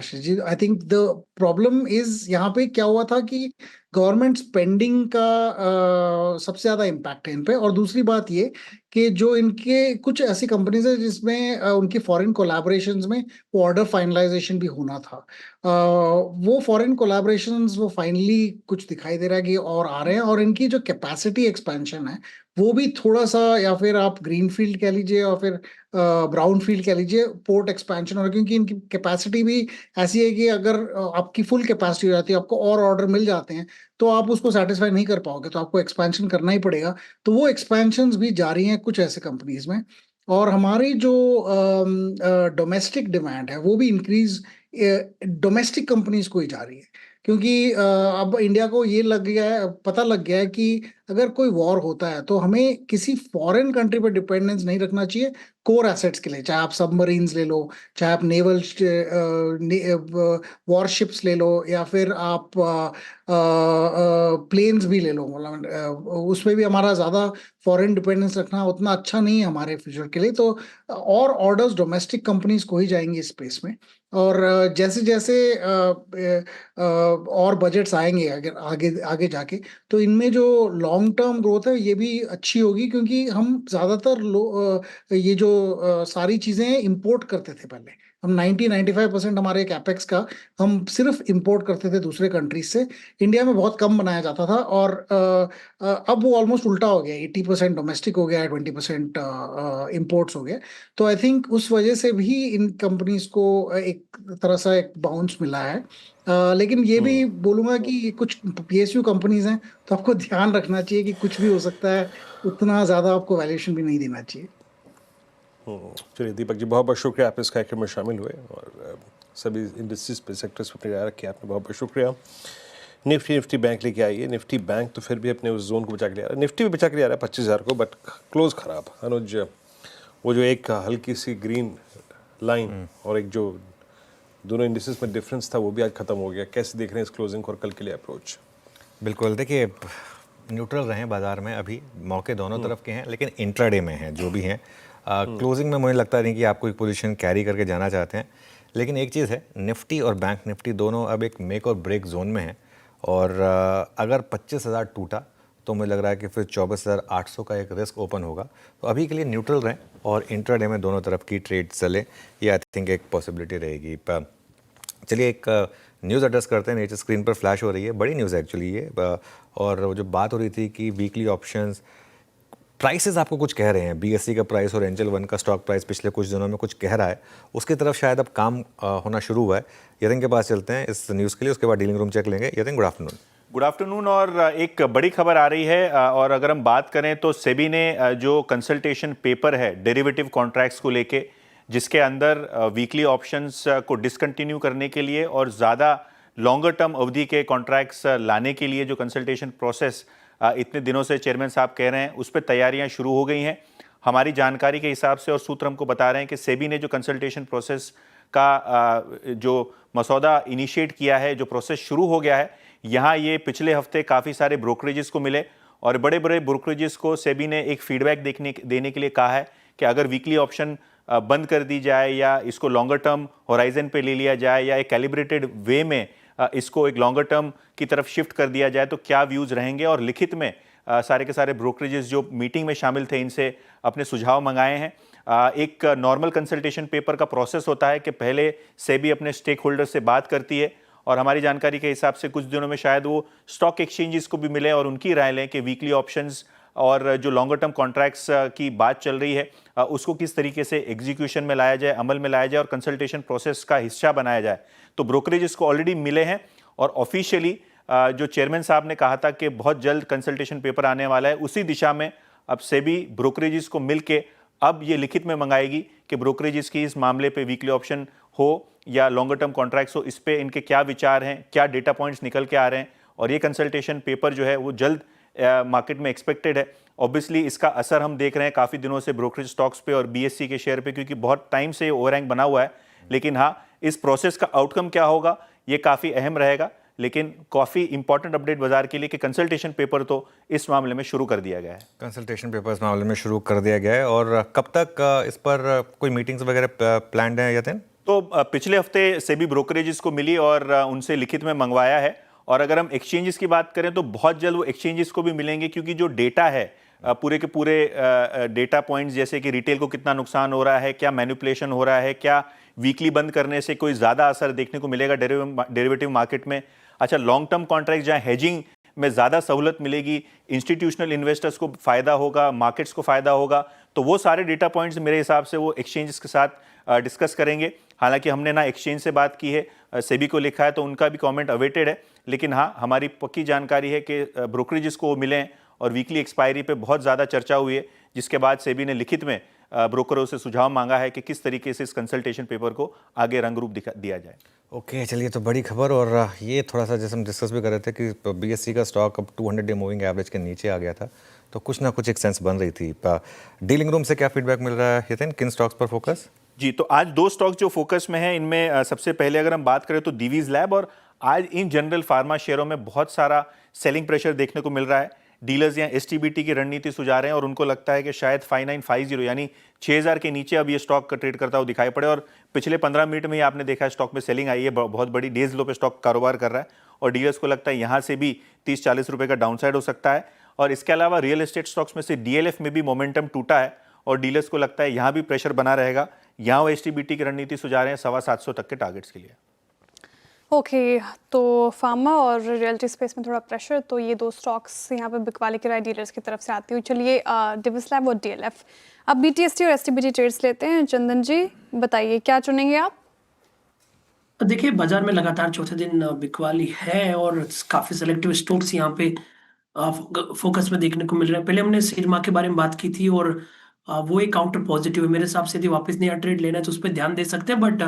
Shrijeet. I think the problem is यहाँ पे क्या हुआ था कि गवर्नमेंट स्पेंडिंग का सबसे ज़्यादा इम्पैक्ट है इन पे। और दूसरी बात ये कि जो इनके कुछ ऐसी कंपनीज है जिसमें उनकी फॉरेन कोलैबोरेशंस में वो ऑर्डर फाइनलाइजेशन भी होना था, वो फॉरेन कोलैबोरेशंस वो फाइनली कुछ दिखाई दे रहा है कि और आ रहे हैं। और इनकी जो कैपेसिटी एक्सपेंशन है वो भी थोड़ा सा, या फिर आप ग्रीन फील्ड कह लीजिए या फिर ब्राउन फील्ड कह लीजिए, पोर्ट एक्सपेंशन हो रहा है, क्योंकि इनकी कैपेसिटी भी ऐसी है कि अगर आपकी फुल कैपेसिटी हो जाती है, आपको और ऑर्डर मिल जाते हैं, तो आप उसको सेटिस्फाई नहीं कर पाओगे, तो आपको एक्सपेंशन करना ही पड़ेगा। तो वो एक्सपेंशन भी जारी हैं कुछ ऐसे कंपनीज में। और हमारी जो डोमेस्टिक डिमांड है वो भी इंक्रीज डोमेस्टिक कंपनीज को ही जा रही है, क्योंकि अब इंडिया को ये लग गया है, पता लग गया है कि अगर कोई वॉर होता है तो हमें किसी फॉरेन कंट्री पर डिपेंडेंस नहीं रखना चाहिए कोर एसेट्स के लिए। चाहे आप सबमरीन्स ले लो, चाहे आप नेवल वॉरशिप्स ले लो, या फिर आप प्लेन्स भी ले लो, मतलब उसमें भी हमारा ज़्यादा फॉरेन डिपेंडेंस रखना उतना अच्छा नहीं है हमारे फ्यूचर के लिए। तो और ऑर्डर्स डोमेस्टिक कंपनीज को ही जाएंगे इस स्पेस में। और जैसे जैसे और बजट्स आएंगे अगर आगे आगे जाके, तो इनमें जो लॉन्ग टर्म ग्रोथ है ये भी अच्छी होगी, क्योंकि हम ज़्यादातर ये जो सारी चीज़ें इंपोर्ट करते थे पहले, हम 90-95% हमारे कैपेक्स का हम सिर्फ इंपोर्ट करते थे दूसरे कंट्रीज से, इंडिया में बहुत कम बनाया जाता था, और अब वो ऑलमोस्ट उल्टा हो गया, 80% डोमेस्टिक हो गया है, 20% इम्पोर्ट्स हो गए। तो आई थिंक उस वजह से भी इन कंपनीज को एक तरह से एक बाउंस मिला है। लेकिन ये भी बोलूंगा कि कुछ PSU कंपनीज हैं, तो आपको ध्यान रखना चाहिए कि कुछ भी हो सकता है, उतना ज़्यादा आपको वैल्यूएशन भी नहीं देना चाहिए। चलिए दीपक जी, बहुत बहुत शुक्रिया आप इस कार्यक्रम में शामिल हुए और सभी इंडस्ट्रीज पे सेक्टर्स पे अपनी राय रखी आपने, बहुत बहुत शुक्रिया। निफ्टी बैंक लेके आइए। निफ्टी बैंक तो फिर भी अपने उस जोन को बचा के ले आ रहा है, निफ्टी भी बचा के ले आ रहा है 25,000 को, बट क्लोज खराब। अनुज, वो जो एक हल्की सी ग्रीन लाइन और एक जो दोनों इंडिसेस में डिफरेंस था वो भी आज खत्म हो गया। कैसे देख रहे हैं इस क्लोजिंग और कल के लिए अप्रोच? बिल्कुल, देखिए न्यूट्रल रहें बाजार में, अभी मौके दोनों तरफ के हैं, लेकिन इंट्राडे में हैं जो भी हैं। क्लोजिंग में मुझे लगता नहीं कि आप कोई पोजीशन कैरी करके जाना चाहते हैं, लेकिन एक चीज़ है, निफ्टी और बैंक निफ्टी दोनों अब एक मेक और ब्रेक जोन में हैं, और अगर 25,000 टूटा तो मुझे लग रहा है कि फिर 24,800 का एक रिस्क ओपन होगा। तो अभी के लिए न्यूट्रल रहें और इंट्राडे में दोनों तरफ की ट्रेड चले, ये आई थिंक एक पॉसिबिलिटी रहेगी। चलिए एक न्यूज़ एड्रेस करते हैं, नीचे स्क्रीन पर फ्लैश हो रही है, बड़ी न्यूज़ है एक्चुअली ये, और वो जो बात हो रही थी कि वीकली ऑप्शंस प्राइसेस आपको कुछ कह रहे हैं, BSE का प्राइस और एंजल वन का स्टॉक प्राइस पिछले कुछ दिनों में कुछ कह रहा है, उसकी तरफ शायद अब काम होना शुरू हुआ है। यतिन के पास चलते हैं इस न्यूज़ के लिए, उसके बाद डीलिंग रूम चेक लेंगे। Yatin, good afternoon. Good afternoon. और एक बड़ी खबर आ रही है, और अगर हम बात करें तो सेबी ने जो कंसल्टेशन पेपर है डेरिवेटिव कॉन्ट्रैक्ट्स को लेके, जिसके अंदर वीकली ऑप्शंस को डिसकंटिन्यू करने के लिए और ज़्यादा लॉन्गर टर्म अवधि के कॉन्ट्रैक्ट्स लाने के लिए जो कंसल्टेशन प्रोसेस इतने दिनों से चेयरमैन साहब कह रहे हैं, उस पर तैयारियां शुरू हो गई हैं। हमारी जानकारी के हिसाब से और सूत्र हमको बता रहे हैं कि सेबी ने जो कंसल्टेशन प्रोसेस का जो मसौदा इनिशिएट किया है, जो प्रोसेस शुरू हो गया है, यहाँ ये पिछले हफ्ते काफ़ी सारे ब्रोकरेजेस को मिले, और बड़े बड़े ब्रोकरेजेस को सेबी ने एक फीडबैक देने के लिए कहा है कि अगर वीकली ऑप्शन बंद कर दी जाए या इसको लॉन्गर टर्म होराइजन पे ले लिया जाए या एक कैलिब्रेटेड वे में इसको एक लॉन्गर टर्म की तरफ शिफ्ट कर दिया जाए तो क्या व्यूज़ रहेंगे। और लिखित में सारे के सारे ब्रोकरेजेस जो मीटिंग में शामिल थे, इनसे अपने सुझाव मंगाए हैं। एक नॉर्मल कंसल्टेशन पेपर का प्रोसेस होता है कि पहले सेबी अपने स्टेक होल्डर से बात करती है, और हमारी जानकारी के हिसाब से कुछ दिनों में शायद वो स्टॉक एक्सचेंजेस को भी मिले और उनकी राय लें कि वीकली ऑप्शंस और जो लॉन्गर टर्म कॉन्ट्रैक्ट्स की बात चल रही है उसको किस तरीके से एग्जीक्यूशन में लाया जाए, अमल में लाया जाए और कंसल्टेशन प्रोसेस का हिस्सा बनाया जाए। तो ब्रोकरेजेस को ऑलरेडी मिले हैं, और ऑफिशियली जो चेयरमैन साहब ने कहा था कि बहुत जल्द कंसल्टेशन पेपर आने वाला है, उसी दिशा में अब सेबी ब्रोकरेजेस को मिल के अब ये लिखित में मंगाएगी कि ब्रोकरेजेस की इस मामले पे वीकली ऑप्शन हो या लॉन्गर टर्म कॉन्ट्रैक्ट्स हो, इस पे इनके क्या विचार हैं, क्या डेटा पॉइंट्स निकल के आ रहे हैं, और ये कंसल्टेशन पेपर जो है वो जल्द मार्केट में एक्सपेक्टेड है। ऑब्वियसली इसका असर हम देख रहे हैं काफ़ी दिनों से ब्रोकरेज स्टॉक्स पे और BSE के शेयर पे, क्योंकि बहुत टाइम से ये ओवरहैंग बना हुआ है। लेकिन हाँ, इस प्रोसेस का आउटकम क्या होगा ये काफ़ी अहम रहेगा, लेकिन काफ़ी इंपॉर्टेंट अपडेट बाजार के लिए कि कंसल्टेशन पेपर तो इस मामले में शुरू कर दिया गया है। कंसल्टेशन पेपर इस मामले में शुरू कर दिया गया है, और कब तक इस पर कोई मीटिंग्स वगैरह प्लान्ड है यतिन? तो पिछले हफ्ते सेबी ब्रोकरेजेस को मिली और उनसे लिखित में मंगवाया है, और अगर हम एक्सचेंजेस की बात करें तो बहुत जल्द वो एक्सचेंजेस को भी मिलेंगे, क्योंकि जो डेटा है पूरे के पूरे डेटा पॉइंट्स, जैसे कि रिटेल को कितना नुकसान हो रहा है, क्या मैनिपुलेशन हो रहा है, क्या वीकली बंद करने से कोई ज़्यादा असर देखने को मिलेगा डेरिवेटिव मार्केट में। अच्छा, लॉन्ग टर्म कॉन्ट्रैक्ट जहाँ हेजिंग में ज़्यादा सहूलत मिलेगी, इंस्टीट्यूशनल इन्वेस्टर्स को फ़ायदा होगा, मार्केट्स को फ़ायदा होगा, तो वो सारे डेटा पॉइंट्स मेरे हिसाब से वो एक्सचेंजेस के साथ डिस्कस करेंगे। हालांकि हमने ना एक्सचेंज से बात की है, सेबी को लिखा है, तो उनका भी कमेंट अवेटेड है। लेकिन हाँ, हमारी पक्की जानकारी है कि ब्रोकरेजेस को वो मिले हैं और वीकली एक्सपायरी पे बहुत ज़्यादा चर्चा हुई है, जिसके बाद सेबी ने लिखित में ब्रोकरों से सुझाव मांगा है कि किस तरीके से इस कंसल्टेशन पेपर को आगे रंग रूप दिया जाए। ओके, चलिए, तो बड़ी खबर, और ये थोड़ा सा जैसे हम डिस्कस भी कर रहे थे कि BSE का स्टॉक अब 200 डे मूविंग एवरेज के नीचे आ गया था, तो कुछ ना कुछ एक सेंस बन रही थी। डीलिंग रूम से क्या फीडबैक मिल रहा है यतिन, किन स्टॉक्स पर फोकस? जी, तो आज दो स्टॉक जो फोकस में हैं, इनमें सबसे पहले अगर हम बात करें तो दिवीज लैब, और आज इन जनरल फार्मा शेयरों में बहुत सारा सेलिंग प्रेशर देखने को मिल रहा है। डीलर्स या STBT की रणनीति सुझा रहे हैं और उनको लगता है कि शायद 5950 यानी 6000 के नीचे अब ये स्टॉक का ट्रेड करता हुआ दिखाई पड़े, और पिछले 15 मिनट में ही आपने देखा स्टॉक में सेलिंग आई है, बहुत बड़ी डेज लो पे स्टॉक कारोबार कर रहा है, और डीलर्स को लगता है यहाँ से भी 30-40 रुपये का डाउनसाइड हो सकता है। और इसके अलावा रियल एस्टेट स्टॉक्स में से DLF में भी मोमेंटम टूटा है, और डीलर्स को लगता है यहाँ भी प्रेशर बना रहेगा, यहाँ वो एसटीबीटी की रणनीति सुझा रहे हैं 750 तक के टारगेट्स के लिए। ओके, तो फार्मा और रियल्टी स्पेस में थोड़ा प्रेशर, तो ये दो स्टॉक्स यहाँ पे बिकवाली की राय डीलर्स की तरफ से आती हुई। चलिए डिविस लैब और डीएलएफ, अब बीटीएसटी और एसटीबीटी ट्रेड्स लेते हैं। चंदन जी बताइए क्या चुनेंगे आप? देखिए बाजार में लगातार चौथे दिन बिकवाली है और काफी सेलेक्टिव स्टॉक्स यहाँ पे फोकस में देखने को मिल रहे हैं। पहले हमने सिरमा के बारे में बात की थी और वो एक काउंटर पॉजिटिव है मेरे हिसाब से। यदि वापस नया ट्रेड लेना है तो उस पर ध्यान दे सकते हैं, बट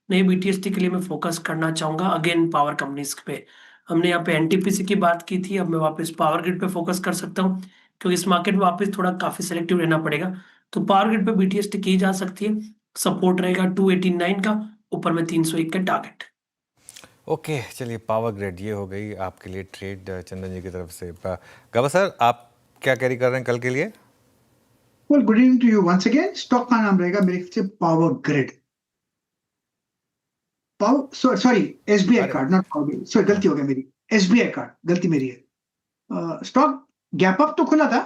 नई बीटीएसटी के लिए मैं फोकस करना चाहूंगा अगेन पावर कंपनीज पे। हमने यहाँ पे एनटीपीसी की बात की थी, अब मैं वापस पावर ग्रिड पे फोकस कर सकता हूँ क्योंकि इस मार्केट में वापस थोड़ा काफी सेलेक्टिव रहना पड़ेगा। तो पावर ग्रिड पे बीटीएसटी की जा सकती है, सपोर्ट रहेगा 289 का, ऊपर में 301 का टारगेट। ओके, चलिए पावर ग्रिड ये हो गई आपके लिए ट्रेड चंदन जी की तरफ से। गवा सर, आप क्या कैरी कर रहे हैं कल के लिए? Well, good evening to you once again. Stock का नाम रहेगा मेरे ख्याल से Power Grid. Power sorry SBI card, not Power Grid, sorry गलती हो गई मेरी, एसबीआई कार्ड, गलती मेरी है। स्टॉक गैप अप तो खुला था,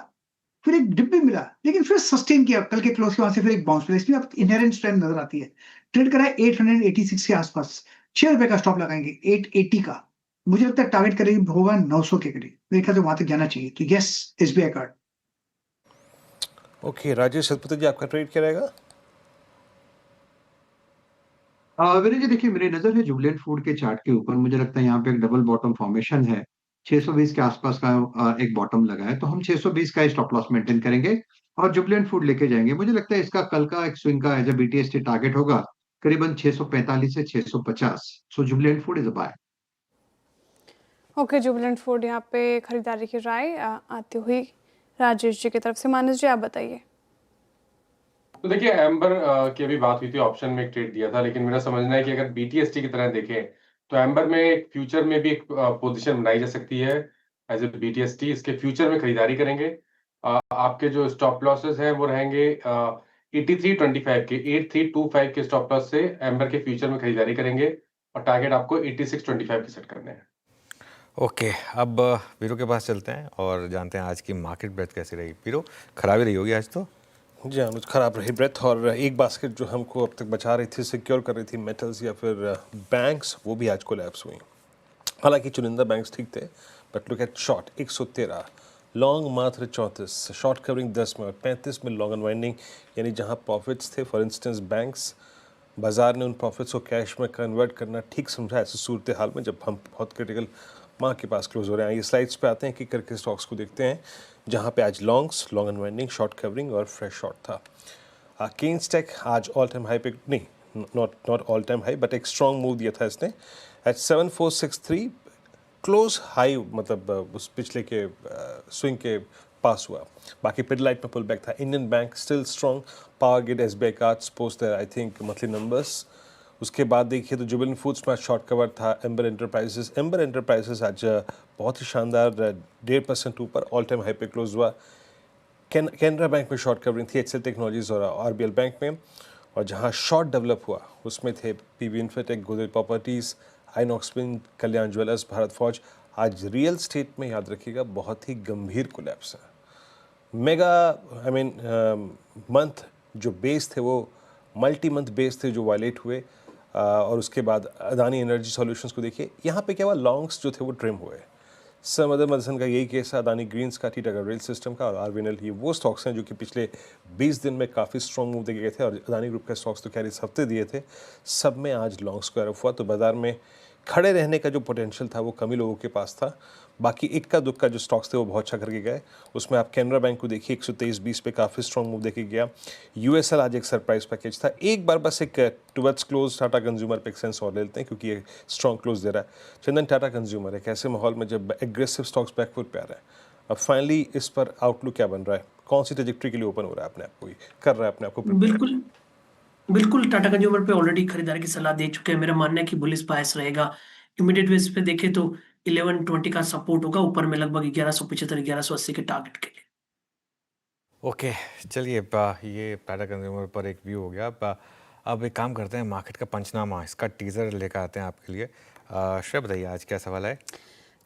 फिर एक डिप भी मिला, लेकिन फिर सस्टेन किया कल के क्लोज के वहां से, फिर एक बाउंस मिला। इसमें अब इनहेरेंट स्ट्रेंथ नजर आती है। ट्रेड करा है 886 के आसपास, ₹6 का स्टॉप लगाएंगे 880 का। मुझे लगता है टारगेट करीब होगा 900 के करीब, मेरे ख्याल से वहां तक जाना चाहिए। तो yes, SBI card. Okay, Rajesh Satpathy ji आपका ट्रेड क्या रहेगा? विनय जी देखिए, मेरी नजर है जुबिलेंट फूड के चार्ट के ऊपर। मुझे लगता है यहाँ पे एक डबल बॉटम फॉर्मेशन है, 620 के आसपास का एक बॉटम लगा है, तो हम 620 का स्टॉप लॉस मेंटेन करेंगे और जुबिलेंट फूड लेके जाएंगे। मुझे लगता है इसका कल का एक स्विंग का एज अ बीटीएसटी टारगेट होगा करीबन 645 से 650। So Jubilant food is a buy. Okay, Jubilant food यहाँ पे खरीदारी की राय आती हुई राजेश जी की तरफ से। मानस जी आप बताइए। तो देखिए एम्बर की अभी बात हुई थी, ऑप्शन में एक ट्रेड दिया था, लेकिन मेरा समझना है कि अगर बीटीएसटी की तरह देखें तो एम्बर में एक फ्यूचर में भी एक पोजीशन बनाई जा सकती है एज ए बीटीएसटी। इसके फ्यूचर में खरीदारी करेंगे। आपके जो स्टॉप लॉसेस हैं वो रहेंगे 83.25 के, 8325 के स्टॉप लॉस से एम्बर के फ्यूचर में खरीदारी करेंगे और टारगेट आपको 8625 के सेट करने हैं। ओके, अब वीरो के पास चलते हैं और जानते हैं आज की मार्केट ब्रेथ कैसी रही। वीरो, खराबी रही होगी आज तो? जी अनुज, खराब रही ब्रेथ, और एक बास्केट जो हमको अब तक बचा रही थी, सिक्योर कर रही थी मेटल्स या फिर बैंक्स, वो भी आज कोलैप्स हुई। हालांकि चुनिंदा बैंक्स ठीक थे, but look at short 113, long मात्र 34, शॉर्ट कवरिंग 10 में और 35 में लॉन्ग अनवाइंडिंग, यानी जहां प्रॉफिट्स थे। फॉर इंस्टेंस बैंक्स, बाजार ने उन प्रॉफिट्स को कैश में कन्वर्ट करना ठीक समझा ऐसी सूरत हाल में जब हम बहुत क्रिटिकल माह के पास क्लोज हो रहे हैं। ये स्लाइड्स पे आते हैं कि करके स्टॉक्स को देखते हैं जहां पे आज longs, long unwinding, short covering और फ्रेश शॉर्ट था। केन्सटेक आज ऑल टाइम हाई पे, नहीं not all time high, but एक स्ट्रॉन्ग मूव दिया था इसने एट 7463, क्लोज हाई, मतलब उस पिछले के स्विंग के पास हुआ। बाकी पिडलाइट में पुल बैक था। Indian bank still strong, power grid, SBI cards post I think monthly numbers. उसके बाद देखिए तो जुबिलेंट फूड्स में शॉर्ट कवर था। एम्बर एंटरप्राइजेस आज बहुत ही शानदार 1.5% ऊपर, ऑल टाइम हाई पे क्लोज हुआ। कैनरा बैंक में शॉर्ट कवरिंग थी, एचएल टेक्नोलॉजीज और आरबीएल बैंक में। और जहां शॉर्ट डेवलप हुआ उसमें थे PV infratech, Godrej properties, Inox wind, कल्याण ज्वेलर्स, भारत फौज। आज रियल स्टेट में याद रखिएगा बहुत ही गंभीर कोलैप्स है। मेगा मंथ जो बेस थे वो मल्टी मंथ बेस थे जो वायलेट हुए। और उसके बाद अदानी एनर्जी सॉल्यूशंस को देखिए, यहाँ पे क्या हुआ, लॉन्ग्स जो थे वो ट्रिम हुए। सम अदर मदरसन का यही केस है, अदानी ग्रीन्स का, टीटागढ़ रेल सिस्टम का और आरवीएनएल। ये वो स्टॉक्स हैं जो कि पिछले 20 दिन में काफ़ी स्ट्रॉन्ग मूव दिए गए थे और अदानी ग्रुप के स्टॉक्स तो खैर इस हफ्ते दिए थे, सब में आज लॉन्ग स्क्वायर ऑफ हुआ। तो बाजार में खड़े रहने का जो पोटेंशियल था वो कम ही लोगों के पास था। बाकी इक्का दुक्का जो स्टॉक्स थे वो बहुत अच्छा करके गए। उसमें आप कैनरा बैंक को देखिए 123.20 पे काफ़ी स्ट्रॉन्ग मूव देके गया। यूएसएल आज एक सरप्राइज पैकेज था। एक बार बस एक टुवर्ड्स क्लोज टाटा कंज्यूमर पे एक सेंस और ले लेते हैं क्योंकि ये स्ट्रॉन्ग क्लोज दे रहा है। चंदन, टाटा कंज्यूमर एक ऐसे माहौल में जब एग्रेसिव स्टॉक्स बैकफुट पे आ रहा है, अब फाइनली इस पर आउटलुक क्या बन रहा है, कौन सी ट्रेजेक्ट्री के लिए ओपन हो रहा है अपने आप को, कर रहा है अपने आप को? बिल्कुल टाटा कंज्यूमर पे ऑलरेडी खरीदारी की सलाह दे चुके हैं। मेरा मानना है कि बुलिश बायस रहेगा। इमीडिएट बेस पे देखें तो 1120 का सपोर्ट होगा, ऊपर में लगभग 1175 1180 के टारगेट के लिए। ओके, चलिए ये टाटा कंज्यूमर पर एक व्यू हो गया। अब एक काम करते हैं, मार्केट का पंचनामा, इसका टीजर लेकर आते हैं आपके लिए। श्रेय बताइए आज क्या सवाल है?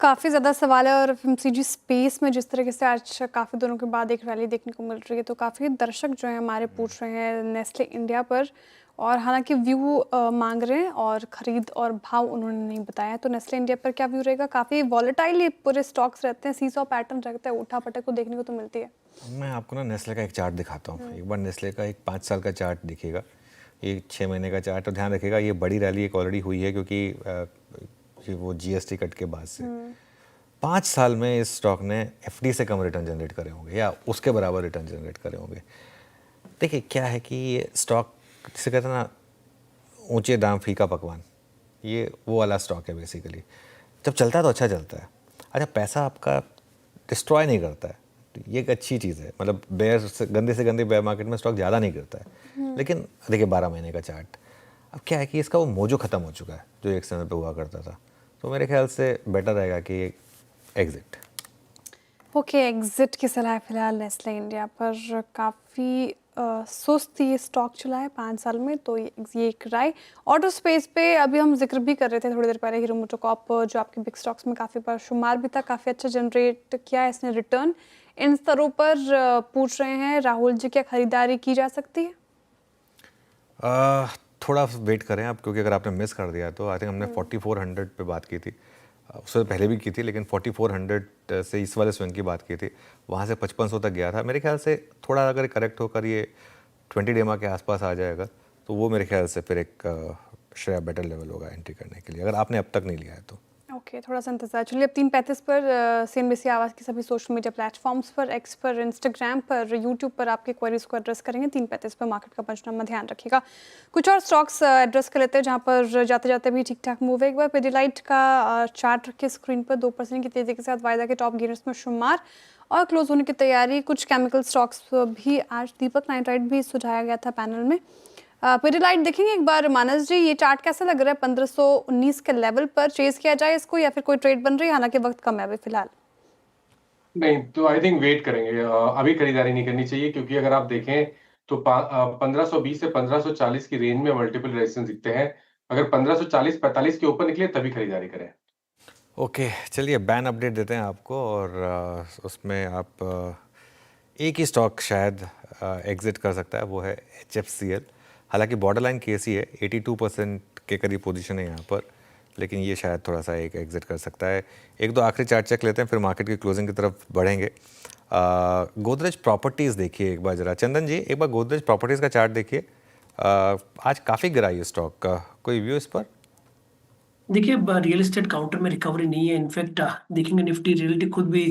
काफ़ी ज़्यादा सवाल है और एफएमसीजी स्पेस में जिस तरीके से आज काफ़ी दिनों के बाद एक रैली देखने को मिल रही है, तो काफ़ी दर्शक जो हैं हमारे पूछ रहे हैं नेस्ले इंडिया पर, और हालांकि व्यू मांग रहे हैं और ख़रीद और भाव उन्होंने नहीं बताया। तो नेस्ले इंडिया पर क्या व्यू रहेगा? काफ़ी वॉलेटाइल ये पूरे स्टॉक्स रहते हैं, सीसॉ पैटर्न रहता है, उठा पटक को देखने को तो मिलती है। मैं आपको ना नेस्ले का एक चार्ट दिखाता हूँ। एक बार नेस्ले का एक 5 साल का चार्ट दिखेगा, ये 6 महीने का चार्ट, और ध्यान रखिएगा ये बड़ी रैली एक ऑलरेडी हुई है, क्योंकि वो जीएसटी कट के बाद से 5 साल में इस स्टॉक ने एफडी से कम रिटर्न जनरेट करे होंगे या उसके बराबर रिटर्न जनरेट करे होंगे। देखिए क्या है कि ये स्टॉक जिसे कहते हैं ना ऊंचे दाम फीका पकवान, ये वो वाला स्टॉक है बेसिकली। जब चलता है तो अच्छा चलता है, अच्छा पैसा आपका डिस्ट्रॉय नहीं करता है, तो ये एक अच्छी चीज़ है। मतलब गंदे से गंदे बेयर मार्केट में स्टॉक ज़्यादा नहीं करता है। लेकिन देखिए 12 महीने का चार्ट, अब क्या है कि इसका वो मोजो ख़त्म हो चुका है जो एक समय पे हुआ करता था, तो मेरे ख्याल से बेटर रहेगा कि एग्जिट। ओके, एग्जिट की सलाह फिलहाल नेस्ले इंडिया पर। काफ़ी सुस्त ये स्टॉक चला है 5 साल में, तो ये एक राय। ऑटो स्पेस पे अभी हम जिक्र भी कर रहे थे थोड़ी देर पहले, हीरो मोटोकॉर्प जो आपके बिग स्टॉक्स में काफ़ी बार शुमार भी था, काफ़ी अच्छा जनरेट किया है इसने रिटर्न। इन स्तरों पर पूछ रहे हैं राहुल जी, क्या खरीदारी की जा सकती है? थोड़ा वेट करें आप, क्योंकि अगर आपने मिस कर दिया तो आई थिंक हमने 4400 पे बात की थी, उससे पहले भी की थी, लेकिन 4400 से इस वाले स्विंग की बात की थी, वहाँ से 5500 तक गया था। मेरे ख्याल से थोड़ा अगर करेक्ट होकर ये 20 डेमा के आसपास आ जाएगा तो वो मेरे ख्याल से फिर एक श्रेया बेटर लेवल होगा एंट्री करने के लिए, अगर आपने अब तक नहीं लिया है तो। ओके, थोड़ा सा इंतजार। चलिए अब 3:35 पर सीएनबीसी आवाज़ की सभी सोशल मीडिया प्लेटफॉर्म्स पर, एक्स पर, इंस्टाग्राम पर, यूट्यूब पर आपके क्वेरीज को एड्रेस करेंगे। 3:35 पर मार्केट का पंचनामा, ध्यान रखिएगा। कुछ और स्टॉक्स एड्रेस कर लेते हैं जहां पर जाते जाते भी ठीक ठाक मूव है। एक बार पिडिलाइट का चार्ट रखिए स्क्रीन पर, 2% की तेज़ी के साथ वायदा के टॉप गेनर्स में शुमार और क्लोज होने की तैयारी। कुछ केमिकल स्टॉक्स भी आज दीपक नाइट्राइट भी सुझाया गया था पैनल में। पिडिलाइट देखेंगे एक बार मानस जी, ये चार्ट कैसा लग रहा है? 1519 के लेवल पर चेज किया जाए इसको या फिर कोई ट्रेड बन रही है? हालांकि वक्त कम है अभी फिलहाल। नहीं तो आई थिंक वेट करेंगे, अभी खरीदारी नहीं करनी चाहिए, क्योंकि अगर आप देखें तो 1520 से 1540 की रेंज में मल्टीपल रेजिस्टेंस दिखते हैं। अगर 1540-45 के ऊपर निकले तभी खरीदारी करें। ओके, चलिए बैन अपडेट देते हैं आपको, और उसमें आप एक ही स्टॉक शायद एग्जिट कर सकता है, वो है HFCL। हालांकि बॉर्डर लाइन केस ही है, 82% के करीब पोजीशन है यहाँ पर, लेकिन ये शायद थोड़ा सा एक एग्जिट कर सकता है। एक दो आखिरी चार्ट चेक लेते हैं, फिर मार्केट की क्लोजिंग की तरफ बढ़ेंगे। गोदरेज प्रॉपर्टीज़ देखिए एक बार ज़रा, चंदन जी एक बार गोदरेज प्रॉपर्टीज़ का चार्ट देखिए। आज काफ़ी गिरा ये स्टॉक का, कोई व्यू इस पर? देखिए रियल एस्टेट काउंटर में रिकवरी नहीं है। इनफैक्ट देखेंगे निफ्टी रियलिटी खुद भी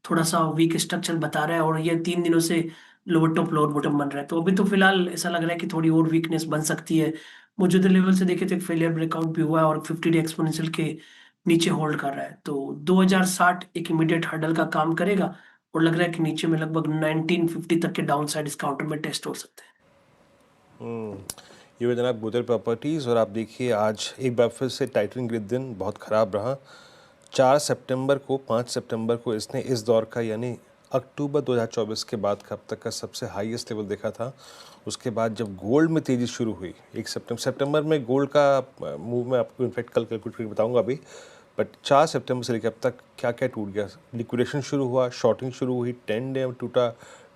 थोड़ा सा वीक स्ट्रक्चर बता रहा है और ये 3 दिनों से लोअर टॉप लोअर बॉटम बन रहा है। तो अभी तो फिलहाल ऐसा लग रहा है कि थोड़ी और वीकनेस बन सकती है। मौजूदा लेवल से देखे तो एक फेलियर ब्रेकआउट भी हुआ है और 50 डे एक्सपोनेंशियल के नीचे होल्ड कर रहा है। तो 2060 एक इमीडिएट हर्डल का काम करेगा और लग रहा है कि नीचे में लगभग 1950 तक के डाउन साइड इस काउंटर में टेस्ट हो सकते हैं। ये जनाब गोदरेज प्रॉपर्टीज़, और आप देखिए आज एक बार फिर से टाइटनिंग के दिन बहुत ख़राब रहा। 4 सितंबर को 5 सितंबर को इसने इस दौर का यानी अक्टूबर 2024 के बाद का अब तक का सबसे हाईएस्ट लेवल देखा था। उसके बाद जब गोल्ड में तेज़ी शुरू हुई 1 सितंबर में गोल्ड का मूव में आपको इनफैक्ट कल कैलकुलेट करके बताऊंगा अभी, बट 4 सितंबर से लेकर अब तक क्या क्या टूट गया। लिक्विडेशन शुरू हुआ, शॉर्टिंग शुरू हुई, 10 डे में टूटा,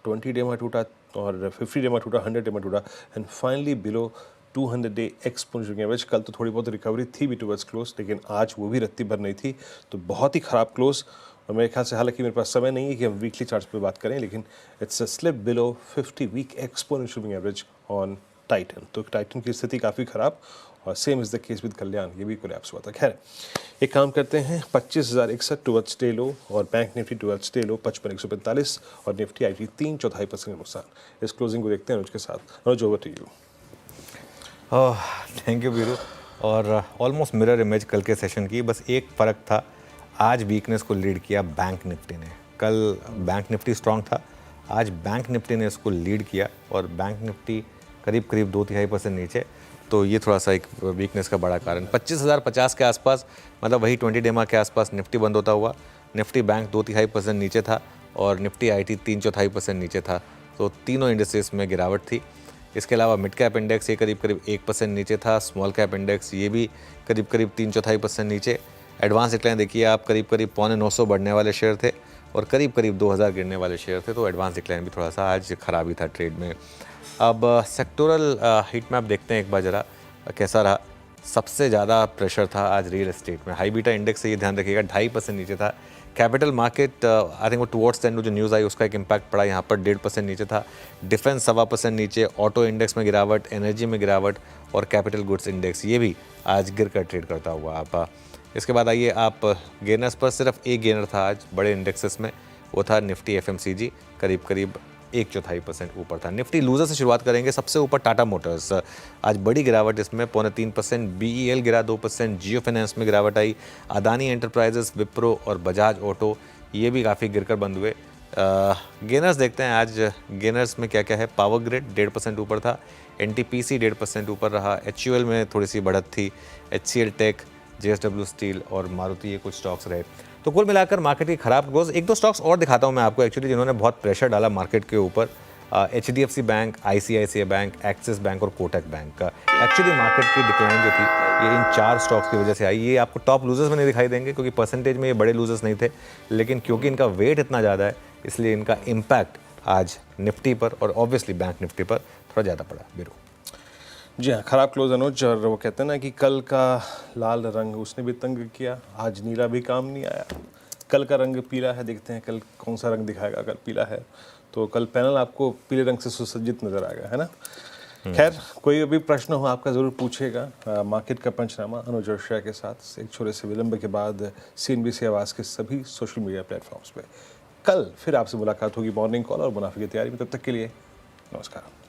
20 डे में टूटा और 50 डे में टूटा, 100 डे में टूटा, and finally below 200 day exponential average. कल तो थोड़ी बहुत रिकवरी थी भी टुवर्ड्स क्लोज, लेकिन आज वो भी रत्ती भर नहीं थी, तो बहुत ही ख़राब क्लोज। और मेरे ख्याल से हालांकि मेरे पास समय नहीं है कि हम वीकली चार्ट्स पे बात करें, लेकिन it's a slip below 50 week exponential average on Titan. तो टाइटन की स्थिति काफ़ी ख़राब, और same is the case with Kalyan, ये भी कोलैप्स हुआ था। खैर एक काम करते हैं, 25,061 टुवर्ड्स डे लो और बैंक निफ्टी टुवर्ड्स डे लो 55,145 और निफ्टी IT 3.4% का नुकसान। इस क्लोजिंग को देखते हैं अनुज के साथ। Anuj, over to you. Thank you Viru. और ऑलमोस्ट मिरर इमेज कल के सेशन की, बस एक फ़र्क था, आज वीकनेस को लीड किया बैंक निफ्टी ने। कल बैंक निफ्टी स्ट्रांग था, आज बैंक निफ्टी ने इसको लीड किया और बैंक निफ्टी करीब 2.3% नीचे, तो ये थोड़ा सा एक वीकनेस का बड़ा कारण। 25,050 के आसपास, मतलब वही 20 डेमा के आसपास निफ्टी बंद होता हुआ। निफ्टी बैंक 2.3% नीचे था और निफ्टी IT 3.4% नीचे था, तो तीनों इंडेक्सेस में गिरावट थी। इसके अलावा मिड कैप इंडेक्स ये करीब 1% नीचे था, स्मॉल कैप इंडेक्स ये भी करीब 3.4% नीचे। एडवांस डिक्लाइन देखिए आप, करीब करीब 950 बढ़ने वाले शेयर थे और करीब करीब 2000 गिरने वाले शेयर थे, तो एडवांस डिक्लाइन भी थोड़ा सा आज खराबी था ट्रेड में। अब सेक्टोरल हीट मैप देखते हैं एक बार ज़रा कैसा रहा। सबसे ज़्यादा प्रेशर था आज रियल एस्टेट में। हाई बीटा इंडेक्स से ये ध्यान रखिएगा 2.5% नीचे था। कैपिटल मार्केट आई थिंक वो टुवर्ड्स द एंड जो न्यूज़ आई उसका एक इम्पैक्ट पड़ा, यहाँ पर 1.5% नीचे था। डिफेंस 1.25% नीचे, ऑटो इंडेक्स में गिरावट, एनर्जी में गिरावट और कैपिटल गुड्स इंडेक्स ये भी आज गिर कर ट्रेड करता हुआ। आप इसके बाद आइए आप गेनर्स पर, सिर्फ एक गेनर था आज बड़े इंडेक्सेस में, वो था निफ्टी FMCG, करीब करीब 1/4% ऊपर था। निफ्टी लूजर से शुरुआत करेंगे। सबसे ऊपर टाटा मोटर्स, आज बड़ी गिरावट इसमें 3.25%। BEL गिरा 2%। जियो फाइनेंस में गिरावट आई। अदानी एंटरप्राइजेस, विप्रो और बजाज ऑटो ये भी काफ़ी गिरकर बंद हुए। गेनर्स देखते हैं आज गेनर्स में क्या क्या है। पावर ग्रिड 1.5% ऊपर था। NTPC 1.5% ऊपर रहा। HUL में थोड़ी सी बढ़त थी। HCL टेक, JSW स्टील और मारुति ये कुछ स्टॉक्स रहे। तो कुल मिलाकर मार्केट की खराब ग्रोथ। एक दो स्टॉक्स और दिखाता हूं मैं आपको एक्चुअली जिन्होंने बहुत प्रेशर डाला मार्केट के ऊपर। HDFC bank, ICICI bank, axis bank और कोटक बैंक। एक्चुअली मार्केट की डिक्लाइन जो थी ये इन 4 स्टॉक्स की वजह से आई। ये आपको टॉप लूजर्स में नहीं दिखाई देंगे क्योंकि परसेंटेज में ये बड़े लूजर्स नहीं थे, लेकिन क्योंकि इनका वेट इतना ज़्यादा है इसलिए इनका इम्पैक्ट आज निफ्टी पर और ऑब्वियसली बैंक निफ्टी पर थोड़ा ज़्यादा पड़ा। बीरू जी हाँ, खराब क्लोज अनुज। और वो कहते हैं ना कि कल का लाल रंग उसने भी तंग किया, आज नीला भी काम नहीं आया। कल का रंग पीला है, देखते हैं कल कौन सा रंग दिखाएगा। कल पीला है तो कल पैनल आपको पीले रंग से सुसज्जित नजर आएगा, है ना। खैर, कोई भी प्रश्न हो आपका ज़रूर पूछिएगा। मार्केट का पंचनामा अनुज और श्रेया के साथ एक छोटे से विलंब के बाद CNBC आवाज़ के सभी सोशल मीडिया प्लेटफॉर्म्स पे कल फिर आपसे मुलाकात होगी मॉर्निंग कॉल और मुनाफे की तैयारी में। तब तक के लिए नमस्कार।